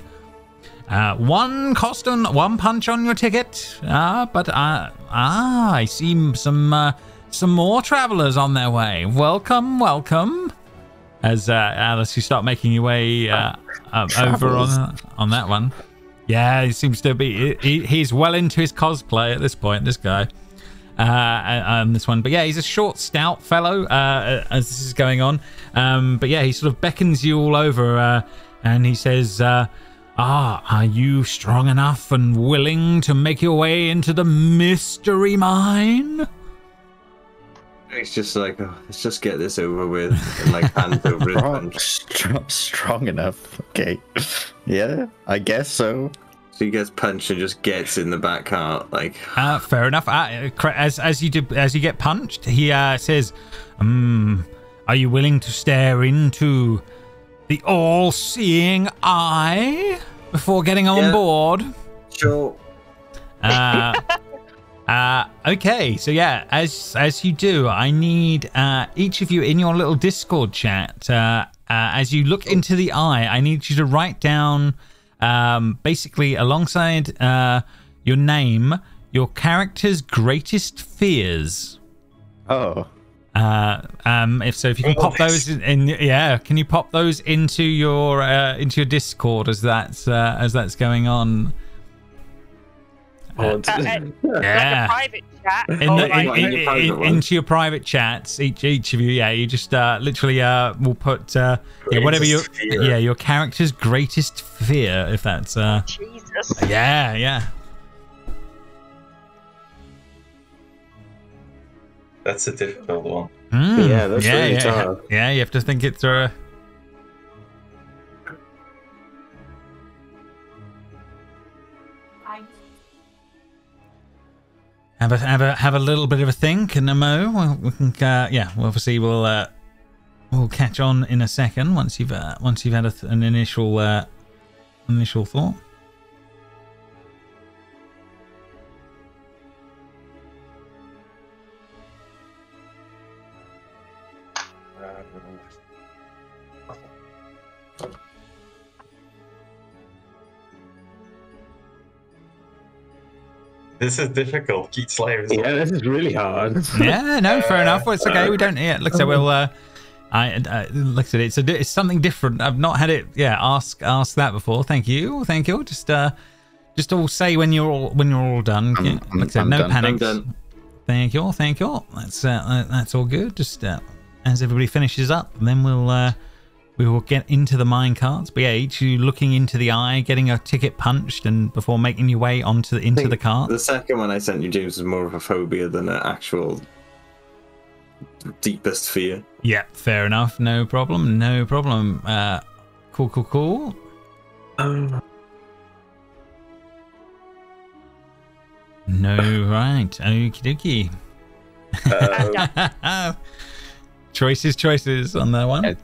One punch on your ticket. I see some more travelers on their way. Welcome, welcome. As Alice, you start making your way over on that one. Yeah, he seems to be. He's well into his cosplay at this point. This guy, this one. But yeah, he's a short, stout fellow. As this is going on, but yeah, he sort of beckons you all over, and he says, "Are you strong enough and willing to make your way into the mystery mine?" It's just like, oh, let's just get this over with, and like hand over his punch. Strong enough. Okay. Yeah, I guess so. So he gets punched and just gets in the back cart, like. Fair enough. As you get punched, he says, "Are you willing to stare into the all-seeing eye before getting on board?" Sure. Okay, so yeah, as you do, I need each of you in your little Discord chat, as you look into the eye, I need you to write down, basically alongside your name, your character's greatest fears. Oh. If you can pop those in, yeah, can you pop those into your Discord as that's going on? Yeah. Yeah. Like a private chat. Into your private chats, each of you, yeah, you just literally will put whatever your character's greatest fear, if that's Jesus. yeah. That's a difficult one. Yeah, that's really tough. Yeah, you have to think it through. Have a little bit of a think, and we can obviously we'll catch on in a second once you've had an initial thought. This is difficult. Keith Slayer is Yeah, this is really hard. Yeah, no, fair enough. Well, it's okay. We don't. Yeah, look, so we'll. Look at it. It's something different. I've not had it. Yeah, ask that before. Thank you. Just all say when you're all done. Yeah, like I said, no panics. Thank you. That's all good. Just as everybody finishes up, then we will get into the mine carts. But yeah, each of you looking into the eye, getting a ticket punched, and before making your way into the cart. The second one I sent you, James, is more of a phobia than an actual deepest fear. Yeah, fair enough. No problem. Cool. No, right. Okie dokie. Choices on that one.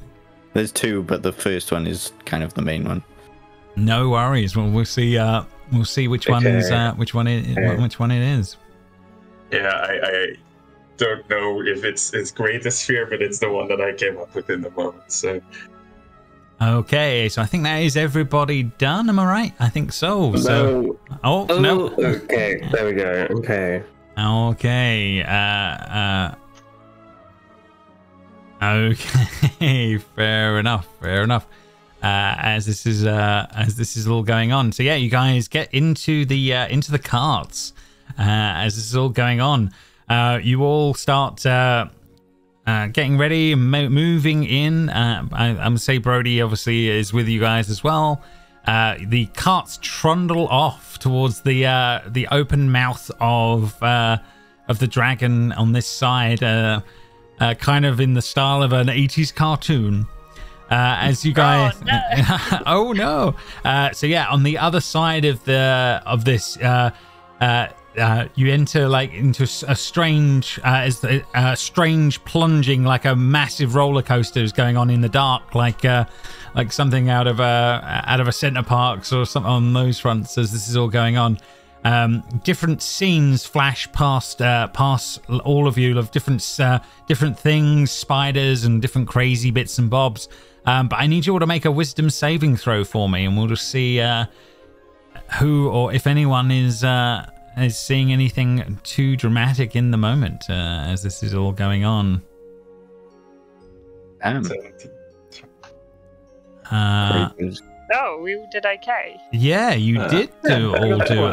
There's two, but the first one is kind of the main one. No worries. Well, we'll see. We'll see which one is which one it is. Yeah, I don't know if it's greatest fear, but it's the one that I came up with in the moment. So. Okay, so I think that is everybody done. Am I right? I think so. No. So, no. Okay, there we go. Okay. Okay, fair enough. As this is all going on, so yeah, you guys get into the carts. As this is all going on, you all start getting ready and moving in. I'm gonna say Brody obviously is with you guys as well. The carts trundle off towards the open mouth of the dragon on this side, kind of in the style of an 80s cartoon. As you guys, oh no! So yeah, on the other side of this, you enter into a strange, strange plunging, like a massive roller coaster is going on in the dark, like something out of a Center Parcs or something on those fronts. As this is all going on, different scenes flash past all of you of different things, spiders and different crazy bits and bobs. But I need you all to make a wisdom saving throw for me, and we'll just see who or if anyone is seeing anything too dramatic in the moment as this is all going on. Oh, we did okay. Yeah, you did do all do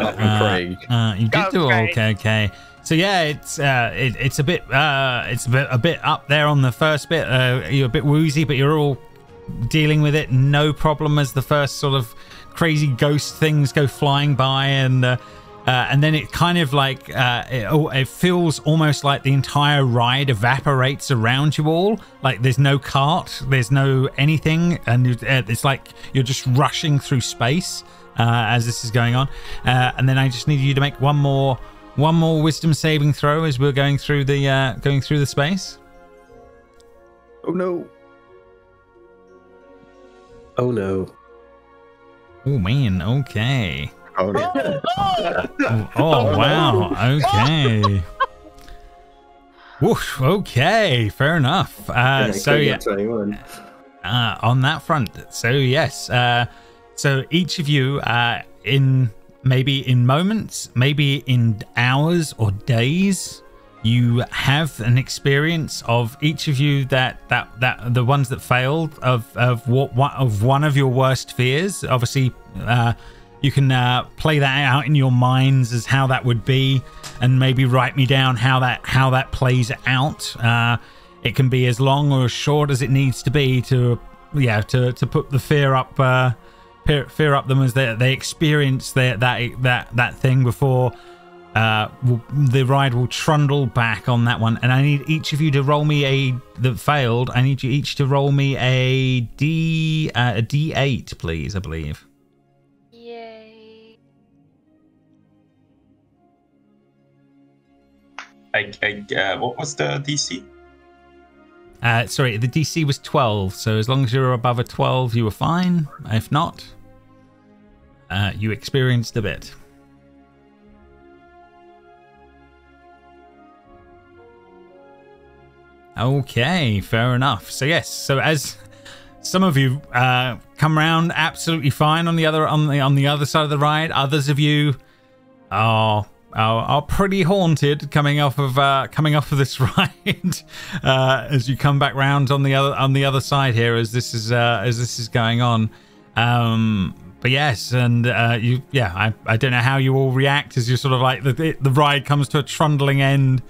okay. So yeah, it's a bit up there on the first bit. You're a bit woozy, but you're all dealing with it no problem as the first sort of crazy ghost things go flying by, and then it kind of like it feels almost like the entire ride evaporates around you all. Like there's no cart, there's no anything, and it's like you're just rushing through space as this is going on. And then I just need you to make one more wisdom saving throw as we're going through the space. Oh no. Oh no. Oh man. Okay. Oh, oh wow. Okay. Woof. Okay. Fair enough. So yeah. On that front. So yes. So each of you, in moments, maybe in hours or days, you have an experience of each of you that the ones that failed of one of your worst fears. Obviously, you can play that out in your minds as how that would be, and maybe write me down how that plays out. It can be as long or as short as it needs to be to put the fear up them as they experience that thing before the ride will trundle back on that one. And I need each of you to roll me that failed. I need you each to roll me a D8, please. I believe. Yay! What was the DC? Sorry, the DC was 12. So as long as you were above a 12, you were fine. If not, you experienced a bit. Okay, fair enough. So yes, so as some of you come around absolutely fine on the other side of the ride, others of you are pretty haunted coming off of this ride as you come back round on the other side here as this is going on. But yes, and I don't know how you all react as you're sort of like the ride comes to a trundling end.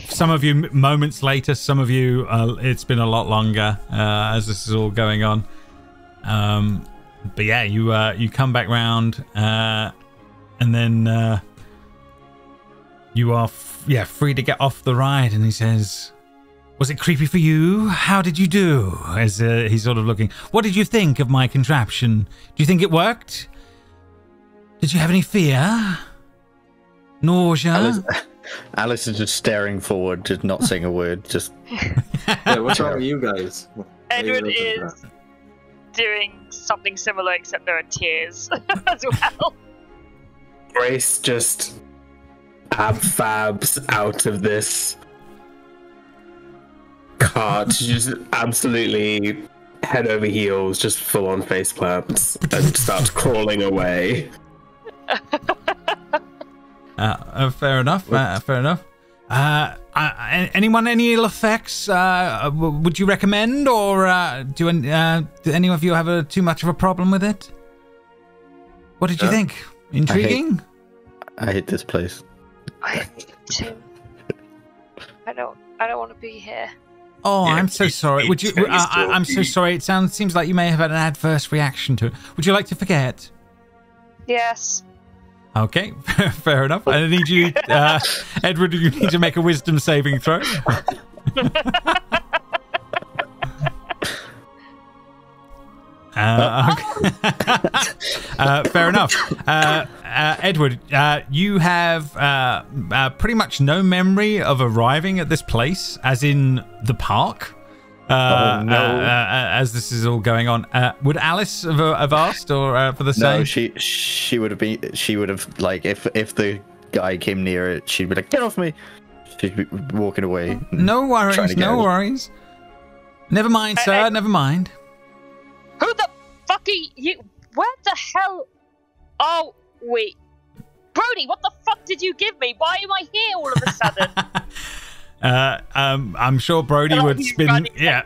Some of you moments later, some of you it's been a lot longer as this is all going on. But yeah, you come back round and then you are free to get off the ride. And he says, Was it creepy for you? How did you do? As he's sort of looking. What did you think of my contraption? Do you think it worked? Did you have any fear? Nausea? Alice is just staring forward, just not saying a word. Just. Yeah, what's wrong with you guys? Edward is doing something similar, except there are tears as well. Grace just ab-fabs out of this cart. She just absolutely head over heels, just full on face plants, and starts crawling away. Fair enough. Fair enough. Anyone, any ill effects? Would you recommend, or do any of you have too much of a problem with it? What did you think? Intriguing? I hate this place. I hate too. I don't want to be here. Oh, I'm so sorry. Would you? I'm so sorry. It seems like you may have had an adverse reaction to it. Would you like to forget? Yes. Okay, fair enough. I need you, Edward. You need to make a wisdom saving throw. Fair enough. Edward, you have pretty much no memory of arriving at this place, as in the park. As this is all going on, would Alice have asked, or for the same? No, she would have been. She would have, like, if the guy came near it, she'd be like, "Get off me!" She'd be walking away. No worries, no worries. Never mind, sir. Never mind. Who the fuck are you? Where the hell? Oh wait, Brody, what the fuck did you give me? Why am I here all of a sudden? I'm sure Brody would spin. Yeah,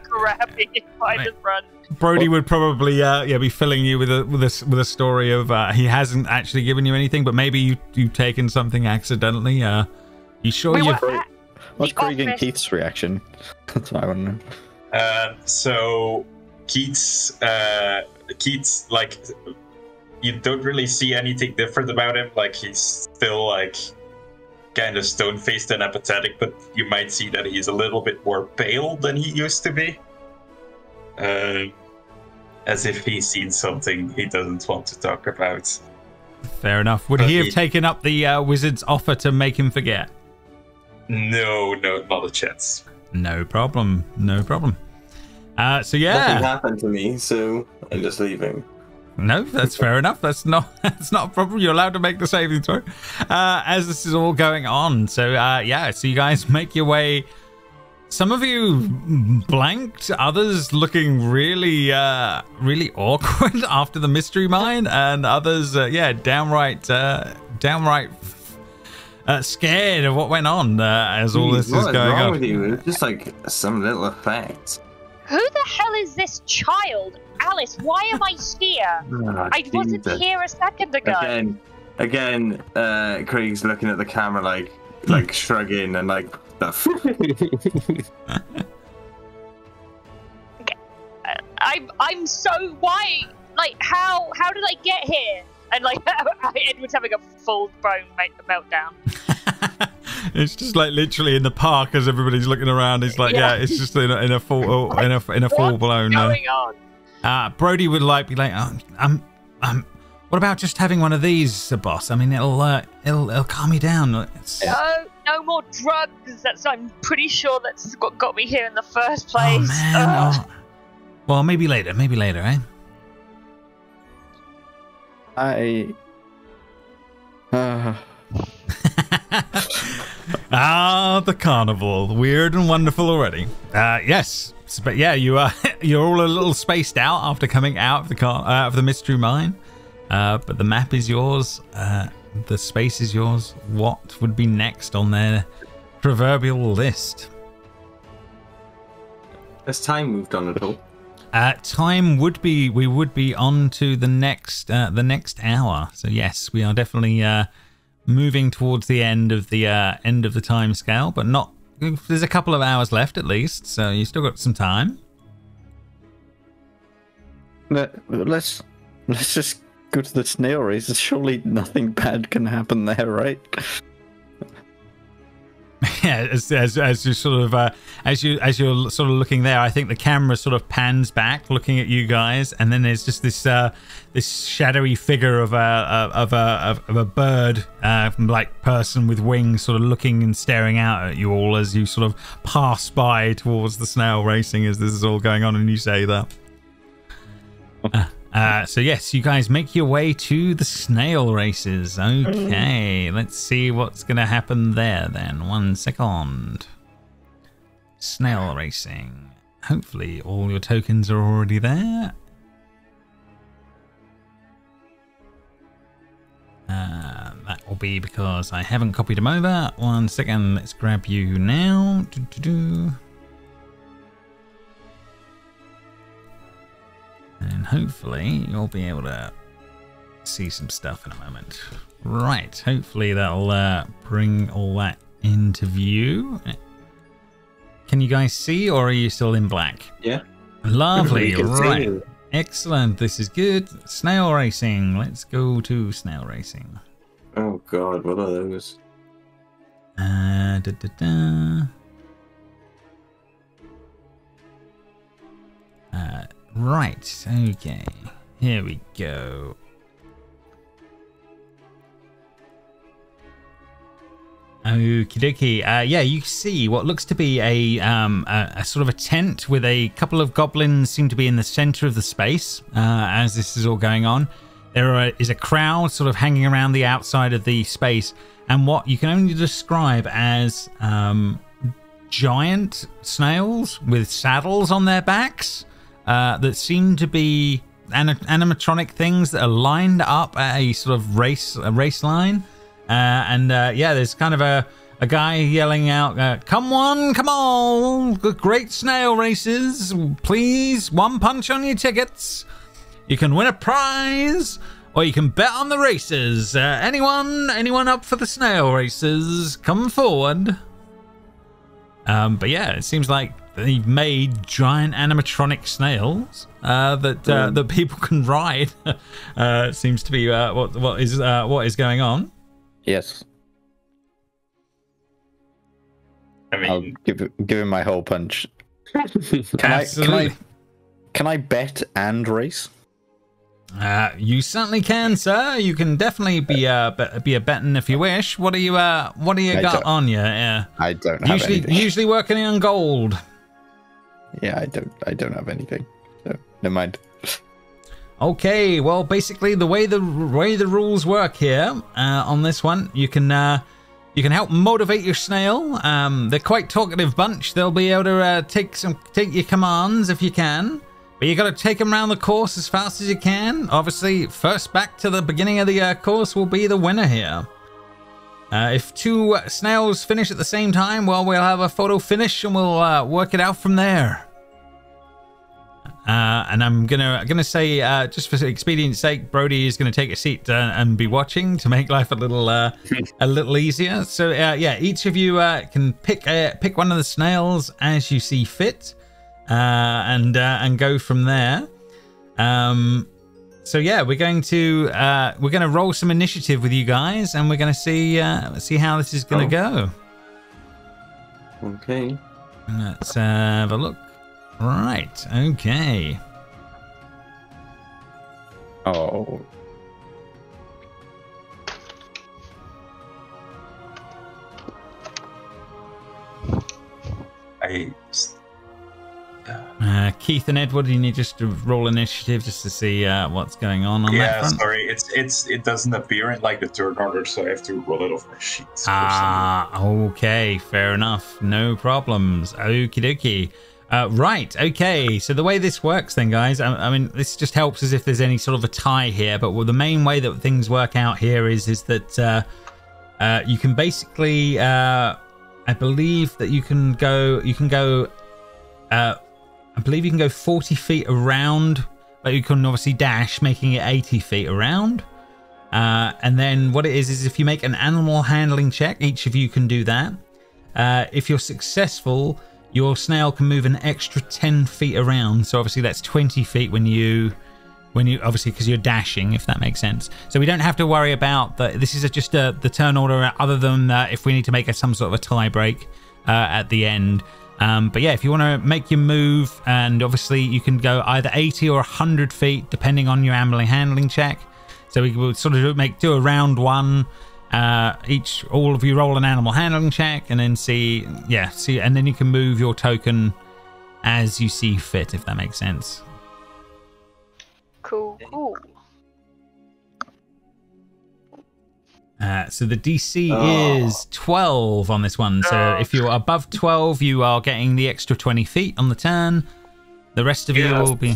Brody would probably be filling you with a story of he hasn't actually given you anything, but maybe you've taken something accidentally. You sure you've? What's Craig and Keith's reaction? That's what I want to know. So Keith's like, you don't really see anything different about him. Like, he's still like kind of stone-faced and apathetic, but you might see that he's a little bit more pale than he used to be. As if he's seen something he doesn't want to talk about. Fair enough. Would he have taken up the wizard's offer to make him forget? No, not a chance. No problem. No problem. So yeah. Nothing happened to me, so I'm just leaving. No, that's fair enough. That's not a problem. You're allowed to make the saving throw as this is all going on. So so you guys make your way. Some of you blanked, others looking really awkward after the mystery mine, and others downright scared of what went on as all this is going on. What's wrong with you? It's just like some little effect. Who the hell is this child? Alice, why am I here? I wasn't here a second ago. Again, Craig's looking at the camera like shrugging and like stuff. I'm so why? Like, how did I get here? And like Edward's having a full-blown meltdown. It's just like literally in the park as everybody's looking around. It's like it's just in a full blown. What's going on? Brody would be like, what about just having one of these, boss? I mean, it'll calm you down. No more drugs. I'm pretty sure that's what got me here in the first place. Oh man. Well, maybe later, eh? The carnival, weird and wonderful already. Yes, but yeah, you're all a little spaced out after coming out of the mystery mine. But the map is yours. The space is yours. What would be next on their proverbial list? Has time moved on at all? Time would be. We would be on to the next hour. So yes, we are definitely moving towards the end of the time scale, but not. There's a couple of hours left at least, so you still got some time. Let's just go to the snail race. Surely nothing bad can happen there, right? Yeah, as you sort of as you're sort of looking there, I think the camera sort of pans back, looking at you guys, and then there's just this this shadowy figure of a bird, like person with wings, sort of looking and staring out at you all as you sort of pass by towards the snail racing as this is all going on, and you say that. So yes, you guys make your way to the snail races. Okay, let's see what's going to happen there then. 1 second. Snail racing. Hopefully all your tokens are already there. That will be because I haven't copied them over. 1 second, let's grab you now. And hopefully you'll be able to see some stuff in a moment. Right, hopefully that'll bring all that into view. Can you guys see, or are you still in black? Yeah. Lovely, right. Excellent, this is good. Snail racing. Let's go to snail racing. Oh god, what are those? Right, okay. Here we go. Okie dokie. Yeah, you see what looks to be a sort of a tent with a couple of goblins seem to be in the center of the space as this is all going on. There is a crowd sort of hanging around the outside of the space, and what you can only describe as giant snails with saddles on their backs that seem to be animatronic things that are lined up at a sort of race line. Yeah, there's kind of a guy yelling out, come on, great snail races, please, 1 punch on your tickets. You can win a prize, or you can bet on the races. Anyone up for the snail races, come forward. But yeah, it seems like they've made giant animatronic snails that people can ride. It seems to be what is going on. Yes. I mean, I'll give him my whole punch. Can I bet and race? You certainly can, sir. You can definitely be a betting if you wish. What do you got on you? Yeah. I don't have anything. Usually working on gold. Yeah, I don't have anything. So never mind. Okay, well, basically the way the rules work here on this one, you can help motivate your snail. They're quite talkative bunch. They'll be able to take your commands if you can, but you got to take them around the course as fast as you can. Obviously, first back to the beginning of the course will be the winner here. If 2 snails finish at the same time, well, we'll have a photo finish and we'll work it out from there. And I'm gonna say, just for expedience's sake, Brody is gonna take a seat and be watching to make life a little easier. So yeah, each of you can pick one of the snails as you see fit, and go from there. So yeah, we're gonna roll some initiative with you guys, and we're gonna see how this is gonna go. Okay. Let's have a look. Right, okay. Oh. Keith and Edward, you need just to roll initiative just to see what's going on that front. Sorry, it doesn't appear in like the turn order, so I have to roll it off my sheet. Okay, fair enough, no problems. Okie dokie. Right, okay, so the way this works then, guys, I mean, this just helps as if there's any sort of a tie here, but the main way that things work out here is that you can basically, I believe that you can go, I believe you can go 40 feet around, but you can obviously dash, making it 80 feet around. And then what it is if you make an animal handling check, each of you can do that. If you're successful, your snail can move an extra 10 feet around. So obviously that's 20 feet when you when you obviously because you're dashing, if that makes sense. So we don't have to worry about that. This is just the turn order, other than if we need to make some sort of a tie break at the end. But yeah, if you want to make your move, and obviously you can go either 80 or 100 feet depending on your handling check. So we will sort of do a round one. All of you roll an animal handling check, and then see, and then you can move your token as you see fit, if that makes sense. Cool. So the DC is 12 on this one. So if you're above 12, you are getting the extra 20 feet on the turn. The rest of you will be.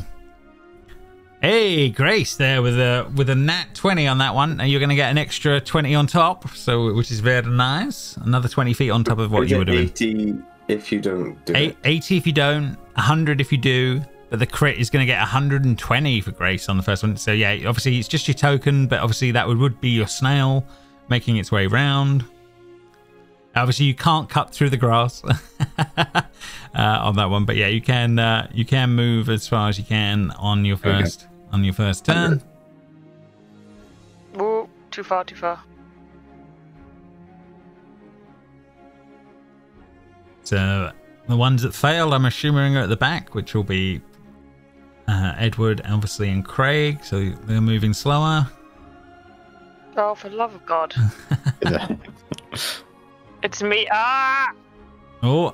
Hey, Grace there with a nat 20 on that one, and you're going to get an extra 20 on top, so which is very nice. Another 20 feet on top of what you would have been. 80 if you don't do it. 80 if you don't, 100 if you do. But the crit is going to get 120 for Grace on the first one. So yeah, obviously it's just your token, but obviously that would be your snail making its way round. Obviously you can't cut through the grass on that one, but yeah, you can move as far as you can on your first turn. Whoa, too far. So the ones that failed, I'm assuming, are at the back, which will be Edward, obviously, and Craig. So they're moving slower. Oh, for the love of God! It's me. Ah! Oh.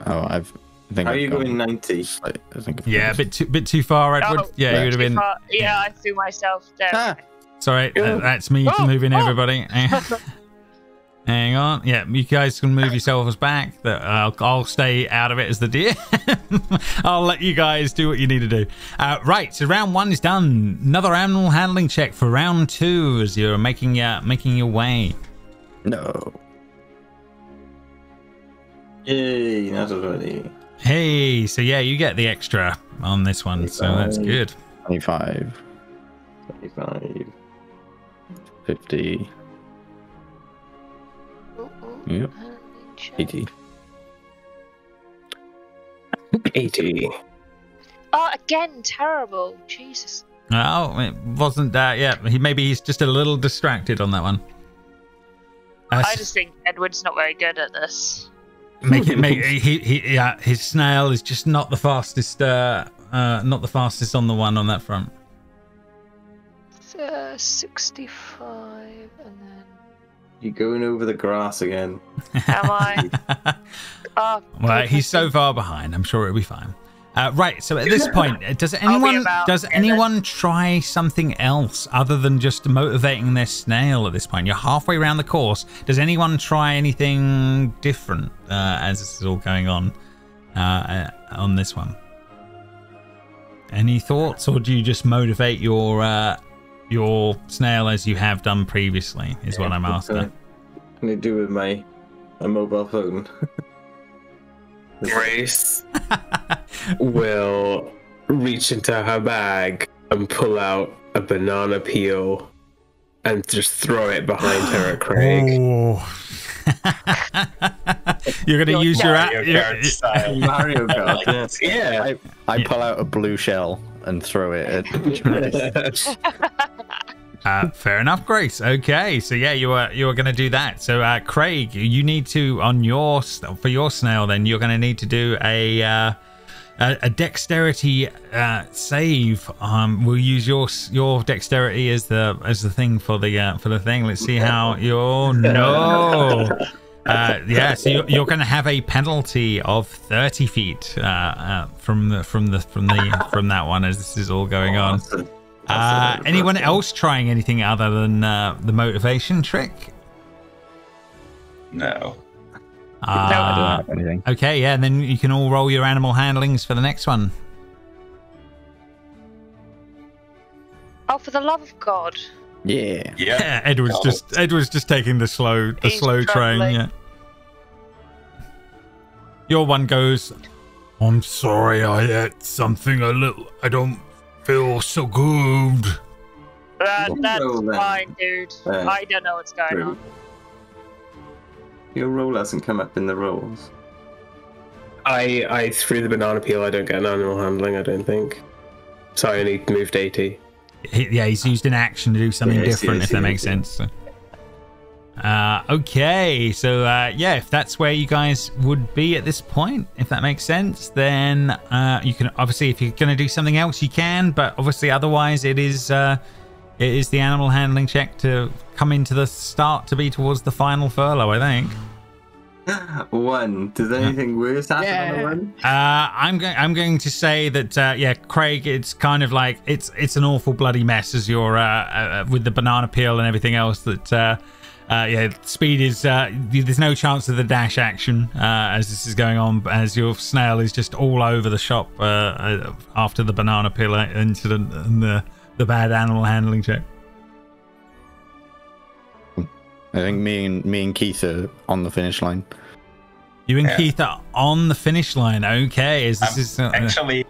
I think. How are you going 90? I think. Yeah, a bit too far, Edward. Oh, yeah, you would have been. Far. Yeah, I threw myself there. Sorry, that's me moving everybody. Hang on. Yeah, you guys can move yourselves back. I'll stay out of it as the deer. I'll let you guys do what you need to do. Right, so round one is done. Another animal handling check for round two as you're making your way. No. Yay, not already. Hey, so yeah, you get the extra on this one, 25. So that's good. 25. 50. Yep. 80. 80. Oh, again, terrible. Jesus. Oh, it wasn't that. Yeah, maybe he's just a little distracted on that one. I just think Edward's not very good at this. His snail is just not the fastest. Not the fastest on the one on that front. 65, and then. You're going over the grass again. Am I? Well, he's so far behind. I'm sure it'll be fine. Right. So at this point, does anyone try something else other than just motivating their snail at this point? You're halfway around the course. Does anyone try anything different as this is all going on this one? Any thoughts, or do you just motivate your snail as you have done previously? Is what I'm asking. Can I do with my mobile phone? Grace will reach into her bag and pull out a banana peel and just throw it behind her at Craig. Oh. You're going to use your Mario Kart. Yeah. I pull out a blue shell and throw it at fair enough, Grace. Okay, so yeah, you are going to do that. So Craig, you need to for your snail. Then you're going to need to do a dexterity save. We'll use your dexterity as the thing for the thing. Let's see how you're yeah, so you're going to have a penalty of 30 feet from that one as this is all going on. Anyone else trying anything other than the motivation trick? No. I don't have anything. Okay, yeah, and then you can all roll your animal handlings for the next one. Oh, for the love of God! Yeah. Edward's just taking the slow train. Yeah. Your one goes. I'm sorry, I ate something a little. I don't feel so good. That's fine, dude. I don't know what's going on. Your roll hasn't come up in the rolls. I threw the banana peel. I don't get an animal handling, I don't think. So I only moved 80. Yeah, he's used an action to do something different, if that makes sense. So. Okay, so yeah, if that's where you guys would be at this point, if that makes sense, then you can obviously, if you're going to do something else, you can, but obviously otherwise it is the animal handling check to come into the start to be towards the final furlough, I think. 1. Does anything worse happen on a 1? I'm going to say that yeah, Craig, it's kind of like it's an awful bloody mess as you're with the banana peel and everything else that yeah, speed is there's no chance of the dash action as this is going on, as your snail is just all over the shop after the banana peel incident and the bad animal handling check. I think me and Keith are on the finish line. You and Keith are on the finish line. Okay, actually,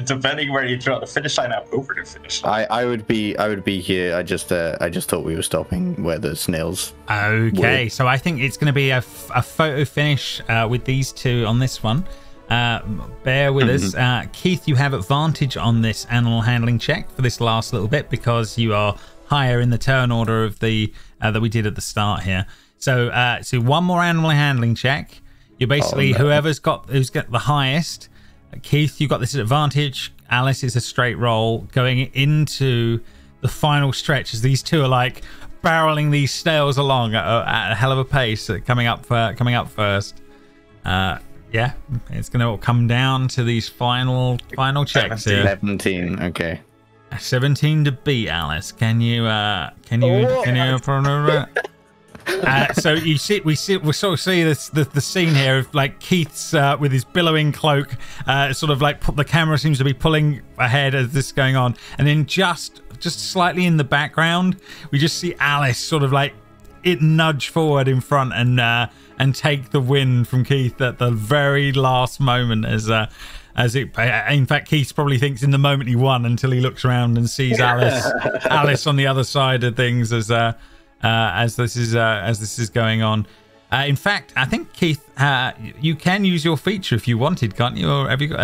depending where you draw the finish line, I'm over the finish line. I would be here. I just thought we were stopping where the snails. Okay, were. So I think it's going to be a photo finish with these two on this one. Bear with us. Keith, you have advantage on this animal handling check for this last little bit because you are higher in the turn order of the that we did at the start here. So so one more animal handling check. You're basically who's got the highest. Keith, you got this advantage. Alice is a straight roll going into the final stretch as these two are like barreling these snails along at a hell of a pace, coming up first. Yeah, it's going to come down to these final checks 17. Here. 17. Okay. 17 to beat, Alice. Can you so we sort of see the scene here of like Keith's with his billowing cloak, sort of like the camera seems to be pulling ahead as this is going on, and then just slightly in the background we just see Alice sort of like it nudge forward in front and take the win from Keith at the very last moment as it, in fact, Keith probably thinks in the moment he won until he looks around and sees Alice on the other side of things as this is going on. In fact, I think Keith, you can use your feature if you wanted, can't you? Or have you,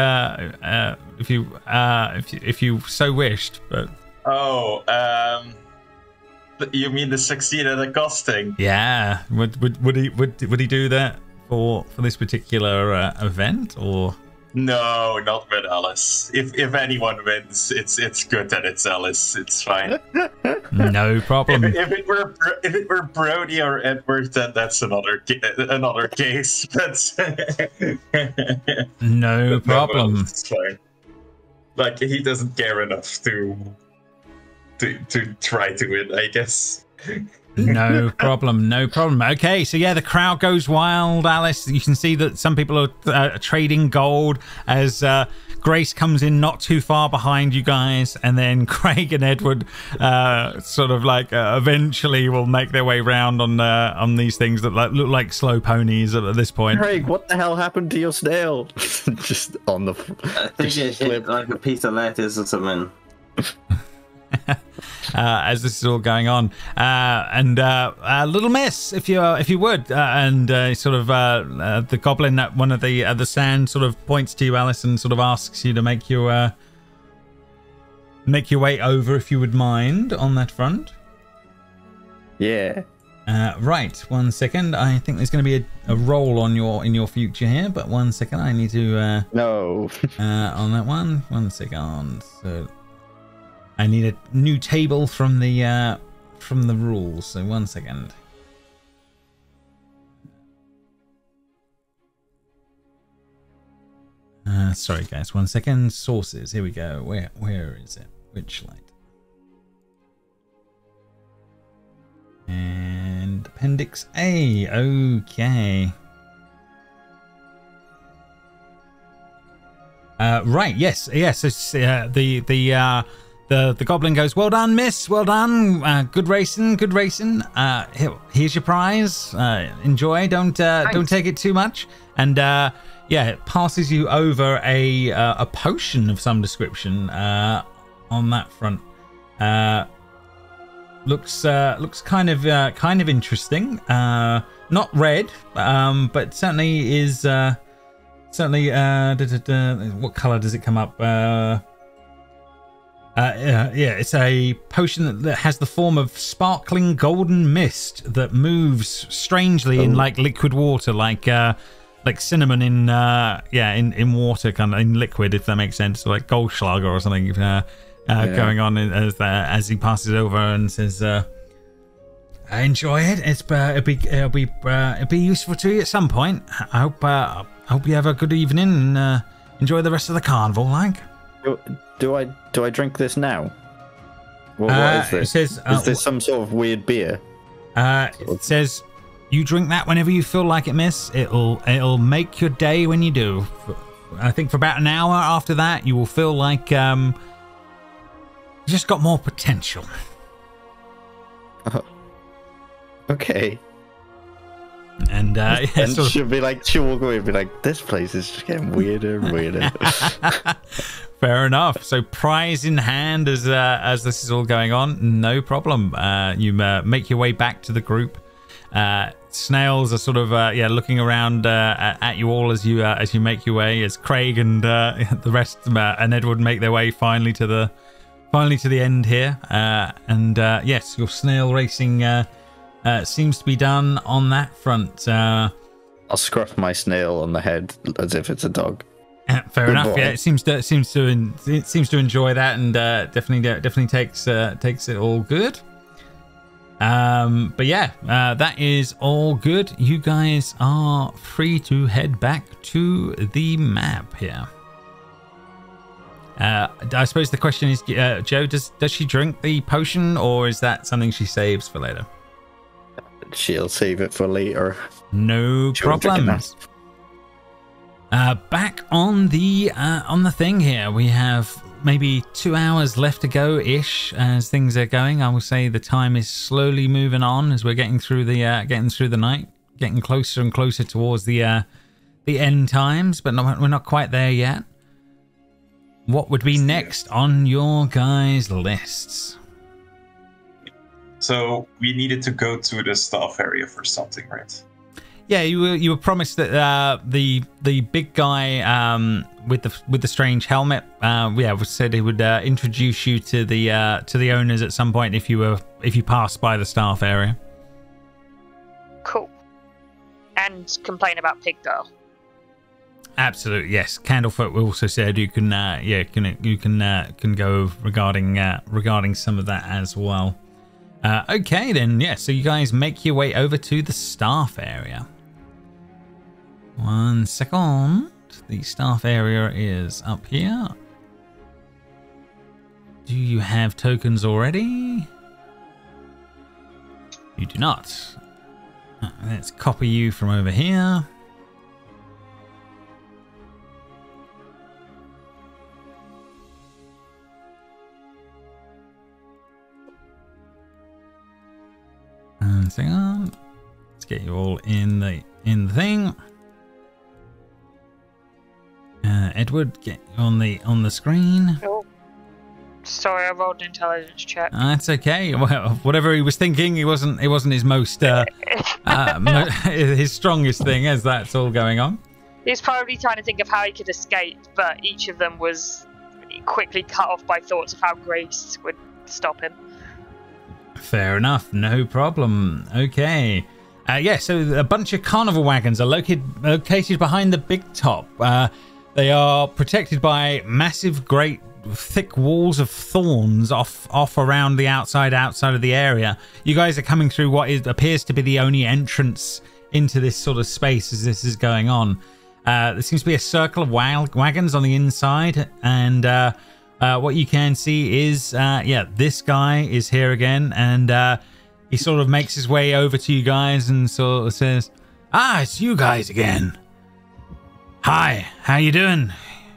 if you so wished? But you mean the succeed at accosting? Yeah. Would he do that for this particular event or? No, not with Alice. If anyone wins, it's good that it's Alice. It's fine. No problem. If it were Brody or Edward, then that's another case. But no problem. No, it's fine. Like he doesn't care enough to try to win, I guess. No problem. Okay, so yeah, the crowd goes wild, Alice. You can see that some people are trading gold as Grace comes in not too far behind you guys, and then Craig and Edward sort of like eventually will make their way round on these things that look like slow ponies at this point. Craig, what the hell happened to your snail? Just on the... I think it hit like a piece of lettuce or something. As this is all going on, and little miss, if you would, and sort of the goblin at one of the sand sort of points to you, Alice, and sort of asks you to make your way over, if you would mind, on that front. Yeah. Right. 1 second. I think there's going to be a roll in your future here, but 1 second. I need to no on that one. 1 second. So. I need a new table from the rules, so 1 second. Sorry guys, 1 second. Sources, here we go. Where is it? Witchlight. And Appendix A, okay. Right, yes, it's the goblin goes, well done, miss, well done, good racing. Here's your prize. Enjoy. Don't take it too much. And yeah, it passes you over a potion of some description on that front. Looks kind of interesting. Not red, but certainly is what color does it come up? Yeah, it's a potion that has the form of sparkling golden mist that moves strangely in like liquid water, like cinnamon in in water, kind of in liquid, if that makes sense, like Goldschlager or something going on as he passes over and says, "I enjoy it. It'll be useful to you at some point. I hope you have a good evening and enjoy the rest of the carnival." Like, do I drink this now? What is this? It says, is this some sort of weird beer? It says, "You drink that whenever you feel like it, miss. It'll make your day when you do. I think for about an hour after that, you will feel like you just got more potential." Okay. And and she'll walk away and be like, "This place is just getting weirder and weirder." Fair enough. So prize in hand as this is all going on, no problem. You make your way back to the group. Snails are sort of looking around at you all as you make your way. As Craig and the rest and Edward make their way finally to the end here. Yes, your snail racing seems to be done on that front. I'll scruff my snail on the head as if it's a dog. Fair Good enough. boy. Yeah, it seems to enjoy that, and definitely takes it all good. But yeah, that is all good. You guys are free to head back to the map here. I suppose the question is, Joe, does she drink the potion, or is that something she saves for later? She'll save it for later. No problems. Back on the thing here, we have maybe 2 hours left to go ish as things are going. I will say the time is slowly moving on as we're getting through the night, getting closer and closer towards the end times, but we're not quite there yet. What would be next on your guys' lists? So we needed to go to the staff area for something, right? Yeah, you were promised that the big guy with the strange helmet, said he would introduce you to the owners at some point if you passed by the staff area. Cool. And complain about Pig Girl. Absolutely, yes. Candlefoot also said you can go regarding some of that as well. Okay then, yeah. So you guys make your way over to the staff area. 1 second. The staff area is up here. Do you have tokens already? You do not. Let's copy you from over here. And hang on. Let's get you all in the thing. Edward, get on the screen. Oh, sorry, I rolled an intelligence check. That's okay. Well, whatever he was thinking, it wasn't his most his strongest thing as that's all going on. He's probably trying to think of how he could escape, but each of them was quickly cut off by thoughts of how Grace would stop him. Fair enough, no problem. Okay. So a bunch of carnival wagons are located behind the big top. They are protected by massive, great, thick walls of thorns off around the outside of the area. You guys are coming through what appears to be the only entrance into this sort of space as this is going on. There seems to be a circle of wagons on the inside, and what you can see is, this guy is here again, and he sort of makes his way over to you guys and sort of says, it's you guys again. Hi, how you doing?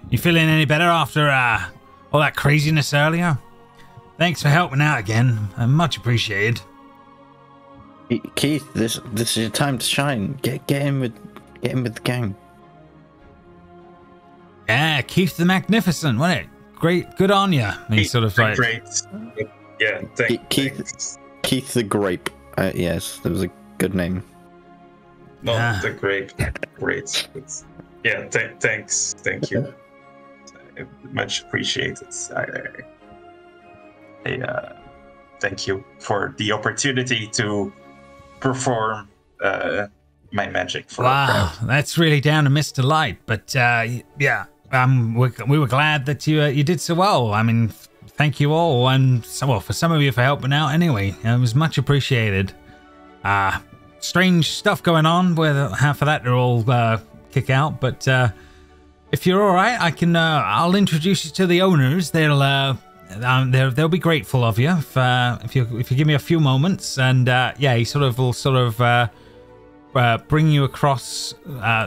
You feeling any better after all that craziness earlier? Thanks for helping out again. Much appreciated. Keith, this is your time to shine. Get in with the gang. Yeah, Keith the Magnificent, wasn't it? Great, good on you. He's sort of like, great. Yeah, thanks. Keith the Grape. Yes, that was a good name. Not the Grape. Great. Yeah, thanks. Thank you. Much appreciated. thank you for the opportunity to perform my magic for a crowd. That's really down to Mr. Light, but yeah, we were glad that you did so well. I mean, thank you all, and for some of you for helping out anyway. It was much appreciated. Strange stuff going on where half of that are all kick out, but if you're all right, I'll introduce you to the owners. They'll be grateful of you if you give me a few moments, and yeah, he will bring you across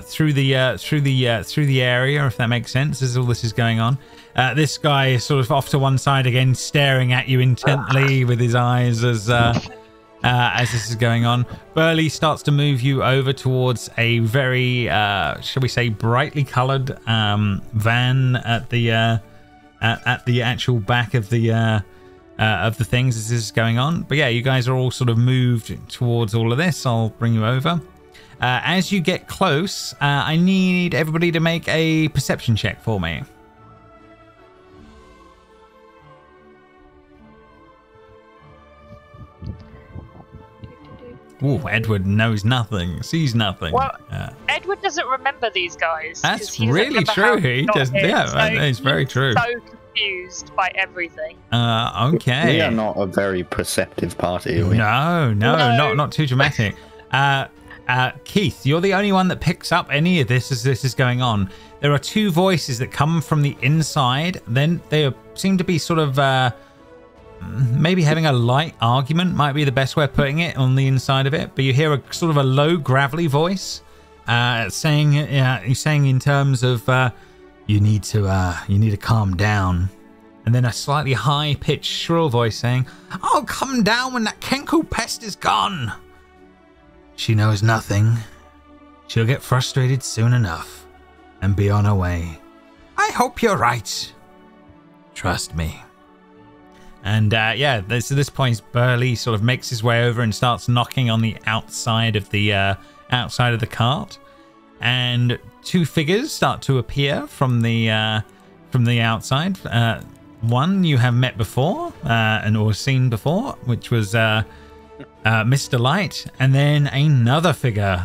through the area, if that makes sense, as all this is going on. This guy is sort of off to one side again, staring at you intently with his eyes as this is going on. Burley starts to move you over towards a very, shall we say, brightly coloured van at the actual back of the things as this is going on. But yeah, you guys are all sort of moved towards all of this. I'll bring you over. As you get close, I need everybody to make a perception check for me. Ooh, Edward knows nothing, sees nothing. Well, Edward doesn't remember these guys. That's really true. He does. Yeah, it's very true. So confused by everything. Okay. We are not a very perceptive party, are we? No, not too dramatic. Keith, you're the only one that picks up any of this as this is going on. There are two voices that come from the inside. Then they seem to be sort of maybe having a light argument, might be the best way of putting it, on the inside of it. But you hear a sort of a low, gravelly voice saying, he's saying in terms of you need to calm down. And then a slightly high-pitched, shrill voice saying, "I'll come down when that Kenku pest is gone. She knows nothing. She'll get frustrated soon enough and be on her way. I hope you're right. Trust me." And yeah, at this point, Burley sort of makes his way over and starts knocking on the outside of the cart, and two figures start to appear from the outside. One you have met before or seen before, which was Mr. Light, and then another figure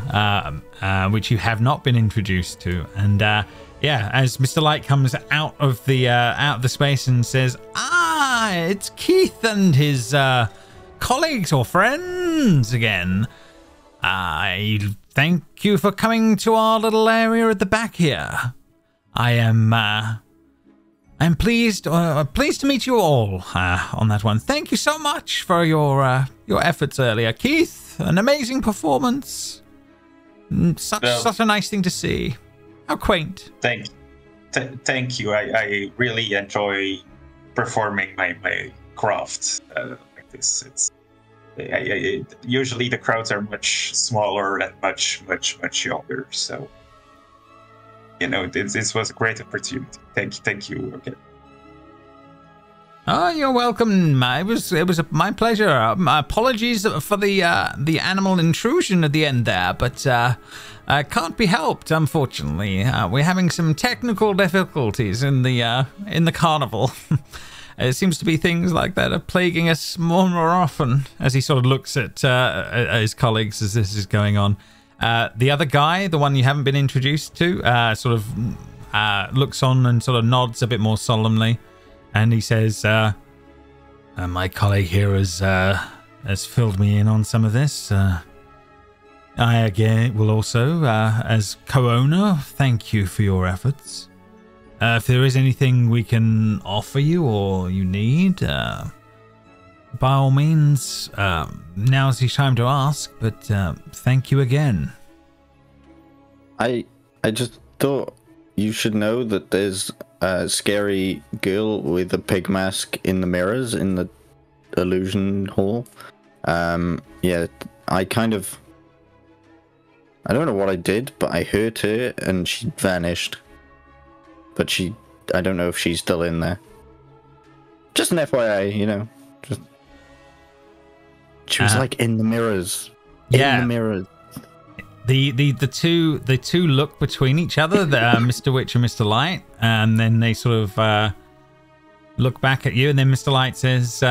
which you have not been introduced to. And yeah, as Mr. Light comes out of the space and says, it's Keith and his colleagues or friends again. I thank you for coming to our little area at the back here. I'm pleased to meet you all on that one. Thank you so much for your efforts earlier, Keith. An amazing performance. Such a nice thing to see. How quaint. Thank you. I really enjoy performing my craft like this. Usually the crowds are much smaller and much younger. So, this was a great opportunity. Thank you again. Oh, you're welcome. It was my pleasure. Apologies for the animal intrusion at the end there, but can't be helped, unfortunately. We're having some technical difficulties in the carnival. It seems to be things like that are plaguing us more and more often. As he sort of looks at his colleagues as this is going on. The other guy, the one you haven't been introduced to, sort of looks on and sort of nods a bit more solemnly. And he says, my colleague here has filled me in on some of this. I again will also, as co-owner, thank you for your efforts. If there is anything we can offer you or you need, by all means, now's the time to ask, but thank you again. I just thought you should know that there's a scary girl with a pig mask in the mirrors in the illusion hall. Yeah, I don't know what I did, but I hurt her and she vanished. But I don't know if she's still in there. Just an FYI, she was like in the mirrors. Yeah. In the mirrors. The two look between each other, Mr. Witch and Mr. Light, and then they sort of look back at you, and then Mr. Light says,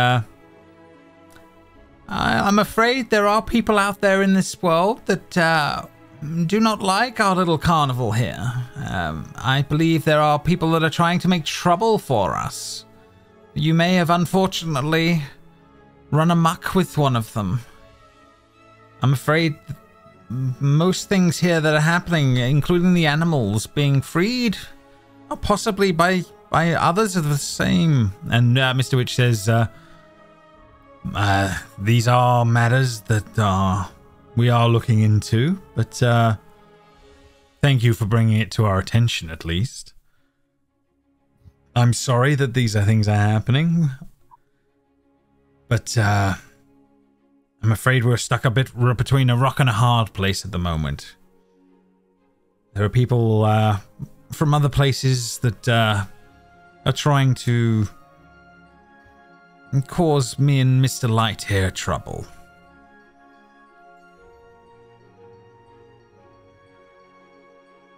I'm afraid there are people out there in this world that do not like our little carnival here. I believe there are people that are trying to make trouble for us. You may have unfortunately run amok with one of them. I'm afraid most things here that are happening, including the animals being freed, or possibly by others of the same. And Mr. Witch says, these are matters that we are looking into, but thank you for bringing it to our attention, at least. I'm sorry that these things are happening, but I'm afraid we're stuck a bit between a rock and a hard place at the moment. There are people from other places that are trying to cause me and Mr. Light here trouble.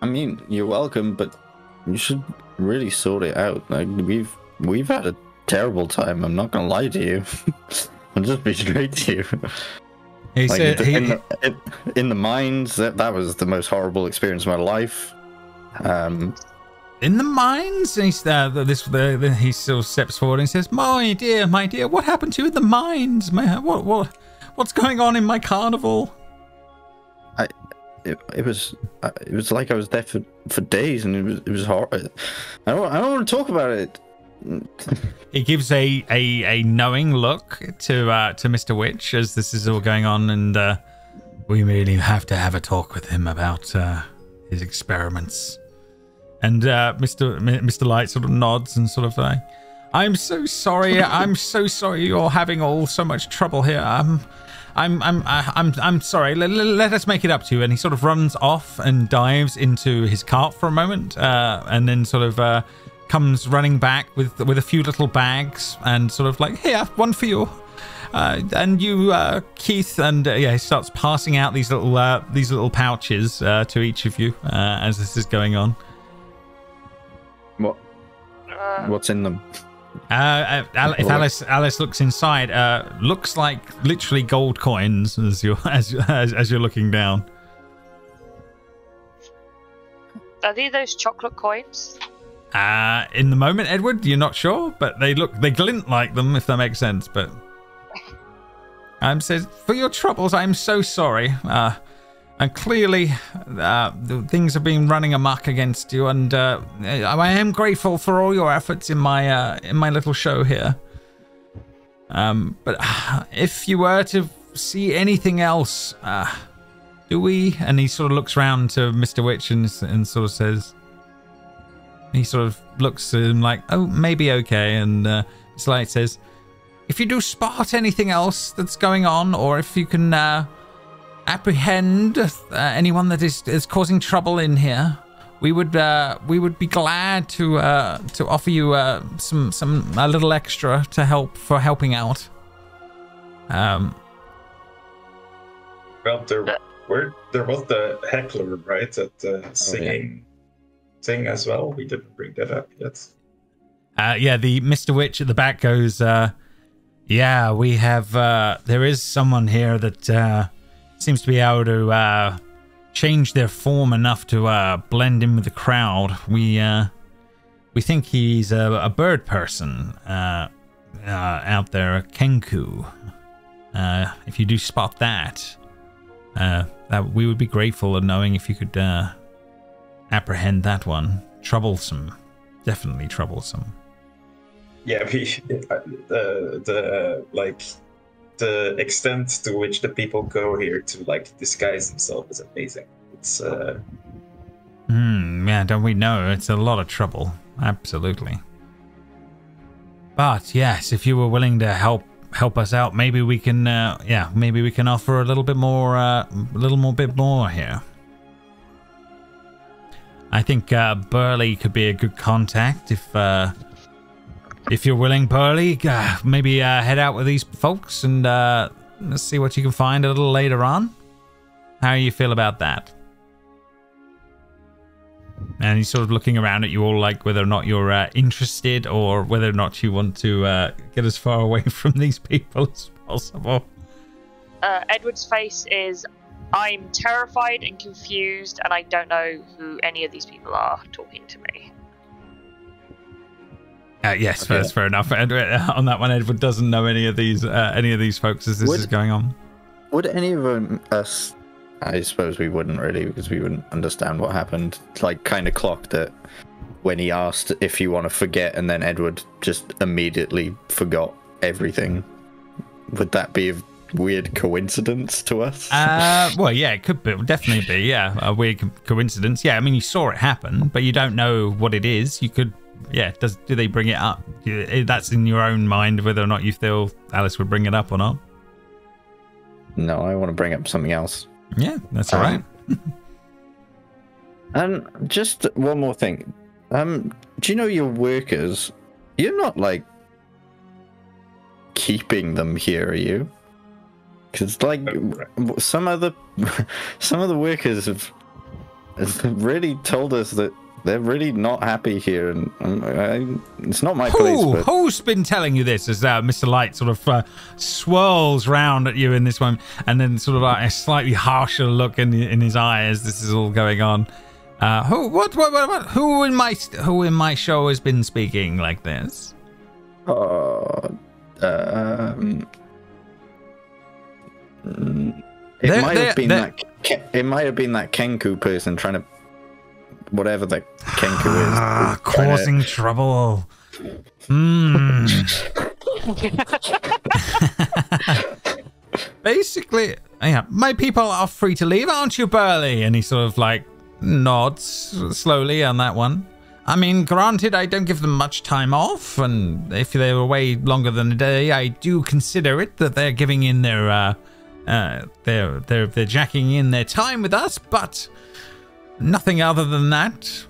I mean, you're welcome, but you should really sort it out. Like, we've had a terrible time. I'm not gonna lie to you. I'll just be straight to you. He like, said, in the mines, that was the most horrible experience of my life. In the mines? And he still steps forward and says, my dear, what happened to you in the mines? What's going on in my carnival? It was like I was there for days, and it was horrible. I don't want to talk about it. He gives a knowing look to Mr. Witch as this is all going on, and we really have to have a talk with him about his experiments. And Mr. Light sort of nods and sort of like, I'm so sorry. I'm so sorry you're having all so much trouble here. I'm sorry. Let us make it up to you. And he sort of runs off and dives into his cart for a moment, and then sort of comes running back with a few little bags and sort of like, here, one for you, and you, Keith. And he starts passing out these little pouches to each of you as this is going on. What's in them? If Alice looks inside, looks like literally gold coins as you're looking down. Are those chocolate coins? In the moment, Edward, you're not sure, but they glint like them, if that makes sense. But says, for your troubles, I'm so sorry. And clearly, things have been running amok against you, and I am grateful for all your efforts in my little show here. But if you were to see anything else, do we? And he sort of looks round to Mr. Witch and sort of says, he sort of looks at him like, oh, maybe okay. And Mr. Light says, if you do spot anything else that's going on, or if you can apprehend anyone that is causing trouble in here, we would be glad to offer you a little extra to helping out. Well, there was the heckler, right, at the singing thing as well. We didn't bring that up yet. The Mr. Witch at the back goes, we have there is someone here that seems to be able to change their form enough to blend in with the crowd. We think he's a bird person out there, a kenku. If you do spot that we would be grateful of knowing if you could apprehend that one. Troublesome, definitely troublesome. Yeah, the extent to which the people go here to like disguise themselves is amazing. It's don't we know? It's a lot of trouble. Absolutely. But yes, if you were willing to help us out, maybe we can offer a little bit more bit more here. I think Burley could be a good contact if you're willing, Burley. Maybe head out with these folks and let's see what you can find a little later on. How do you feel about that? And he's sort of looking around at you all, like whether or not you're interested, or whether or not you want to get as far away from these people as possible. Edward's face is, I'm terrified and confused, and I don't know who any of these people are talking to me. Yes, okay. That's fair enough. Edward, on that one, Edward doesn't know any of these folks as this is going on. Would any of us, I suppose we wouldn't really, because we wouldn't understand what happened, like kind of clocked it when he asked if you want to forget, and then Edward just immediately forgot everything. Would that be a weird coincidence to us? Well, yeah, it could be, definitely be, yeah, a weird coincidence. Yeah, I mean, you saw it happen, but you don't know what it is. You could, yeah, do they bring it up? That's in your own mind, whether or not you feel Alice would bring it up or not. No, I want to bring up something else. Yeah, that's all right. And just one more thing. Do you know your workers? You're not like keeping them here, are you? Because like some of the workers have really told us that they're really not happy here, and it's not my place. But... Who's been telling you this? As Mr. Light sort of swirls round at you in this one, and then sort of like a slightly harsher look in his eye as this is all going on. Who in my show has been speaking like this? It might have been that Kenku person trying to. Whatever the Kenku is. Causing trouble. Basically, yeah, my people are free to leave, aren't you, Burley? And he sort of like nods slowly on that one. I mean, granted, I don't give them much time off, and if they're away longer than a day, I do consider it that they're giving in they're jacking in their time with us, but nothing other than that.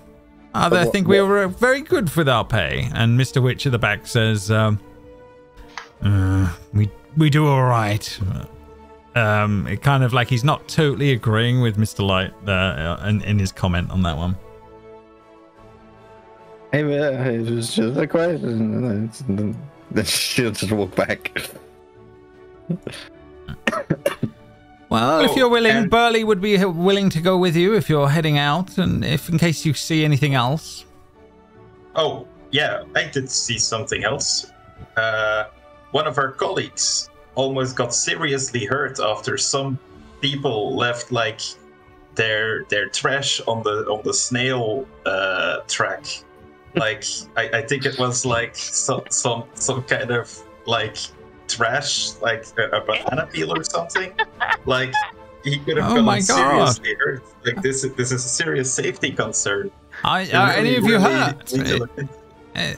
I think we were very good with our pay. And Mr. Witch at the back says, we do all right. It kind of like he's not totally agreeing with Mr. Light in his comment on that one. Hey, it was just a question. Then she'll just walk back. Well, if you're willing, Burley would be willing to go with you if you're heading out, and if in case you see anything else. Oh, yeah, I did see something else. One of our colleagues almost got seriously hurt after some people left like their trash on the snail track. Like I think it was like some kind of like trash, like a banana peel or something. Like he could have gotten seriously hurt. Like this is a serious safety concern. Are any of you hurt?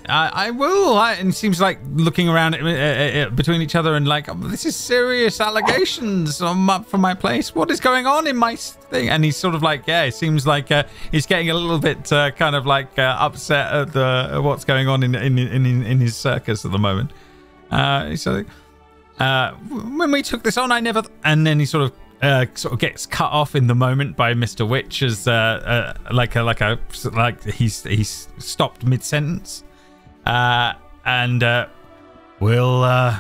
I will. And it seems like looking around between each other and like, this is serious allegations from my place. What is going on in my thing? And he's sort of like, yeah, it seems like he's getting a little bit kind of like upset at what's going on in his circus at the moment. So when we took this on, I never. And then he sort of gets cut off in the moment by Mr. Witch as like he's stopped mid sentence. And we'll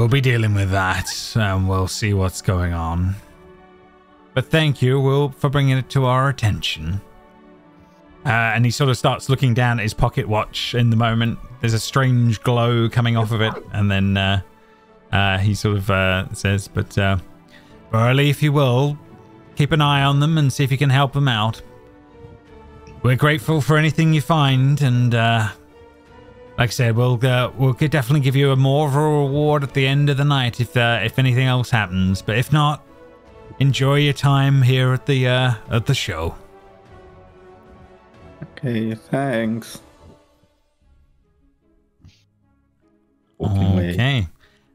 be dealing with that, and we'll see what's going on. But thank you, for bringing it to our attention. And he sort of starts looking down at his pocket watch in the moment. There's a strange glow coming off of it, and then he sort of says, "But Burley, if you will, keep an eye on them and see if you can help them out. We're grateful for anything you find, and like I said, we'll definitely give you more of a reward at the end of the night if anything else happens. But if not, enjoy your time here at the show." Okay, thanks. Okay.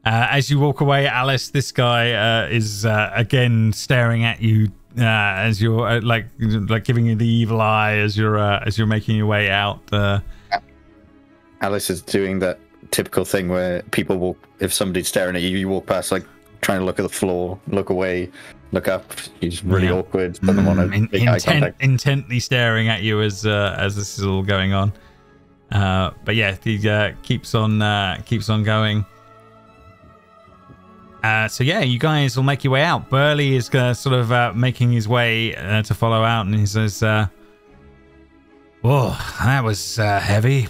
As you walk away, Alice, this guy is again staring at you as you're like giving you the evil eye as you're making your way out. Alice is doing that typical thing where people will, if somebody's staring at you, you walk past like trying to look at the floor, look away, look up. He's really awkward. Doesn't want to make eye contact. Intently staring at you as this is all going on. But yeah, he keeps on going. So yeah, you guys will make your way out. Burley is sort of making his way to follow out, and he says, "Whoa, that was heavy.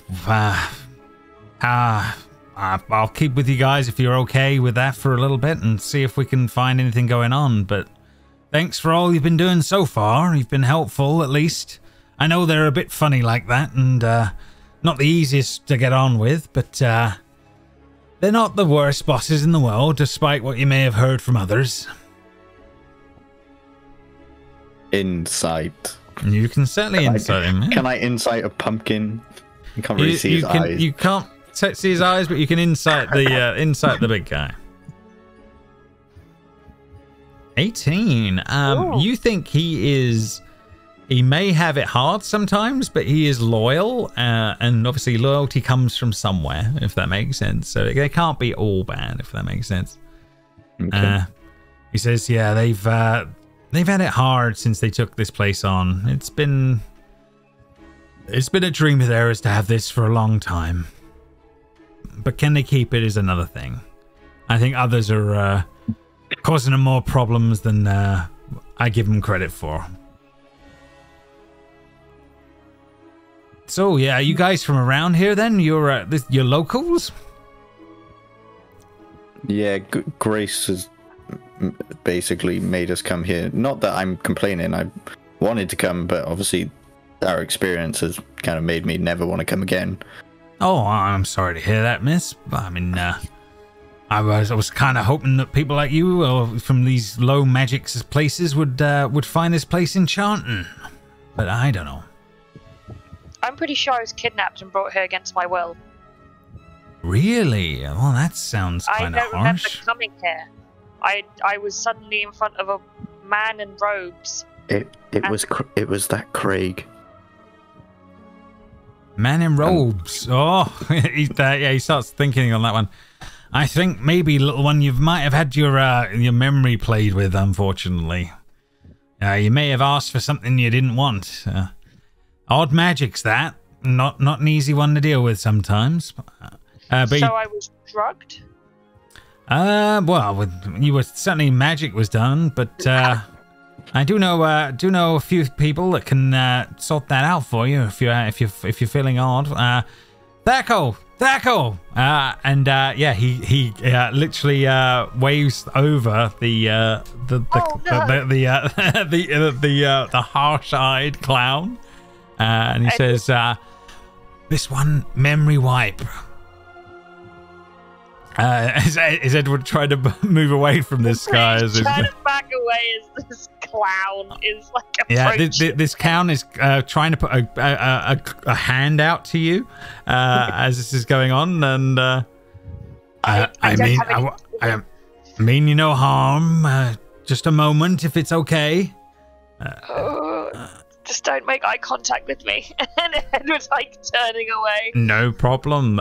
I'll keep with you guys if you're okay with that for a little bit, and see if we can find anything going on. But thanks for all you've been doing so far. You've been helpful, at least. I know they're a bit funny like that, and not the easiest to get on with, but they're not the worst bosses in the world, despite what you may have heard from others." Insight. You can certainly insight him. Can I insight a pumpkin? You can't really see his eyes. You can't see his eyes, but you can insight the big guy. 18. You think he may have it hard sometimes, but he is loyal, and obviously loyalty comes from somewhere, if that makes sense. So they can't be all bad, if that makes sense. Okay. He says, yeah, they've had it hard since they took this place on. It's been a dream of theirs to have this for a long time. But can they keep it is another thing. I think others are causing them more problems than I give them credit for. So yeah, you guys from around here then? You're locals? Yeah, Grace has basically made us come here. Not that I'm complaining. I wanted to come, but obviously our experience has kind of made me never want to come again. Oh, I'm sorry to hear that, miss. I mean, I was kind of hoping that people like you from these low magic places would find this place enchanting. But I don't know. I'm pretty sure I was kidnapped and brought here against my will. Really? Well, that sounds kind of harsh. I don't remember coming here. I was suddenly in front of a man in robes. It was that Craig. Man in robes. He starts thinking on that one. I think maybe, little one, you might have had your memory played with, unfortunately. You may have asked for something you didn't want. Odd magic's that. Not an easy one to deal with sometimes. So I was drugged? Well, you were certainly magic was done, but I do know a few people that can sort that out for you if you're feeling odd. Thacko, he literally waves over the harsh-eyed clown, and he says, "This one memory wipe." Is Edward trying to move away from this guy? Trying to back away as this clown is like approaching. Yeah, this clown is trying to put a hand out to you as this is going on, and I mean you no harm. Just a moment, if it's okay. Just don't make eye contact with me. And Edward's like turning away. No problem.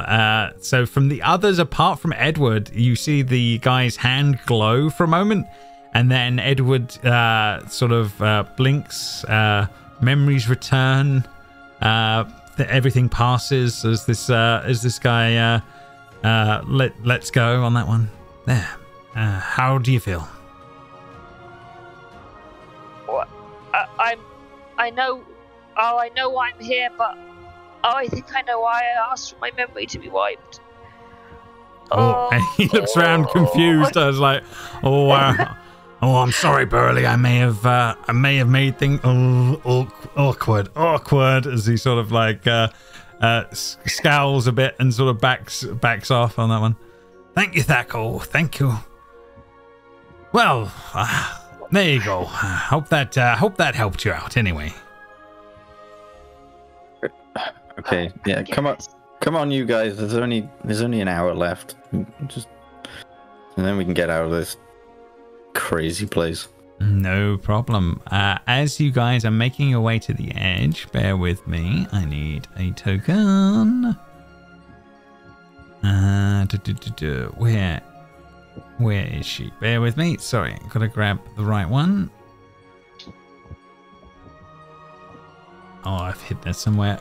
So from the others, apart from Edward, you see the guy's hand glow for a moment, and then Edward sort of blinks. Memories return. Everything passes as this guy lets go on that one. There. How do you feel? What? I know why I'm here, but I think I know why I asked for my memory to be wiped. And he looks around confused. I was like, I'm sorry, Burley. I may have made things awkward as he sort of like scowls a bit and sort of backs off on that one. Thank you, Thacko. Thank you. Well. There you go. Hope that helped you out. Anyway. Okay. Yeah. Come on, you guys. There's only an hour left. And then we can get out of this crazy place. No problem. As you guys are making your way to the edge, bear with me. I need a token. Where Where is she? Bear with me. Sorry, gotta grab the right one. Oh, I've hidden it somewhere.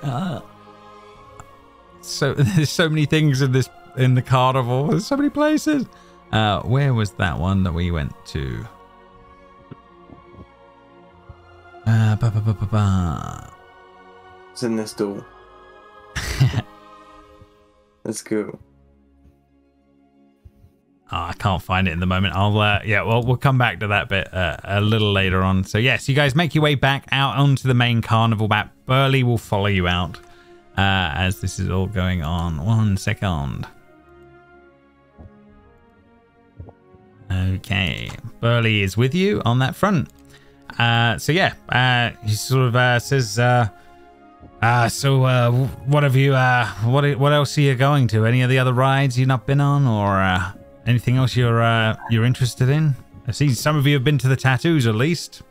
So there's so many things in the carnival. There's so many places. Where was that one that we went to? It's in this door. Let's go. Oh, I can't find it in the moment. We'll come back to that bit a little later on. So yes, you guys make your way back out onto the main carnival map. Burley will follow you out as this is all going on. 1 second. Okay, Burley is with you on that front. So yeah, he sort of says, what have you? What else are you going to? Any of the other rides you've not been on, or anything else you're interested in? I see some of you have been to the tattoos, at least.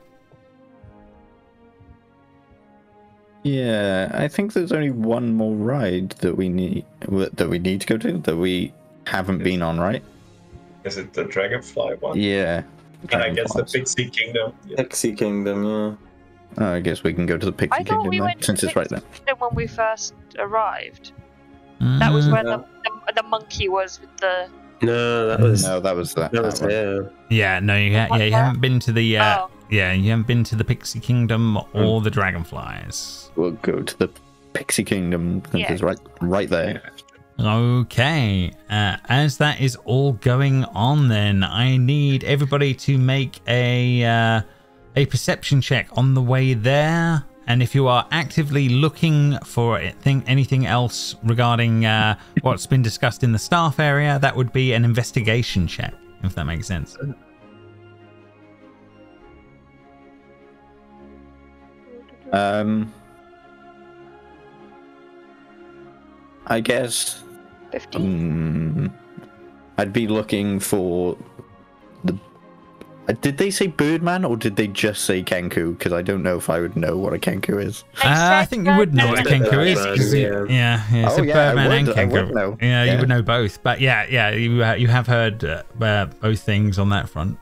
Yeah, I think there's only one more ride that we need to go to that we haven't been on, right? Is it the Dragonfly one? Yeah. And I guess the Pixie Kingdom. Yeah. Pixie Kingdom, yeah. Oh, I guess we can go to the Pixie Kingdom then, since it's right there. When we first arrived, that was where the monkey was with the. No, that was that. That was there. Yeah, no, you haven't been to the you haven't been to the Pixie Kingdom or the Dragonflies. We'll go to the Pixie Kingdom. It's right there. Okay, as that is all going on, then I need everybody to make a perception check on the way there. And if you are actively looking for anything else regarding what's been discussed in the staff area, that would be an investigation check, if that makes sense. I guess 15. I'd be looking for the. Did they say Birdman or did they just say Kenku? Because I don't know if I would know what a Kenku is. I think you would know what a Kenku is. It's a Birdman and Kenku. Yeah, you would know both. But yeah, you have heard both things on that front.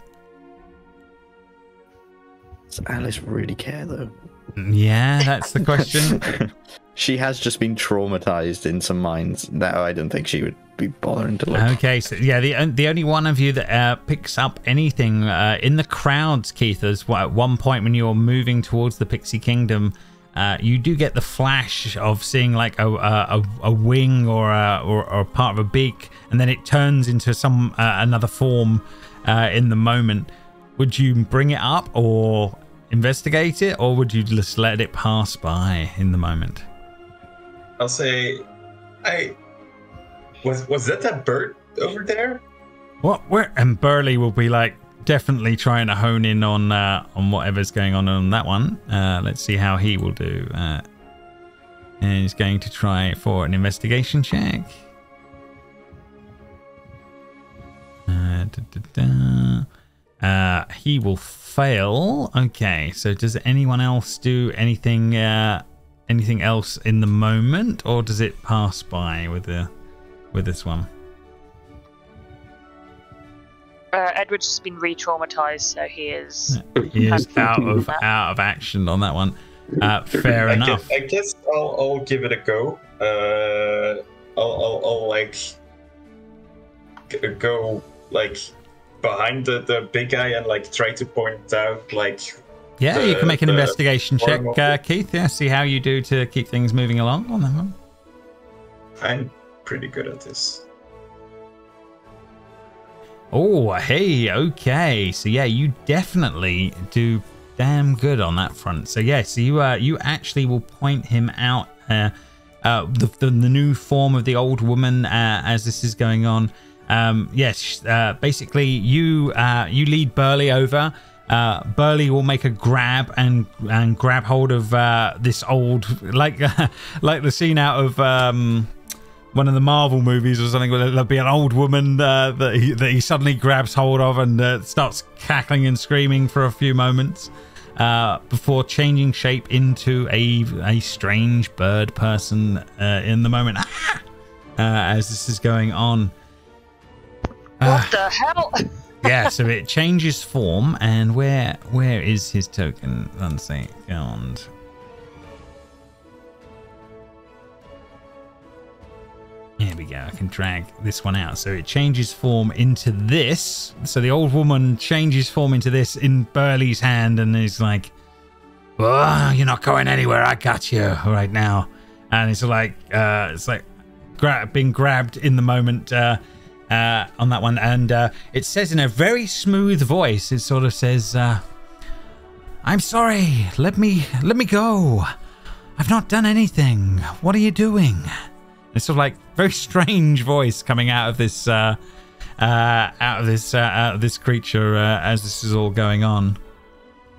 Does Alice really care though? Yeah, that's the question. She has just been traumatized in some minds. No, I don't think she would be bothering to look. Okay, so yeah, the only one of you that picks up anything in the crowds, Keith, is at one point when you're moving towards the Pixie Kingdom, you do get the flash of seeing like a wing or a part of a beak, and then it turns into some another form in the moment. Would you bring it up or investigate it, or would you just let it pass by in the moment? I'll say, was that that bird over there? What? Where? And Burley will be like definitely trying to hone in on whatever's going on that one. Let's see how he will do. And he's going to try for an investigation check. He will fail. Okay, so does anyone else do anything else in the moment, or does it pass by with this one? Edward's just been re-traumatized, so he is out of action on that one. Fair enough. I guess I'll give it a go. I'll like go like behind the big guy and like try to point out like. Yeah, you can make an investigation check, Keith. Yeah, see how you do to keep things moving along on that one. I'm pretty good at this. Oh, hey, okay. So yeah, you definitely do damn good on that front. So yeah, so you actually will point him out the new form of the old woman as this is going on. Yes, basically you lead Burley over. Burley will make a grab and grab hold of this old, like the scene out of one of the Marvel movies or something, where there'll be an old woman that he suddenly grabs hold of and starts cackling and screaming for a few moments before changing shape into a strange bird person in the moment as this is going on. What the hell? Yeah, so it changes form, and where is his token? 1 second. Here we go. I can drag this one out. So it changes form into this. So the old woman changes form into this in Burley's hand, and is like, "Oh, you're not going anywhere. I got you right now." And it's like being grabbed in the moment on that one. And it says in a very smooth voice, it sort of says, "I'm sorry. Let me go. I've not done anything. What are you doing?" It's sort of like very strange voice coming out of this creature as this is all going on.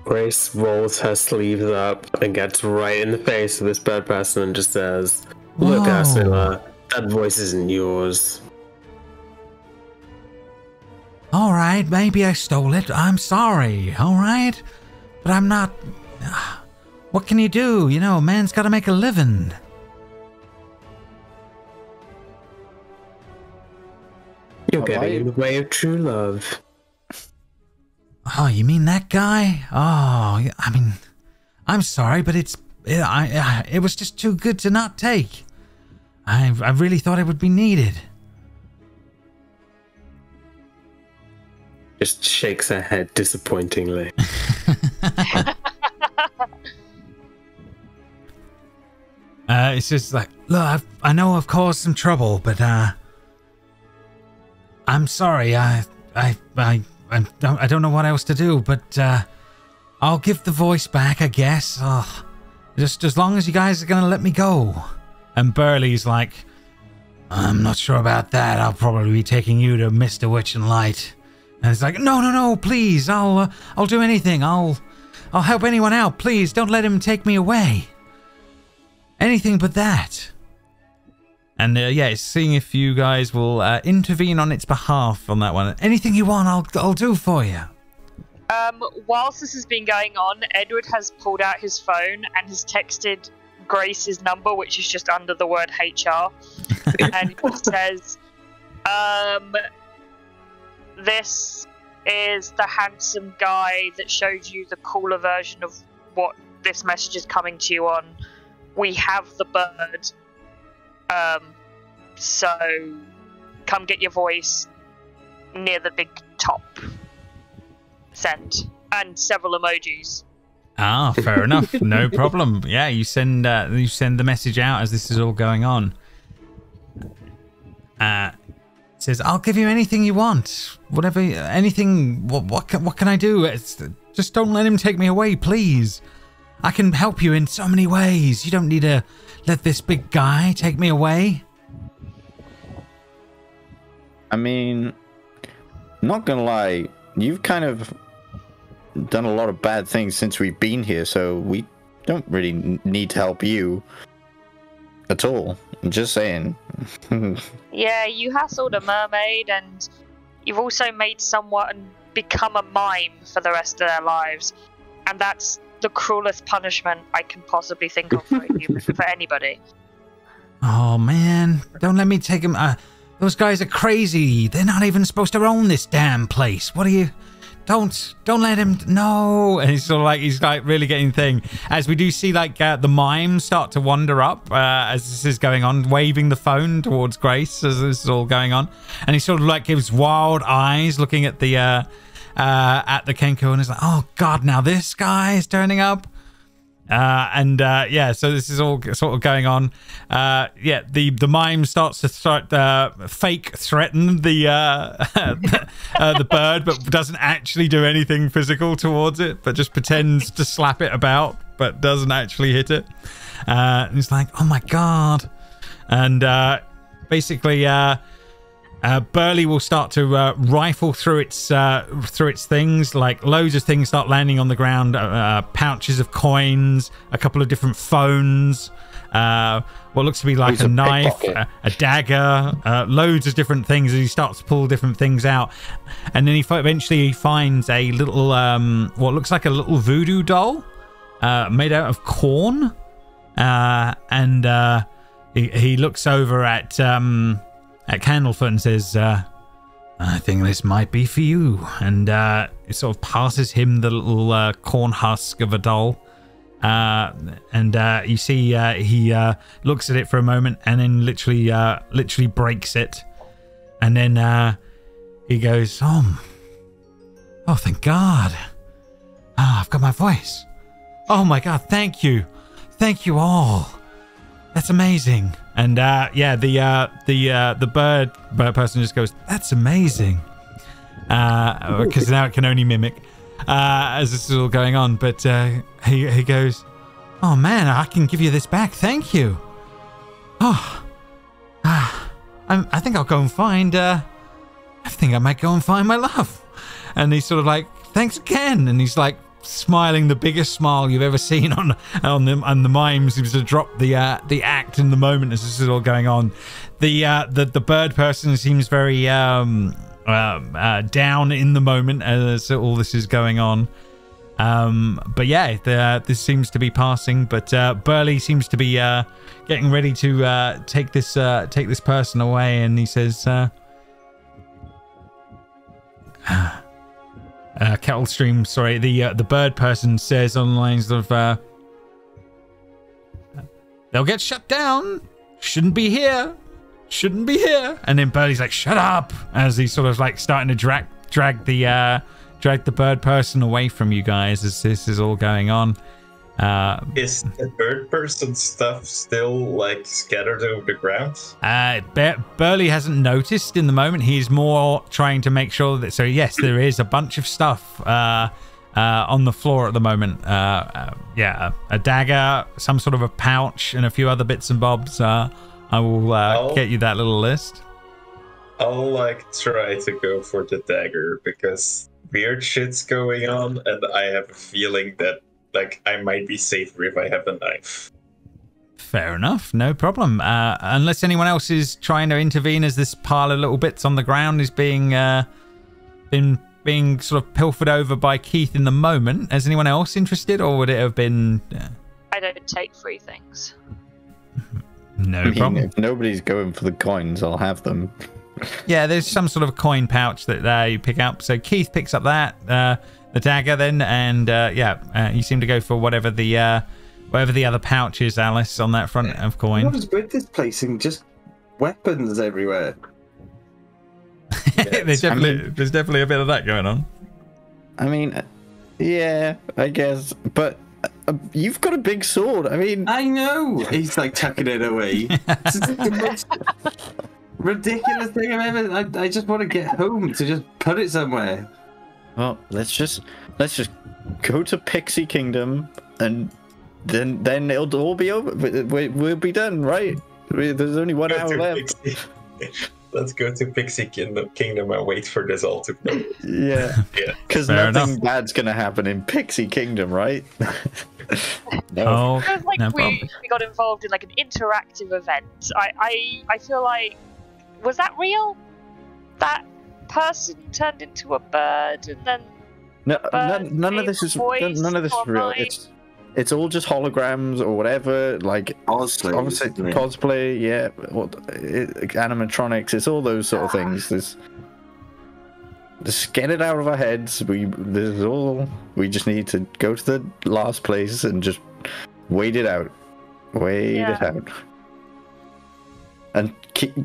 Grace rolls her sleeves up and gets right in the face of this bird person and just says, "Look, Whoa. Ursula, that voice isn't yours." All right, maybe I stole it. I'm sorry. All right, but I'm not. What can you do? You know, a man's got to make a living. You're getting in the way of true love. Oh, you mean that guy? Oh, I mean, I'm sorry, but it was just too good to not take. I really thought it would be needed. Just shakes her head disappointingly. It's just like, look, I know I've caused some trouble, but I'm sorry. I don't know what else to do, but I'll give the voice back, I guess. Oh, just as long as you guys are gonna let me go. And Burley's like, I'm not sure about that. I'll probably be taking you to Mr. Witch and Light. And it's like, no, please. I'll do anything. I'll help anyone out. Please don't let him take me away. Anything but that. And yeah, it's seeing if you guys will intervene on its behalf on that one. Anything you want, I'll do for you. Whilst this has been going on, Edward has pulled out his phone and has texted Grace's number, which is just under the word HR, and it says, "This is the handsome guy that showed you the cooler version of what this message is coming to you on. We have the bird. So come get your voice near the big top. Send." And several emojis. Ah, fair enough. No problem. Yeah, you send the message out as this is all going on. It says, "I'll give you anything you want, whatever, anything. What can I do? Just don't let him take me away, please. I can help you in so many ways. You don't need to let this big guy take me away." I mean, not gonna lie, you've kind of done a lot of bad things since we've been here, so we don't really need to help you at all. I'm just saying. Yeah, you hassled a mermaid, and you've also made someone become a mime for the rest of their lives. And that's the cruelest punishment I can possibly think of for a human, for anybody. Oh man, don't let me take him. Those guys are crazy. They're not even supposed to own this damn place. What are you? Don't let him. No. And he's like really getting thing. As we do see like the mime start to wander up as this is going on, waving the phone towards Grace as this is all going on, and he sort of like gives wild eyes looking at the Kenko, and is like, oh god, now this guy is turning up. Yeah, so this is all sort of going on. Yeah, the mime starts to fake threaten the bird, but doesn't actually do anything physical towards it, but just pretends to slap it about, but doesn't actually hit it. And it's like, oh my god. And basically Burley will start to rifle through its things. Like loads of things start landing on the ground. Pouches of coins, a couple of different phones, what looks to be like a knife, a dagger, loads of different things as he starts to pull different things out. And then eventually finds a little, what looks like a little voodoo doll made out of corn. And he looks over at Candlefoot and says, I think this might be for you. And it sort of passes him the little corn husk of a doll. And you see he looks at it for a moment and then literally breaks it. And then he goes, oh, thank God. I've got my voice. Oh my God, thank you. Thank you all. That's amazing. And the bird person just goes, that's amazing. Because now it can only mimic as this is all going on. But he goes, oh man, I can give you this back. Thank you. Oh, I think I'll go and find, I think I might go and find my love. And he's sort of like, thanks again. And he's like smiling the biggest smile you've ever seen on the mime seems to drop the act in the moment as this is all going on. The bird person seems very down in the moment as all this is going on. But yeah, this seems to be passing. But Burley seems to be getting ready to take this person away, and he says, Kettlestream, sorry, the bird person says on the lines of, they'll get shut down. Shouldn't be here. Shouldn't be here. And then Burley's like, shut up, as he's sort of like starting to drag the bird person away from you guys as this is all going on. Is the bird person stuff still like scattered over the ground? Burley hasn't noticed in the moment. He's more trying to make sure that. So yes, there is a bunch of stuff on the floor at the moment. Yeah, a dagger, some sort of a pouch, and a few other bits and bobs. I will get you that little list. I'll like try to go for the dagger because weird shit's going on, and I have a feeling that like I might be safer if I have a knife. Fair enough, no problem. Unless anyone else is trying to intervene as this pile of little bits on the ground is being sort of pilfered over by Keith in the moment. Is anyone else interested, or would it have been? I don't take free things. No problem. If nobody's going for the coins, I'll have them. Yeah, there's some sort of coin pouch that you pick up. So Keith picks up that. The dagger then, and you seem to go for whatever the other pouch is, Alice, on that front of coin. What is with this place and just weapons everywhere? There's definitely a bit of that going on. I mean, yeah, I guess, but you've got a big sword. I mean, I know. He's like tucking it away. It's the most ridiculous thing I've ever. I just want to get home to just put it somewhere. Well, let's just go to Pixie Kingdom, and then it'll all be over. We'll be done, right? There's only 1 hour left. Let's go to Pixie Kingdom and wait for this all to go. Yeah, because nothing bad's gonna happen in Pixie Kingdom, right? No. Oh, it was like no we got involved in like an interactive event. I feel like, was that real? That person turned into a bird, and then none of this is real. It's all just holograms or whatever, like obviously cosplay, yeah, animatronics. It's all those sort of things. Just get it out of our heads. We just need to go to the last place and just wait it out. It out. And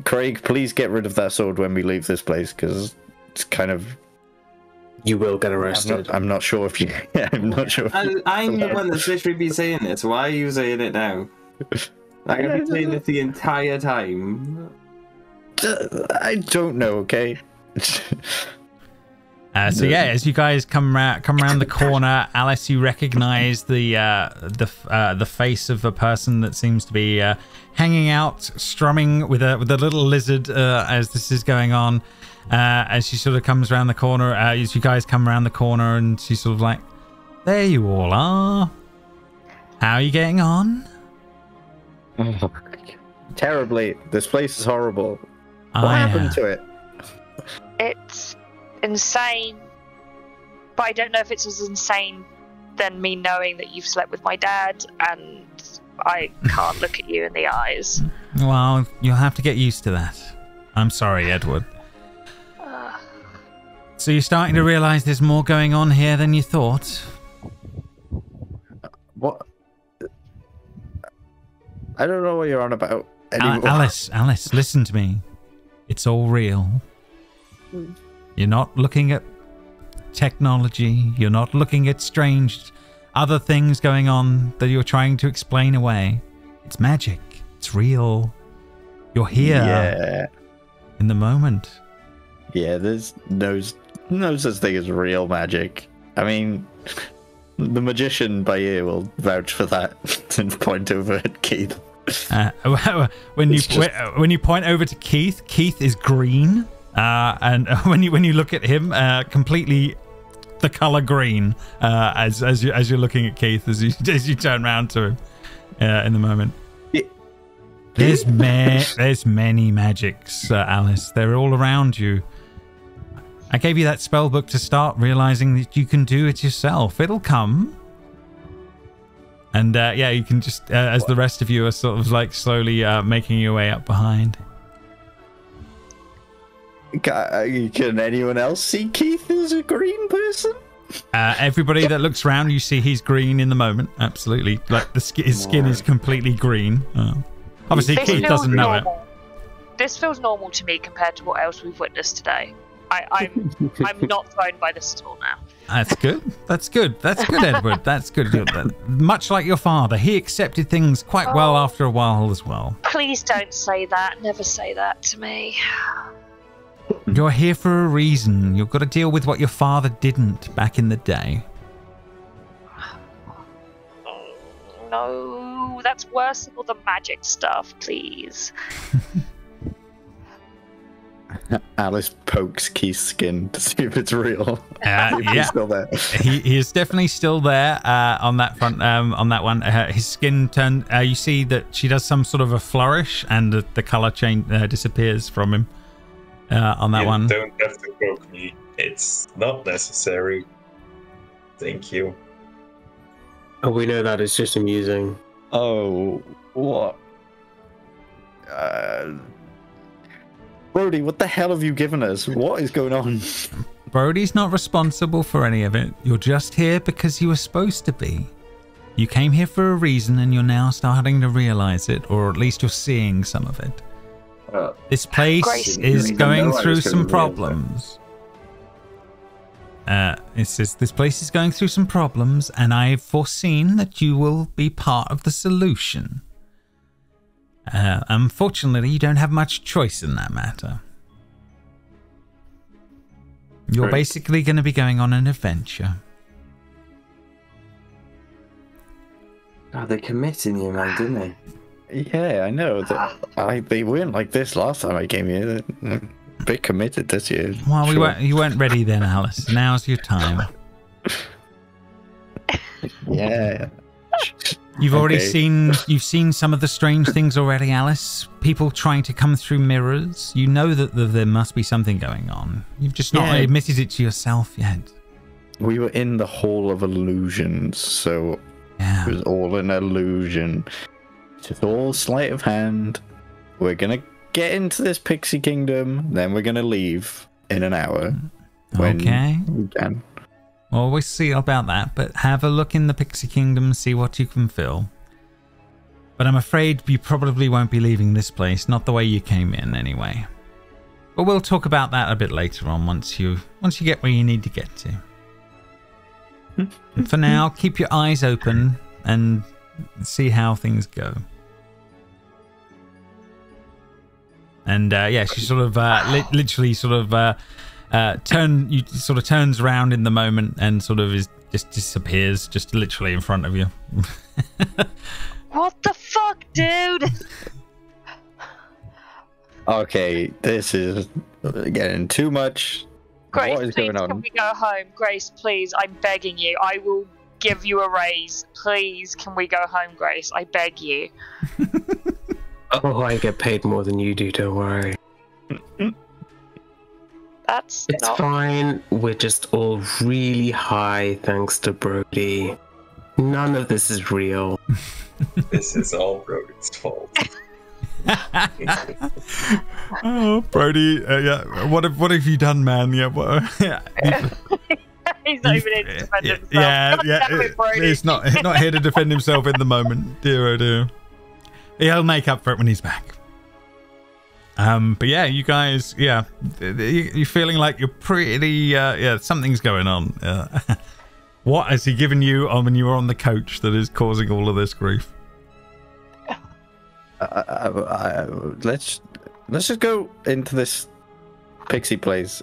Craig, please get rid of that sword when we leave this place, because it's kind of. You will get arrested. I'm not sure if you. I'm not sure. I'm the one that's literally been saying it. So why are you saying it now? Like, I've been saying it the entire time. I don't know. Okay. So yeah, as you guys come around the corner, Alice, you recognise the face of a person that seems to be hanging out, strumming with a little lizard as this is going on. As she sort of comes around the corner, as you guys come around the corner, and she's sort of like, "There you all are. How are you getting on?" Oh, terribly. This place is horrible. What happened to it? It's insane, but I don't know if it's as insane than me knowing that you've slept with my dad and I can't look at you in the eyes. Well, you'll have to get used to that. I'm sorry, Edward. So you're starting to realize there's more going on here than you thought? What? I don't know what you're on about anymore. Alice, listen to me. It's all real. You're not looking at technology. You're not looking at strange other things going on that you're trying to explain away. It's magic. It's real. You're here in the moment. Yeah, there's no such thing as real magic. I mean, the magician by ear will vouch for that and point over at Keith. When you point over to Keith, Keith is green, and when you look at him, completely the color green. As you're looking at Keith, as you turn around to him in the moment. There's many magics, Alice. They're all around you. I gave you that spell book to start realizing that you can do it yourself. It'll come. And you can just, as the rest of you are sort of like slowly making your way up behind. Can anyone else see Keith as a green person? Everybody that looks around, you see he's green in the moment. Absolutely. Like his skin is completely green. Obviously, Keith doesn't know it. This feels normal to me compared to what else we've witnessed today. I'm not thrown by this at all now. That's good. That's good. That's good, Edward. That's good. Much like your father, he accepted things quite well after a while as well. Please don't say that. Never say that to me. You're here for a reason. You've got to deal with what your father didn't back in the day. No, that's worse than all the magic stuff, please. Alice pokes Keith's skin to see if it's real. He's still there. He is definitely still there on that front. On that one, his skin turned. You see that she does some sort of a flourish, and the color change disappears from him. On that one, don't have to poke me. It's not necessary. Thank you. Oh, we know that. It's just amusing. Oh, what? Brody, what the hell have you given us? What is going on? Brody's not responsible for any of it. You're just here because you were supposed to be. You came here for a reason, and you're now starting to realize it, or at least you're seeing some of it. This place is going through some problems. It says this place is going through some problems, and I've foreseen that you will be part of the solution. Unfortunately, you don't have much choice in that matter. You're basically going to be going on an adventure. Oh, they committing you, man, didn't they? Yeah, I know. They weren't like this last time I came here. They're a bit committed this year. Well, you weren't ready then, Alice. Now's your time. Yeah. You've already seen some of the strange things already, Alice. People trying to come through mirrors. You know that there must be something going on. You've just not admitted it to yourself yet. We were in the Hall of Illusions, so it was all an illusion. Just all sleight of hand. We're gonna get into this pixie kingdom, then we're gonna leave in an hour. Okay. We can. Well, we'll see about that, but have a look in the Pixie Kingdom, see what you can fill. But I'm afraid you probably won't be leaving this place, not the way you came in anyway. But we'll talk about that a bit later on once you get where you need to get to. For now, keep your eyes open and see how things go. And she sort of literally sort of turns around in the moment and sort of just disappears, just literally in front of you. What the fuck, dude? Okay, this is getting too much. Grace, what is please, going on? can we go home? Grace, please, I'm begging you. I will give you a raise. Please, can we go home, Grace? I beg you. Oh, I get paid more than you do, don't worry. It's fine. We're just all really high thanks to Brody. None of this is real. This is all Brody's fault. Oh, Brody, yeah. What have you done, man? Yeah, He's not even here to defend himself. Yeah, God damn it, Brody. He's not here to defend himself in the moment. Dear, oh dear. He'll make up for it when he's back. But yeah, you guys, you're feeling like you're pretty, something's going on. What has he given you when you were on the coach that is causing all of this grief? Let's just go into this pixie place.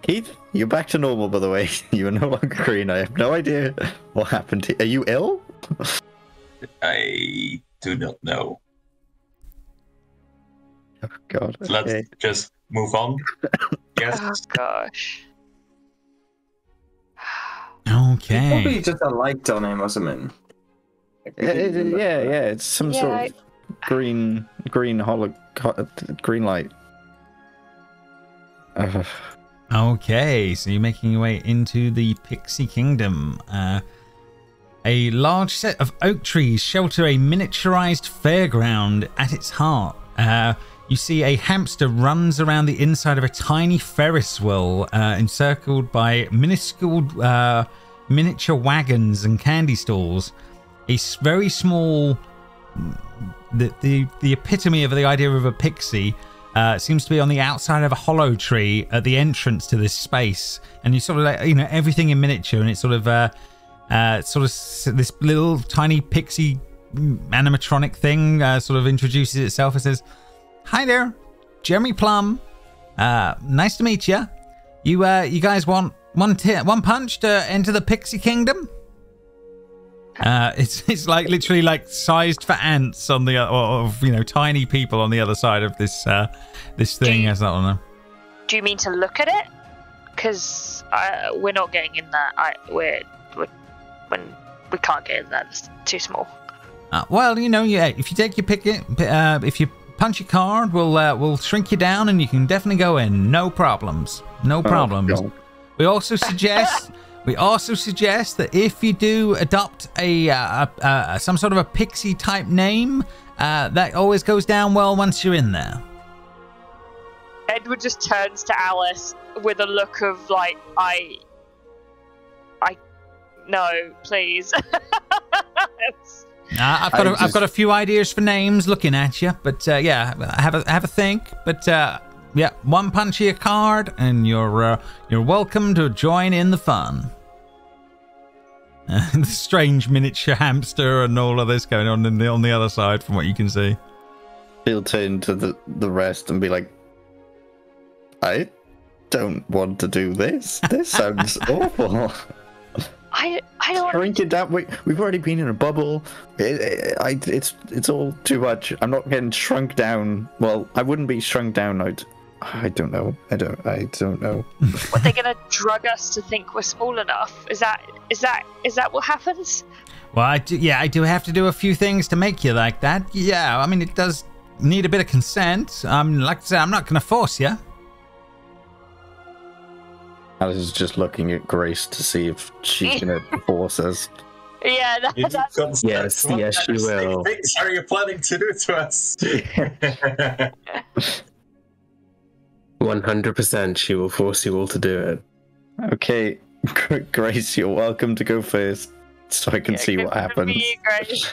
Keith, you're back to normal, by the way. You are no longer green. I have no idea what happened to you. Are you ill? I do not know. Oh, God. Okay. Let's just move on. Yes. Oh, gosh. Okay. Probably just a light on him or something. Yeah, it's some sort of green light. Okay, so you're making your way into the Pixie Kingdom. A large set of oak trees shelter a miniaturized fairground at its heart. You see a hamster runs around the inside of a tiny Ferris wheel, encircled by minuscule miniature wagons and candy stalls. A very small, the epitome of the idea of a pixie, seems to be on the outside of a hollow tree at the entrance to this space, and you sort of everything in miniature, and it's sort of this little tiny pixie animatronic thing sort of introduces itself and says, "Hi there, Jeremy Plum. Nice to meet you. You guys want one punch to enter the Pixie Kingdom?" It's like literally like sized for ants on the tiny people on the other side of this this thing. I don't know. Do you mean to look at it? Because we're not getting in that. We can't get in that. It's too small. Well, if you take your if you punch your card, we'll shrink you down, and you can definitely go in. No problems. No problems. Oh, we also suggest that if you do adopt a some sort of a pixie type name, that always goes down well once you're in there. Edward just turns to Alice with a look of like, no, please. I've got a few ideas for names looking at you, but have a think. But one punch of your card, and you're welcome to join in the fun. The strange miniature hamster and all of this going on on the other side, from what you can see. He'll turn to the rest and be like, "I don't want to do this. This sounds awful." I don't. Shrink it down. We've already been in a bubble. It's all too much. I'm not getting shrunk down. Well, I wouldn't be shrunk down. I don't know. I don't know. Are they gonna drug us to think we're small enough? Is that what happens? Well, I do have to do a few things to make you like that. Yeah, I mean, it does need a bit of consent. Like I said, I'm not gonna force you. Alice is just looking at Grace to see if she's gonna force us. Yeah, that's... Yes, she will. What things are you planning to do to us? 100% she will force you all to do it. Okay, Grace, you're welcome to go first, so I can see what happens. Me, Grace.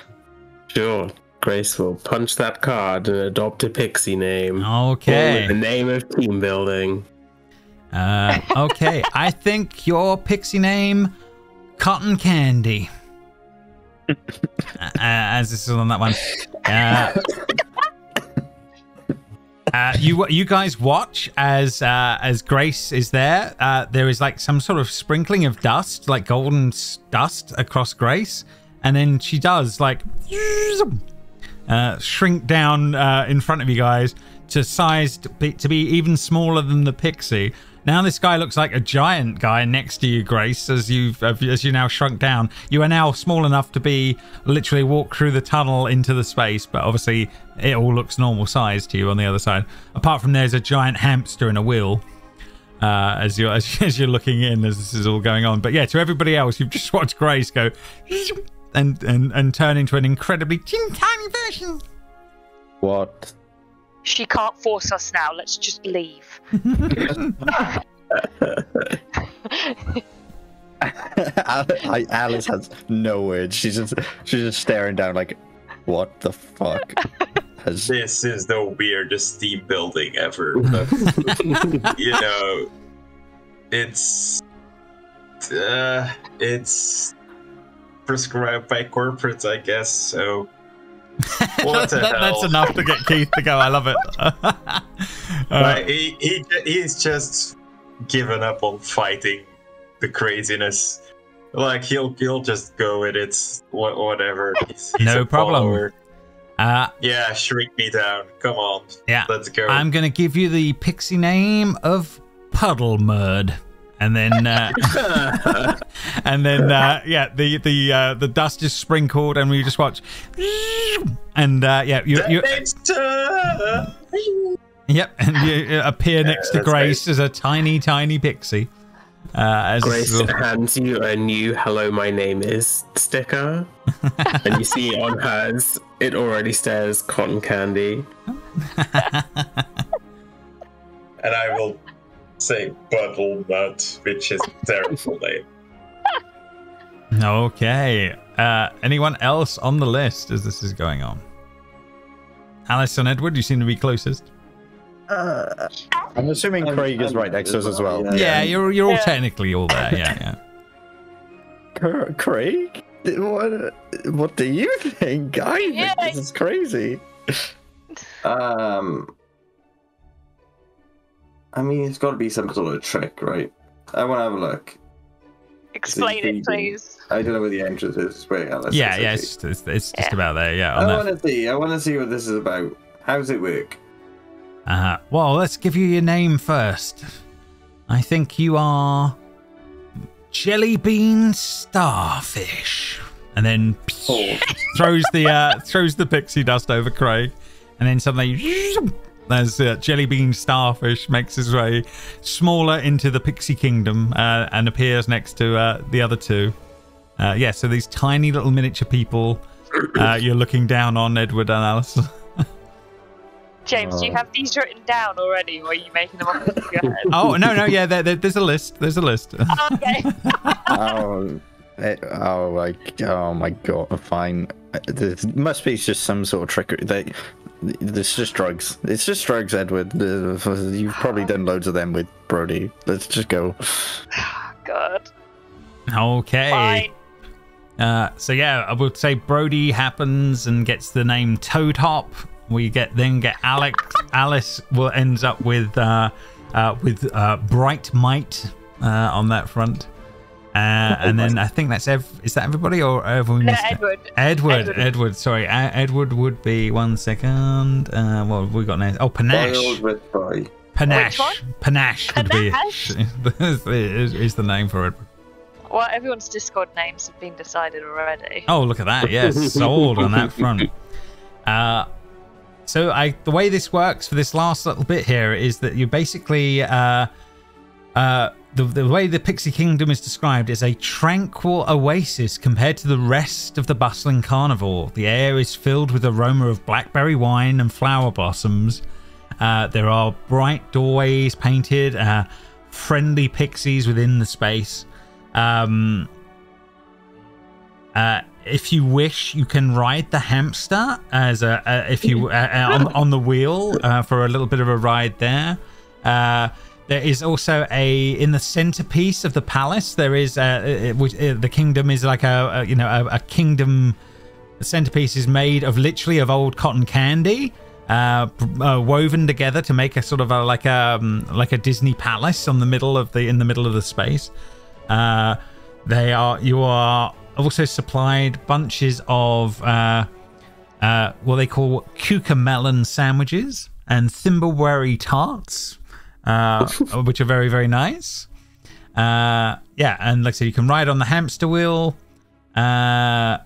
Sure. Grace will punch that card and adopt a pixie name. Okay. In the name of team building. Okay, I think your pixie name, Cotton Candy. As this is on that one. You guys watch as Grace is there. There is like some sort of sprinkling of dust, like golden dust across Grace, and then she does like shrink down in front of you guys to size to be even smaller than the pixie. Now this guy looks like a giant guy next to you, Grace, as you now shrunk down. You are now small enough to be literally walk through the tunnel into the space, but obviously it all looks normal size to you on the other side. Apart from there's a giant hamster in a wheel as you're looking in as this is all going on. But yeah, to everybody else, you've just watched Grace go and turn into an incredibly tiny version. What She can't force us now. Let's just leave. Alice has no words. She's just staring down like, what the fuck? This is the weirdest team building ever. But, you know, it's prescribed by corporate, I guess. So what the hell? That's enough to get Keith to go. I love it. He's just given up on fighting the craziness. Like he'll just go with it. Whatever. He's no a problem. follower. Yeah, shrink me down. Come on. Yeah. Let's go. I'm gonna give you the pixie name of Puddlemurd. And then, the dust is sprinkled, and we just watch. And yep, and you appear next to Grace as a tiny pixie. Grace hands you a new "Hello, my name is" sticker, and you see on hers it already says cotton candy. And I will say Puddlemurd, which is a terrible name. Okay. Anyone else on the list as this is going on? Alice and Edward, you seem to be closest. I'm assuming Craig is right next to us as well. Yeah, you're all technically all there. Yeah. Craig, what do you think? I think this is crazy. I mean, it's got to be some sort of trick, right? I want to have a look. Explain it, please. I don't know where the entrance is. Wait, Alice. Yeah, it's just about there. Yeah. I want to see what this is about. How does it work? Well, let's give you your name first. I think you are Jellybean Starfish, and then throws the pixie dust over Craig, and then suddenly there's Jellybean Starfish makes his way smaller into the pixie kingdom and appears next to the other two. So these tiny little miniature people you're looking down on, Edward and Alice. James, do you have these written down already, or are you making them up in your head? Oh no, yeah, there's a list. There's a list. Okay. Oh my god! Fine. There must be just some sort of trickery. It's just drugs. It's just drugs, Edward. You've probably done loads of them with Brody. Let's just go. God. Okay. Fine. So yeah, I would say Brody happens and gets the name Toadhop. We get Alice will ends up with Bright Might on that front. And then I think that's is that everybody or everyone? No, Edward. Sorry, Edward would be 1 second. What have we got now? Oh, Panache. Panache would be is the name for Edward. Well, everyone's Discord names have been decided already. Oh, look at that! Yes, sold on that front. So the way this works for this last little bit here is that you basically the way the Pixie Kingdom is described is a tranquil oasis compared to the rest of the bustling carnival. The air is filled with the aroma of blackberry wine and flower blossoms. There are bright doorways painted, friendly pixies within the space. If you wish, you can ride the hamster as on the wheel for a little bit of a ride there. There is also in the centerpiece of the palace. There is the kingdom is like a kingdom. The centerpiece is made of literally of old cotton candy, woven together to make a sort of like a Disney palace in the middle of the space. You are also supplied bunches of what they call cucamelon sandwiches and thimbleberry tarts, which are very, very nice. And like I said, you can ride on the hamster wheel. And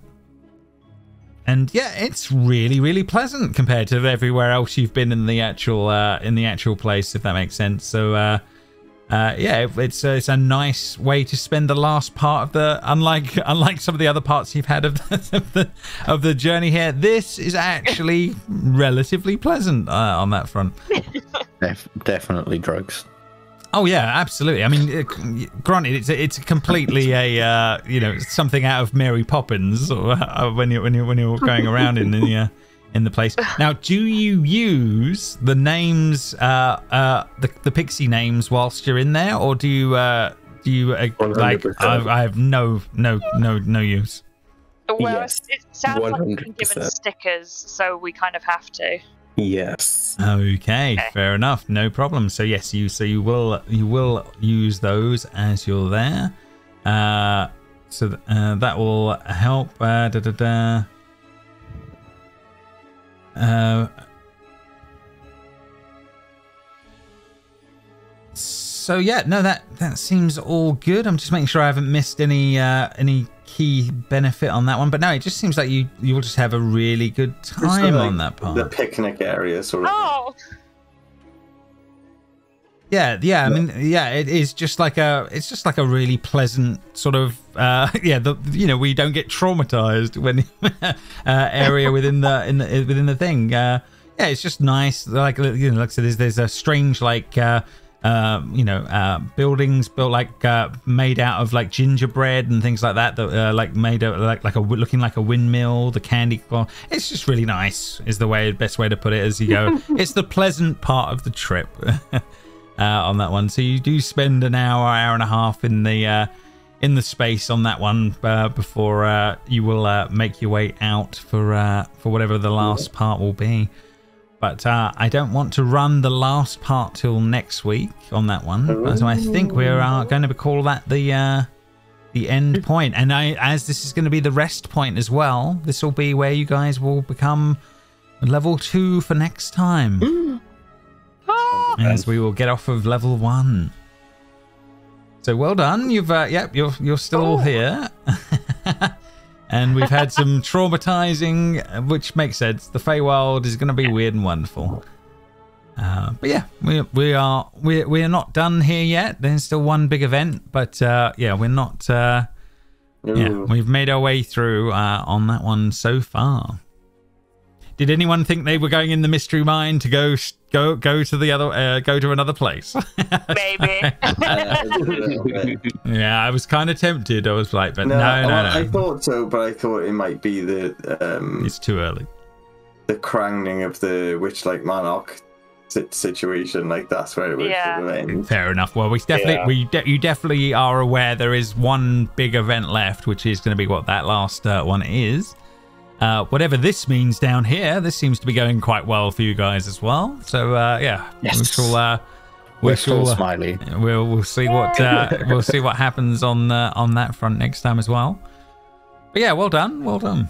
yeah, it's really, really pleasant compared to everywhere else you've been in the actual place, if that makes sense. So yeah, it's a nice way to spend the last part of the unlike some of the other parts you've had of the journey here. This is actually relatively pleasant on that front. Definitely drugs. Oh yeah, absolutely. I mean, granted, it's completely a something out of Mary Poppins or when you're going around in the place. Now, do you use the names, the pixie names, whilst you're in there, or do you like? I have no use. Well, Yes, it sounds like we've been 100%. given stickers, so we kind of have to. Yes. Okay, fair enough, no problem. So yes, you will use those as you're there. So that will help. So yeah, no, that seems all good. I'm just making sure I haven't missed any key benefit on that one. But no, it just seems like you will just have a really good time on that part. The picnic area, sort of. Oh, Yeah. I mean, yeah, it is just like it's just like a really pleasant sort of we don't get traumatized when area within the thing. Yeah, it's just nice. Like like I said, there's a strange buildings built made out of like gingerbread and things like that made out looking like a windmill. The candy corn. It's just really nice. Is the best way to put it as you go. It's the pleasant part of the trip. On that one, so you do spend an hour and a half in the space on that one before you will make your way out for whatever the last part will be. But I don't want to run the last part till next week on that one. So I think we are going to call that the end point. And as this is going to be the rest point as well, this will be where you guys will become level 2 for next time. As we will get off of level 1. So well done. You've you're still here. And we've had some traumatizing, which makes sense. The Feywild is going to be weird and wonderful. But yeah, we are not done here yet. There's still one big event, but we're not. We've made our way through on that one so far. Did anyone think they were going in the mystery mine to go to the other go to another place? maybe. Yeah, I was kind of tempted. I was like, but no. I thought so, but I thought it might be It's too early. The crowning of the Witchlight Monarch situation. Like that's where it would sort of end. Fair enough. Well, you definitely are aware there is one big event left, which is going to be what that last one is. Whatever this means down here, this seems to be going quite well for you guys as well. So Yes. we shall smiley. We'll see what happens on that front next time as well. But yeah, well done.